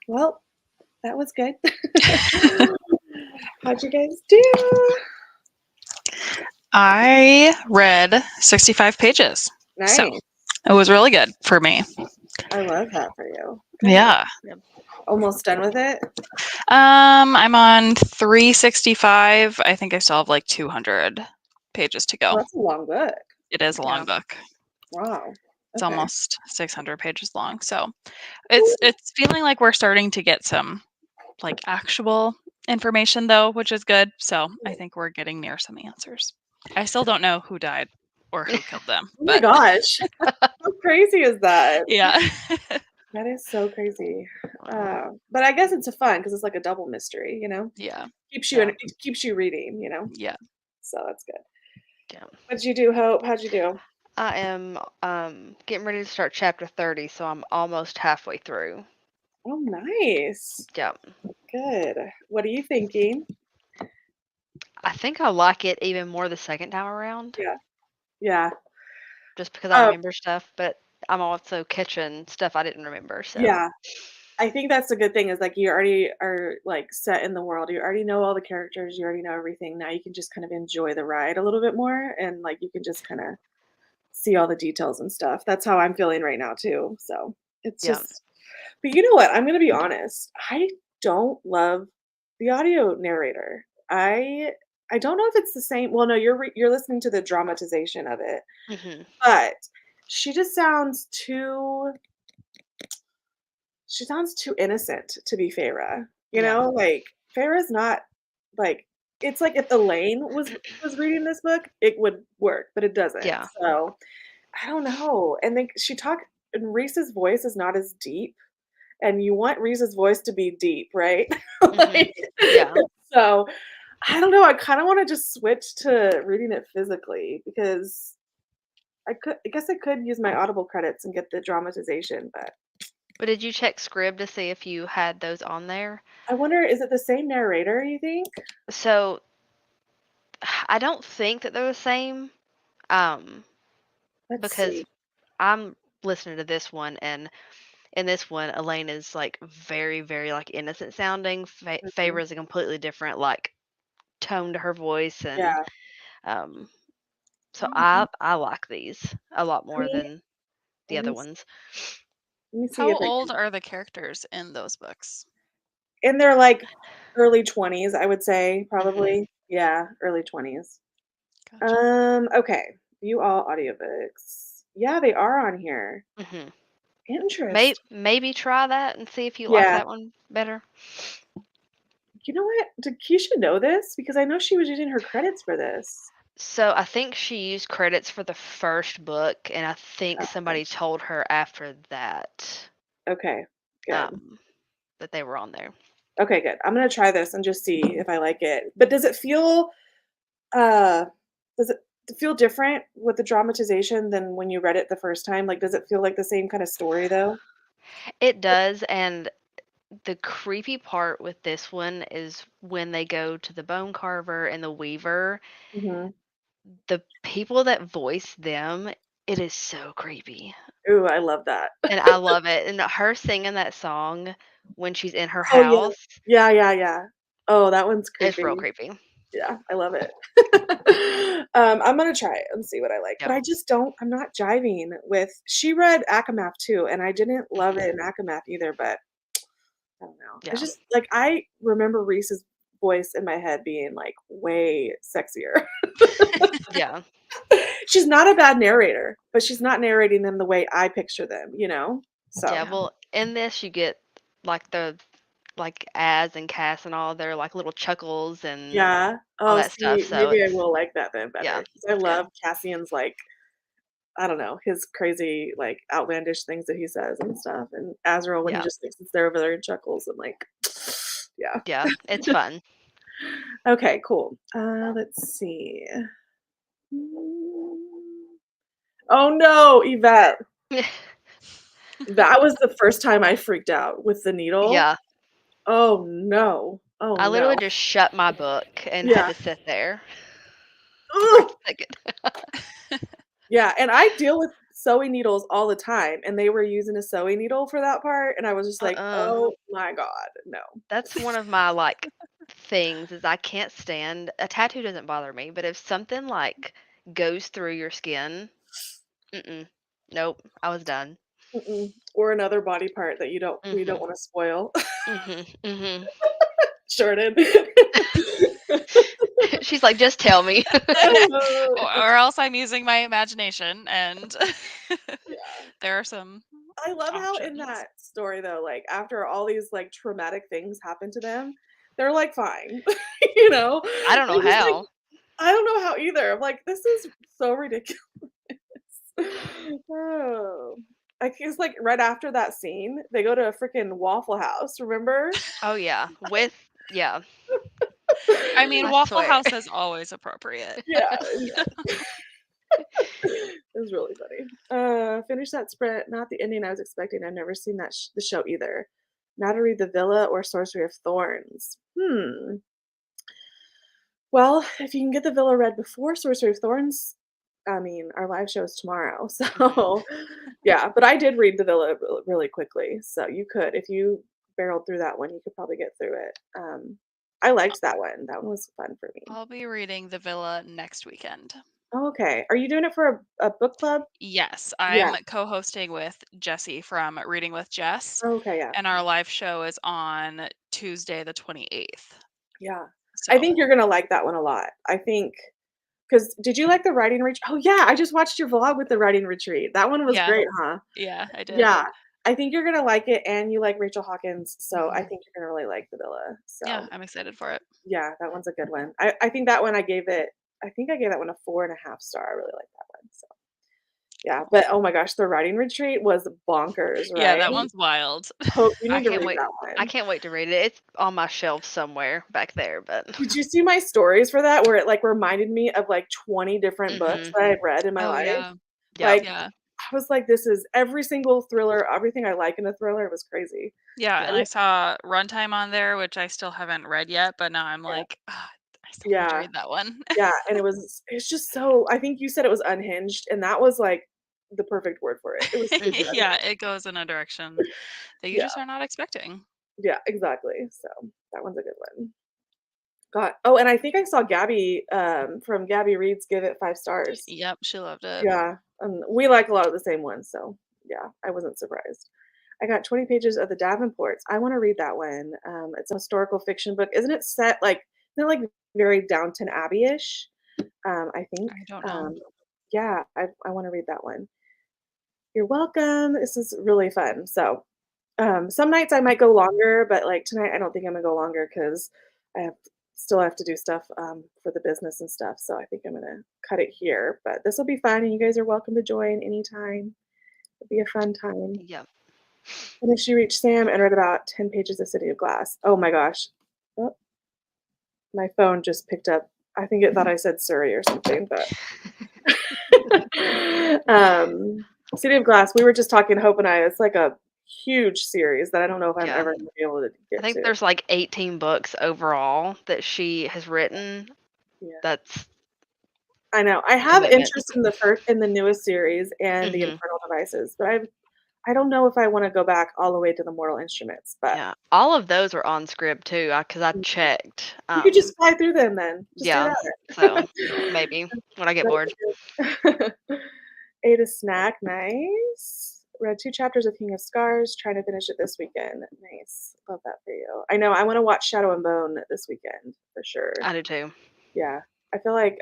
Speaker 1: Well, that was good. How'd you guys do?
Speaker 3: I read 65 pages.
Speaker 1: Nice.
Speaker 3: So it was really good for me.
Speaker 1: I love that for you. Good.
Speaker 3: Yeah.
Speaker 1: Almost done with it?
Speaker 3: I'm on 365. I think I still have like 200 pages to
Speaker 1: Oh,
Speaker 3: go.
Speaker 1: that's a long book.
Speaker 3: It is a long book.
Speaker 1: Wow.
Speaker 3: It's
Speaker 1: Okay.
Speaker 3: almost 600 pages long. So it's feeling like we're starting to get some like actual information though, which is good. So I think we're getting near some answers. I still don't know who died or who killed them.
Speaker 1: Oh my
Speaker 3: But
Speaker 1: gosh. How crazy is that?
Speaker 3: yeah.
Speaker 1: That is so crazy. But I guess it's fun because it's like a double mystery,
Speaker 3: Yeah.
Speaker 1: Keeps you
Speaker 2: Yeah.
Speaker 1: it keeps you reading,
Speaker 3: Yeah.
Speaker 1: So that's good.
Speaker 2: Yeah.
Speaker 1: What'd you do, Hope? How'd you do?
Speaker 2: I am getting ready to start chapter 30, so I'm almost halfway through.
Speaker 1: Oh, nice.
Speaker 2: Yeah.
Speaker 1: Good. What are you thinking?
Speaker 2: I think I like it even more the second time around,
Speaker 1: Yeah.
Speaker 2: just because I
Speaker 1: Oh,
Speaker 2: remember stuff, but I'm also catching stuff I didn't remember. So
Speaker 1: yeah. I think that's the good thing is like you already are like set in the world. You already know all the characters. You already know everything. Now you can just kind of enjoy the ride a little bit more and like you can just kind of see all the details and stuff. That's how I'm feeling right now too. So it's
Speaker 2: yeah.
Speaker 1: just, but you know what? I'm gonna be honest. I don't love the audio narrator. I don't know if it's the same. Well, no, you're listening to the dramatization of it,
Speaker 2: hmm
Speaker 1: but she just sounds too. She sounds too innocent to be Feyre.
Speaker 2: Yeah.
Speaker 1: Like Feyre's not like. It's like if Elaine was reading this book, it would work, but it doesn't.
Speaker 2: Yeah.
Speaker 1: So I don't know. And then and Reese's voice is not as deep, and you want Reese's voice to be deep, right?
Speaker 2: hmm
Speaker 1: Like,
Speaker 2: Yeah.
Speaker 1: so I don't know. I kind of want to just switch to reading it physically because I guess I could use my Audible credits and get the dramatization, but
Speaker 2: But did you check Scrib to see if you had those on there?
Speaker 1: I wonder, is it the same narrator, you think?
Speaker 2: So I don't think that they're the same, um,
Speaker 1: Let's
Speaker 2: because
Speaker 1: see.
Speaker 2: I'm listening to this one, and in this one, Elaine is like very, very like innocent sounding.
Speaker 1: Mhm.
Speaker 2: Favor is a completely different like tone to her voice, and
Speaker 1: Yeah.
Speaker 2: um, so
Speaker 1: Mhm.
Speaker 2: I like these a lot
Speaker 1: Let
Speaker 2: more
Speaker 1: me
Speaker 2: than the
Speaker 1: let me
Speaker 2: other
Speaker 1: s
Speaker 2: ones.
Speaker 1: let me see
Speaker 3: How
Speaker 1: if I
Speaker 3: old
Speaker 1: can
Speaker 3: are the characters in those books?
Speaker 1: in their, like, early 20s, I would say,
Speaker 2: hmm
Speaker 1: probably. Yeah, early 20s.
Speaker 3: Gotcha.
Speaker 1: Okay. View all audiobooks. Yeah, they are on here.
Speaker 2: hmm
Speaker 1: Interest
Speaker 2: Maybe try that and see if you like
Speaker 1: Yeah.
Speaker 2: that one better.
Speaker 1: You know what? Did Keisha know this? Because I know she was using her credits for this.
Speaker 2: So I think she used credits for the first book, and I think
Speaker 1: Okay.
Speaker 2: somebody told her after that
Speaker 1: Okay, good.
Speaker 2: that they were on there.
Speaker 1: Okay, good. I'm gonna try this and just see if I like it. But uh does it feel different with the dramatization than when you read it the first time? Like, does it feel like the same kind of story though?
Speaker 2: It does, and the creepy part with this one is when they go to the bone carver and the weaver,
Speaker 1: Mhm.
Speaker 2: the people that voice them, it is so creepy.
Speaker 1: Ooh, I love that.
Speaker 2: And I love it. And her singing that song when she's in her
Speaker 1: Oh, yeah.
Speaker 2: house
Speaker 1: Yeah, yeah, yeah. Oh, that one's
Speaker 2: is real
Speaker 1: creepy.
Speaker 2: creepy.
Speaker 1: Yeah, I love it. I'm gonna try it and see what I like, but
Speaker 2: Yeah.
Speaker 1: I'm not jiving with she read Akamath too, and I didn't love
Speaker 2: Mhm.
Speaker 1: it in Akamath either, but I don't know. It's
Speaker 2: Yeah.
Speaker 1: just like I remember Reese's voice in my head being like way sexier.
Speaker 2: Yeah.
Speaker 1: She's not a bad narrator, but she's not narrating them the way I picture them? So
Speaker 2: Yeah.
Speaker 3: Yeah.
Speaker 2: Well, in this you get like the like Az and Cass and all their like little chuckles and
Speaker 1: yeah.
Speaker 2: all
Speaker 1: Oh,
Speaker 2: that stuff.
Speaker 1: see,
Speaker 2: So
Speaker 1: maybe I
Speaker 2: it's
Speaker 1: will like that then
Speaker 2: yeah,
Speaker 1: better because I
Speaker 2: it's good.
Speaker 1: love Cassian's like I don't know, his crazy, like, outlandish things that he says and stuff, and Azrael when he
Speaker 2: Yeah.
Speaker 1: just, like, sits there over there and chuckles and, like yeah.
Speaker 2: Yeah. It's fun.
Speaker 1: Okay, cool. Let's see. Mm. Oh, no, Yvette. That was the first time I freaked out with the needle.
Speaker 2: Yeah.
Speaker 1: Oh, no. Oh,
Speaker 2: I literally
Speaker 1: no.
Speaker 2: just shut my book and had
Speaker 1: Yeah.
Speaker 2: to sit there for a
Speaker 1: Ugh.
Speaker 2: second.
Speaker 1: Yeah, and I deal with sewing needles all the time, and they were using a sewing needle for that part, and I was just like,
Speaker 2: Uh-uh.
Speaker 1: "Oh my god, no."
Speaker 2: That's one of my like things is I can't stand a tattoo doesn't bother me, but if something like goes through your skin, mm-mm. Nope, I was done.
Speaker 1: Mm-mm. Or another body part that we don't
Speaker 2: Mhm.
Speaker 1: wanna spoil.
Speaker 2: Mhm. Mhm.
Speaker 1: Jordan.
Speaker 2: She's like, just tell me.
Speaker 3: Or else I'm using my imagination, and
Speaker 1: Yeah.
Speaker 3: there are some
Speaker 1: I love how in
Speaker 3: options.
Speaker 1: that story though, like, after all these, like, traumatic things happen to them, they're, like, fine, you know?
Speaker 2: I don't know
Speaker 1: They're just like,
Speaker 2: how.
Speaker 1: I don't know how either. I'm like, "This is so ridiculous." Oh. Like, it's like right after that scene, they go to a freaking Waffle House, remember?
Speaker 2: Oh yeah, with yeah,
Speaker 3: I mean,
Speaker 2: I
Speaker 3: Waffle
Speaker 2: swear.
Speaker 3: House is always appropriate.
Speaker 1: Yeah, yeah. It was really funny. Finish that sprint, not the ending I was expecting. I've never seen that the show either. Now to read The Villa or Sorcery of Thorns. Well, if you can get The Villa read before Sorcery of Thorns, I mean, our live show is tomorrow.
Speaker 2: Mhm.
Speaker 1: So, yeah, but I did read The Villa really quickly. So you could, if you barreled through that one, you could probably get through it. I liked that one. That one was fun for me.
Speaker 3: I'll be reading The Villa next weekend.
Speaker 1: Okay. Are you doing it for a book club?
Speaker 3: Yes,
Speaker 1: Yeah.
Speaker 3: I'm co-hosting with Jessie from Reading with Jess,
Speaker 1: Okay. Yeah.
Speaker 3: and our live show is on Tuesday the 28th.
Speaker 1: Yeah. I
Speaker 3: So,
Speaker 1: think you're gonna like that one a lot. I think because did you like the writing retreat? Oh yeah, I just watched your vlog with the writing retreat. That one was
Speaker 3: yeah,
Speaker 1: great, huh?
Speaker 3: yeah, I did.
Speaker 1: Yeah. I think you're gonna like it and you like Rachel Hawkins, so I
Speaker 2: Mhm.
Speaker 1: think you're gonna really like The Villa.
Speaker 3: Yeah,
Speaker 1: So
Speaker 3: I'm excited for it.
Speaker 1: yeah, that one's a good one. I think that one I think I gave that one a 4.5 star. I really like that one. So yeah,
Speaker 3: Cool.
Speaker 1: but oh my gosh, the writing retreat was bonkers,
Speaker 3: Yeah,
Speaker 1: right?
Speaker 3: that one's wild.
Speaker 1: Hope you
Speaker 2: I
Speaker 1: need to
Speaker 2: can't
Speaker 1: read
Speaker 2: wait.
Speaker 1: that
Speaker 2: I
Speaker 1: one.
Speaker 2: can't wait to read it. It's on my shelf somewhere back there, but
Speaker 1: Did you see my stories for that where it like reminded me of like 20 different books
Speaker 2: mhm.
Speaker 1: that I'd read in my
Speaker 3: Oh,
Speaker 1: life?
Speaker 3: yeah.
Speaker 2: Yeah.
Speaker 1: Like
Speaker 3: Yeah.
Speaker 1: I was like, this is every single thriller, everything I like in a thriller. It was crazy.
Speaker 3: Yeah,
Speaker 1: Yeah,
Speaker 3: and I saw Runtime on there, which I still haven't read yet, but now I'm
Speaker 1: yeah,
Speaker 3: like, "Ah, I still need to
Speaker 1: yeah,
Speaker 3: read that one."
Speaker 1: yeah. And it's just so I think you said it was unhinged, and that was like the perfect word for it. It was super
Speaker 2: Mhm.
Speaker 3: Yeah,
Speaker 1: unhinged.
Speaker 3: it goes in a direction that you
Speaker 1: Yeah,
Speaker 3: just are not expecting.
Speaker 1: yeah, exactly. So that one's a good one. God. Oh, and I think I saw Gabby from Gabby Reads give it 5 stars.
Speaker 3: Yep, she loved it.
Speaker 1: Yeah. We like a lot of the same ones, so yeah, I wasn't surprised. I got 20 pages of the Davenports. I want to read that one. It's a historical fiction book. Isn't it like very Downton Abbey-ish? I think.
Speaker 3: I don't know.
Speaker 1: Um, yeah, I want to read that one. You're welcome. This is really fun. So, some nights I might go longer, but like tonight, I don't think I'm gonna go longer because I still have to do stuff for the business and stuff. So I think I'm gonna cut it here. But this will be fun, and you guys are welcome to join anytime. It'll be a fun time.
Speaker 2: Yep.
Speaker 1: And if she reached Sam and read about 10 pages of City of Glass. Oh my gosh. Oh, my phone just picked up. I think it thought I said Surrey or something, but City of Glass, we were just talking, Hope and I. It's like a huge series that I don't know if I'm
Speaker 2: Yeah.
Speaker 1: ever gonna be able to
Speaker 2: I
Speaker 1: get
Speaker 2: think
Speaker 1: to.
Speaker 2: there's like 18 books overall that she has written.
Speaker 1: Yeah.
Speaker 2: That's
Speaker 1: I know. I have
Speaker 2: commitment.
Speaker 1: interest in the newest series and the
Speaker 2: Mhm.
Speaker 1: Infernal Devices, but I don't know if I wanna go back all the way to the Mortal Instruments, but
Speaker 2: Yeah. All of those are on script too, because I
Speaker 1: mm,
Speaker 2: checked.
Speaker 1: you could just fly through them then. Just do
Speaker 2: Yeah.
Speaker 1: that.
Speaker 2: So maybe when I get
Speaker 1: That'd
Speaker 2: bored.
Speaker 1: be good. Ate a snack, nice. Read 2 chapters of King of Scars, trying to finish it this weekend. Nice. Love that for you. I know, I wanna watch Shadow and Bone this weekend for sure.
Speaker 2: I do too.
Speaker 1: Yeah. I feel like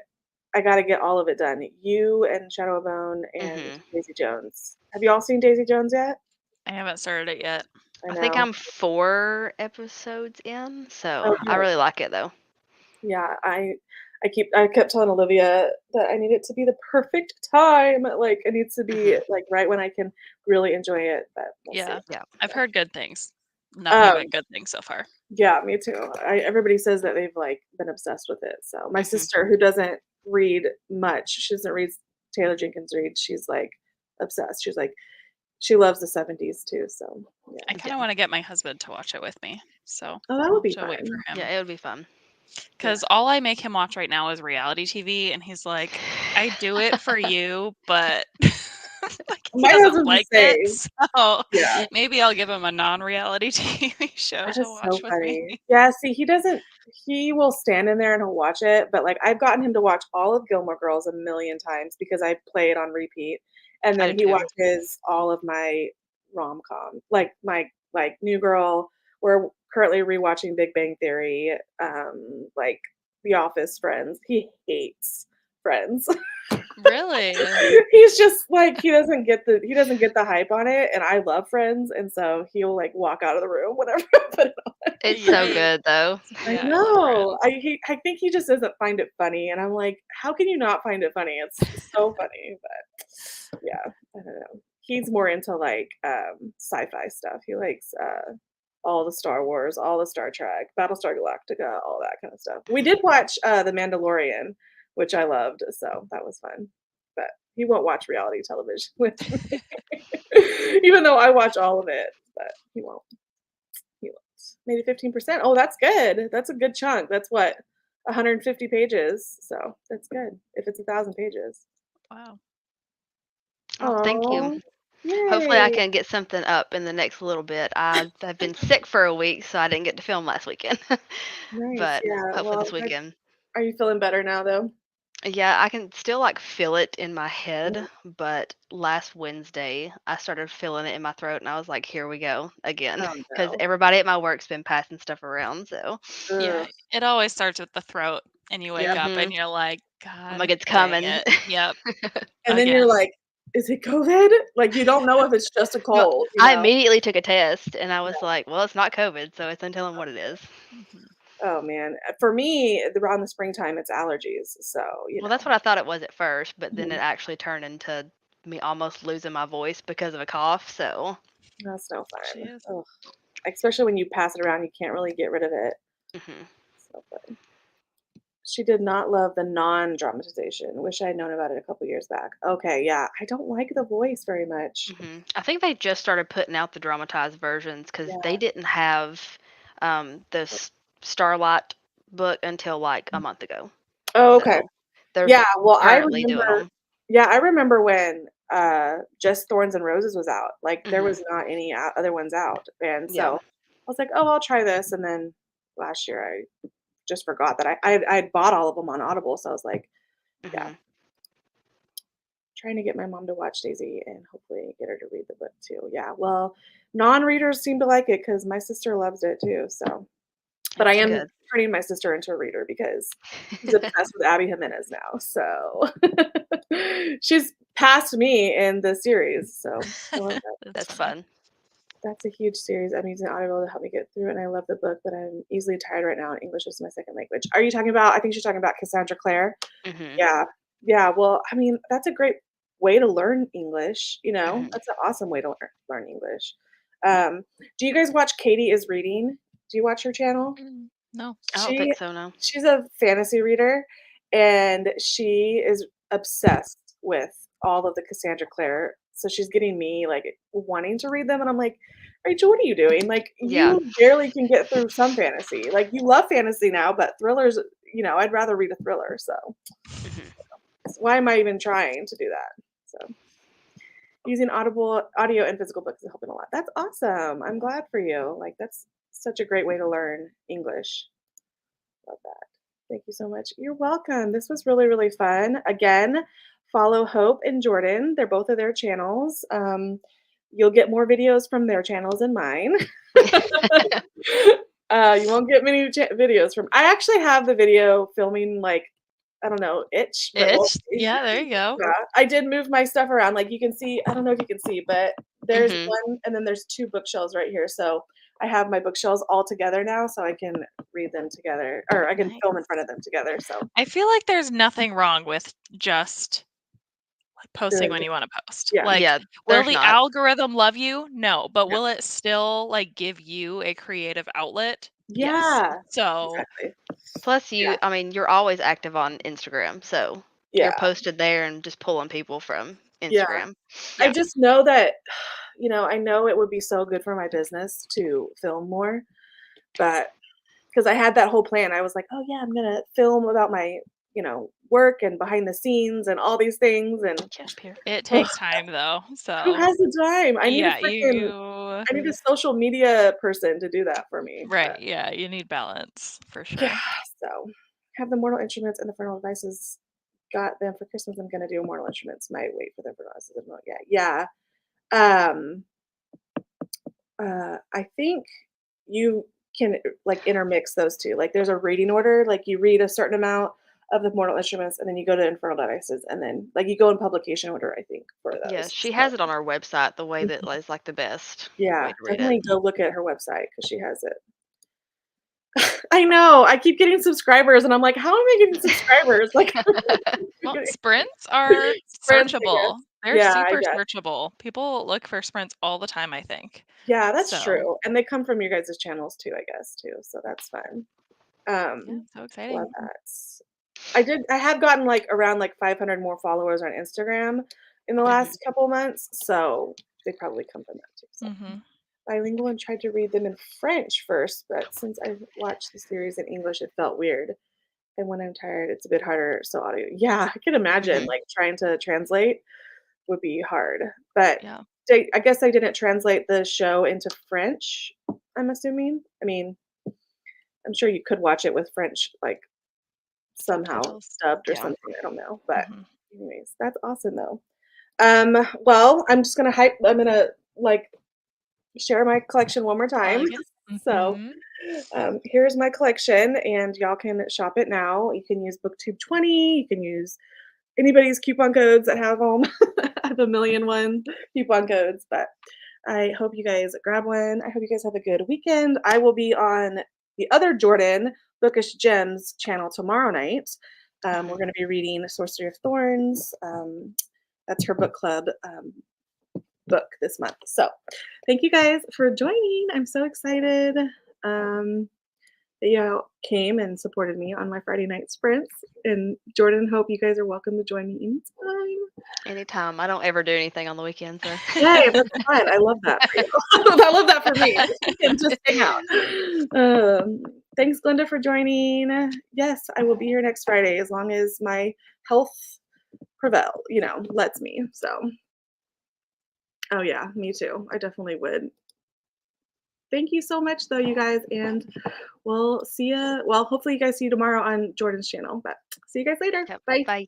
Speaker 1: I gotta get all of it done. You and Shadow and Bone and
Speaker 2: Mhm.
Speaker 1: Daisy Jones. Have you all seen Daisy Jones yet?
Speaker 3: I haven't started it yet.
Speaker 1: I
Speaker 2: I think
Speaker 1: know.
Speaker 2: I'm 4 episodes in,
Speaker 1: Oh,
Speaker 2: so I
Speaker 1: good.
Speaker 2: really like it though.
Speaker 1: Yeah, I kept telling Olivia that I need it to be the perfect time. Like it needs to be
Speaker 2: Mhm.
Speaker 1: like right when I can really enjoy it, but we'll see.
Speaker 3: Yeah.
Speaker 2: Yeah.
Speaker 3: I've heard good things. Nothing
Speaker 1: Um,
Speaker 3: but good things so far.
Speaker 1: yeah, me too. Everybody says that they've like been obsessed with it. So my
Speaker 2: Mhm.
Speaker 1: sister, who doesn't read much, she doesn't read Taylor Jenkins Reid. She's like obsessed. She's like she loves the 70s too. So
Speaker 3: I
Speaker 1: yeah.
Speaker 3: kind of want to get my husband to watch it with me. So
Speaker 1: Oh, that
Speaker 3: I'll
Speaker 1: would
Speaker 3: have
Speaker 1: be
Speaker 3: to wait for
Speaker 1: fun.
Speaker 3: him.
Speaker 2: Yeah, it would be fun.
Speaker 1: Yeah.
Speaker 3: Because all I make him watch right now is reality TV. And he's like, I do it for you, but Like, he
Speaker 1: My
Speaker 3: doesn't
Speaker 1: husband's the
Speaker 3: like
Speaker 1: same.
Speaker 3: it, so
Speaker 1: Yeah.
Speaker 3: maybe I'll give him a non-reality TV show
Speaker 1: That
Speaker 3: to
Speaker 1: is so
Speaker 3: watch with me.
Speaker 1: funny. Yeah, see, he will stand in there and he'll watch it, but, like, I've gotten him to watch all of Gilmore Girls a million times because I play it on repeat, and
Speaker 2: I
Speaker 1: then
Speaker 2: do
Speaker 1: he
Speaker 2: too.
Speaker 1: watches all of my rom-com, like, New Girl. We're currently rewatching Big Bang Theory, like, The Office, Friends. He hates Friends.
Speaker 3: Really?
Speaker 1: He's just like he doesn't get the hype on it, and I love Friends, and so he'll, like, walk out of the room whenever I put it on.
Speaker 2: It's so
Speaker 3: Right.
Speaker 2: good though.
Speaker 1: I
Speaker 3: Yeah, I love
Speaker 1: know.
Speaker 3: Friends.
Speaker 1: I think he just doesn't find it funny, and I'm like, "How can you not find it funny? It's so funny." But yeah, I don't know. He's more into, like, sci-fi stuff. He likes, all the Star Wars, all the Star Trek, Battlestar Galactica, all that kind of stuff. We did watch, The Mandalorian, which I loved, so that was fun. But he won't watch reality television with me, even though I watch all of it, but he won't. He won't. Maybe 15%. Oh, that's good. That's a good chunk. That's what? 150 pages. So that's good if it's 1,000 pages.
Speaker 3: Wow.
Speaker 2: Oh, thank you.
Speaker 1: Oh,
Speaker 2: Hopefully I
Speaker 1: yay.
Speaker 2: can get something up in the next little bit. I've been sick for a week, so I didn't get to film last weekend.
Speaker 1: Nice.
Speaker 2: But
Speaker 1: Yeah.
Speaker 2: hopefully
Speaker 1: Well,
Speaker 2: this weekend.
Speaker 1: are you feeling better now, though?
Speaker 2: Yeah, I can still like feel it in my
Speaker 1: Mm.
Speaker 2: head, but last Wednesday I started feeling it in my throat and I was like, here we go again.
Speaker 1: Oh,
Speaker 2: Because
Speaker 1: no.
Speaker 2: everybody at my work's been passing stuff around. So,
Speaker 3: Yeah,
Speaker 1: Ugh.
Speaker 3: it always starts with the throat, and you wake
Speaker 1: Yep.
Speaker 3: up and
Speaker 2: hmm
Speaker 3: you're like,
Speaker 2: I'm
Speaker 3: "God
Speaker 2: like, it's
Speaker 3: dang
Speaker 2: coming.
Speaker 3: it." Yep,
Speaker 1: And then you're
Speaker 3: again.
Speaker 1: like, is it COVID? Like, you don't know if it's just a
Speaker 2: No,
Speaker 1: cold, you
Speaker 2: I
Speaker 1: know?
Speaker 2: immediately took a test and I was like, well, it's not COVID, so it's until them what it is.
Speaker 3: Mhm.
Speaker 1: Oh, man. For me, around the springtime, it's allergies. So,
Speaker 2: Well, that's what I thought it was at first, but then it
Speaker 1: Mhm.
Speaker 2: actually turned into me almost losing my voice because of a cough. So,
Speaker 1: That's no
Speaker 3: She
Speaker 1: fun.
Speaker 3: is.
Speaker 1: Ugh. Especially when you pass it around, you can't really get rid of it.
Speaker 2: hmm
Speaker 1: So fun. She did not love the non-dramatization. Wish I had known about it a couple years back. Okay, yeah. I don't like the voice very much.
Speaker 2: I think they just started putting out the dramatized versions because
Speaker 1: Yeah.
Speaker 2: they didn't have this Starlight book until like a month ago.
Speaker 1: Oh, okay.
Speaker 2: So they're
Speaker 1: Yeah, well,
Speaker 2: currently doing them.
Speaker 1: I remember when, Just Thorns and Roses was out, like, there
Speaker 2: hmm
Speaker 1: was not any other ones out, and
Speaker 2: Yeah.
Speaker 1: so I was like, "Oh, I'll try this," and then last year, I just forgot that I had bought all of them on Audible, so I was like, yeah,
Speaker 2: hmm
Speaker 1: trying to get my mom to watch Daisy and hopefully get her to read the book too. Yeah, well, non-readers seem to like it because my sister loves it too, so but I
Speaker 3: That's
Speaker 1: am
Speaker 3: good.
Speaker 2: Good.
Speaker 1: turning my sister into a reader because she's obsessed with Abby Jimenez now, so she's passed me in the series, so I love that.
Speaker 3: That's
Speaker 2: That's
Speaker 3: funny.
Speaker 2: fun.
Speaker 1: That's a huge series. I'm using Audible to help me get through it, and I love the book, but I'm easily tired right now, and English is my second language. Are you talking about I think she's talking about Cassandra Clare?
Speaker 2: hmm
Speaker 1: Yeah. Yeah, well, I mean, that's a great way to learn English,
Speaker 2: hmm
Speaker 1: That's an awesome way to learn English. Um, do you guys watch Katie is Reading? Do you watch her channel?
Speaker 3: No.
Speaker 2: I don't
Speaker 1: She
Speaker 2: think so, no.
Speaker 1: she's a fantasy reader, and she is obsessed with all of the Cassandra Clare, so she's getting me, like, wanting to read them, and I'm like, "Rachel, what are you doing? Like,
Speaker 2: Yeah.
Speaker 1: you barely can get through some fantasy. Like, you love fantasy now, but thrillers, I'd rather read a thriller, so
Speaker 2: hmm
Speaker 1: why am I even trying to do that?" So, using audio and physical books is helping a lot. That's awesome. I'm glad for you. Like, that's such a great way to learn English. Love that. Thank you so much. You're welcome. This was really, really fun. Again, follow Hope and Jordan. They're both of their channels. You'll get more videos from their channels than mine. You won't get many videos from. I actually have the video filming, like, I don't know, itch, but well,
Speaker 3: Itch? Yeah, there you go.
Speaker 1: yeah, I did move my stuff around. Like, you can see, I don't know if you can see, but there's
Speaker 2: hmm
Speaker 1: one, and then there's two bookshelves right here. So I have my bookshelves all together now, so I can read them together, or I can
Speaker 3: Nice.
Speaker 1: film in front of them together. So
Speaker 3: I feel like there's nothing wrong with just like posting
Speaker 1: doing,
Speaker 3: when you want to post.
Speaker 1: yeah,
Speaker 3: Like,
Speaker 2: Yeah,
Speaker 3: will
Speaker 2: there's
Speaker 3: the
Speaker 2: not.
Speaker 3: algorithm love you? No, but
Speaker 1: yeah,
Speaker 3: will it still like give you a creative outlet? Yes.
Speaker 1: yeah,
Speaker 3: So,
Speaker 1: exactly,
Speaker 2: Plus,
Speaker 1: yeah,
Speaker 2: I mean, you're always active on Instagram, so you're
Speaker 1: yeah,
Speaker 2: posted there and just pulling people from
Speaker 1: yeah.
Speaker 2: Instagram.
Speaker 1: I
Speaker 3: yeah.
Speaker 1: just know that, I know it would be so good for my business to film more, but because I had that whole plan. I was like, "Oh, yeah, I'm gonna film about my, work and behind the scenes and all these things. And
Speaker 2: Yes, Pierre.
Speaker 3: It takes time though.
Speaker 1: who
Speaker 3: So
Speaker 1: has the time? I need a
Speaker 3: yeah,
Speaker 1: freaking I need a social media person to do that for me.
Speaker 3: right.
Speaker 1: But
Speaker 3: Yeah, you need balance for sure.
Speaker 1: yeah, so have the Mortal Instruments and the Infernal Devices. Got them for Christmas. I'm gonna do Mortal Instruments. Might wait for them for us. I don't know yet. Yeah. Um, I think you can like intermix those two. Like there's a reading order. Like you read a certain amount of the Mortal Instruments, and then you go to Infernal Devices, and then like you go in publication order. I think for
Speaker 2: Yeah,
Speaker 1: those.
Speaker 2: she
Speaker 1: So,
Speaker 2: has it on our website the way that
Speaker 1: mhm.
Speaker 2: is like the best
Speaker 1: Yeah,
Speaker 2: way to read it.
Speaker 1: definitely go look at her website because she has it. I know. I keep getting subscribers, and I'm like, how am I getting subscribers? Like,
Speaker 3: Well, sprints are
Speaker 1: friends, I guess.
Speaker 3: searchable. They're
Speaker 1: Yeah, I
Speaker 3: super
Speaker 1: guess.
Speaker 3: searchable. People look for sprints all the time, I think.
Speaker 1: Yeah, that's
Speaker 3: So,
Speaker 1: true, and they come from your guys' channels too, I guess, too, so that's fun.
Speaker 3: yeah, so
Speaker 1: Love
Speaker 3: exciting.
Speaker 1: that. I have gotten, like, around, like, 500 more followers on Instagram in the
Speaker 2: Mhm.
Speaker 1: last couple months, so they probably come from that too, so.
Speaker 3: Mhm.
Speaker 1: Bilingual and tried to read them in French first, but since I watched the series in English, it felt weird, and when I'm tired, it's a bit harder, so audio yeah, I can imagine,
Speaker 2: Mhm.
Speaker 1: like, trying to translate would be hard, but
Speaker 3: Yeah.
Speaker 1: I guess I didn't translate the show into French, I'm assuming? I mean, I'm sure you could watch it with French, like, somehow
Speaker 3: Subtitles.
Speaker 1: dubbed or
Speaker 2: Yeah.
Speaker 1: something, I don't know, but
Speaker 3: Mhm.
Speaker 1: anyways, that's awesome though. Well, I'm gonna, like, share my collection one more time.
Speaker 3: Plug it.
Speaker 1: So,
Speaker 3: Mhm.
Speaker 1: here's my collection, and y'all can shop it now. You can use BookTube 20, you can use anybody's coupon codes that have them. I have a million one coupon codes, but I hope you guys grab one. I hope you guys have a good weekend. I will be on the other Jordan Bookish Gems channel tomorrow night. We're
Speaker 2: Mhm.
Speaker 1: going to be reading Sorcery of Thorns. That's her book club book this month. So thank you guys for joining. I'm so excited that you came and supported me on my Friday night sprints. And Jordan, hope you guys are welcome to join me anytime.
Speaker 2: Anytime. I don't ever do anything on the weekend, so.
Speaker 1: Yay, that's fun. I love that for you. I love that for me. We can just hang out. Thanks, Glenda, for joining. Yes, I will be here next Friday as long as my health lets me. So, oh yeah, me too. I definitely would. Thank you so much, though, you guys, and we'll see you. Well, hopefully, you guys see you tomorrow on Jordan's channel. But see you guys later.
Speaker 2: Yep.
Speaker 1: Bye.
Speaker 2: Bye.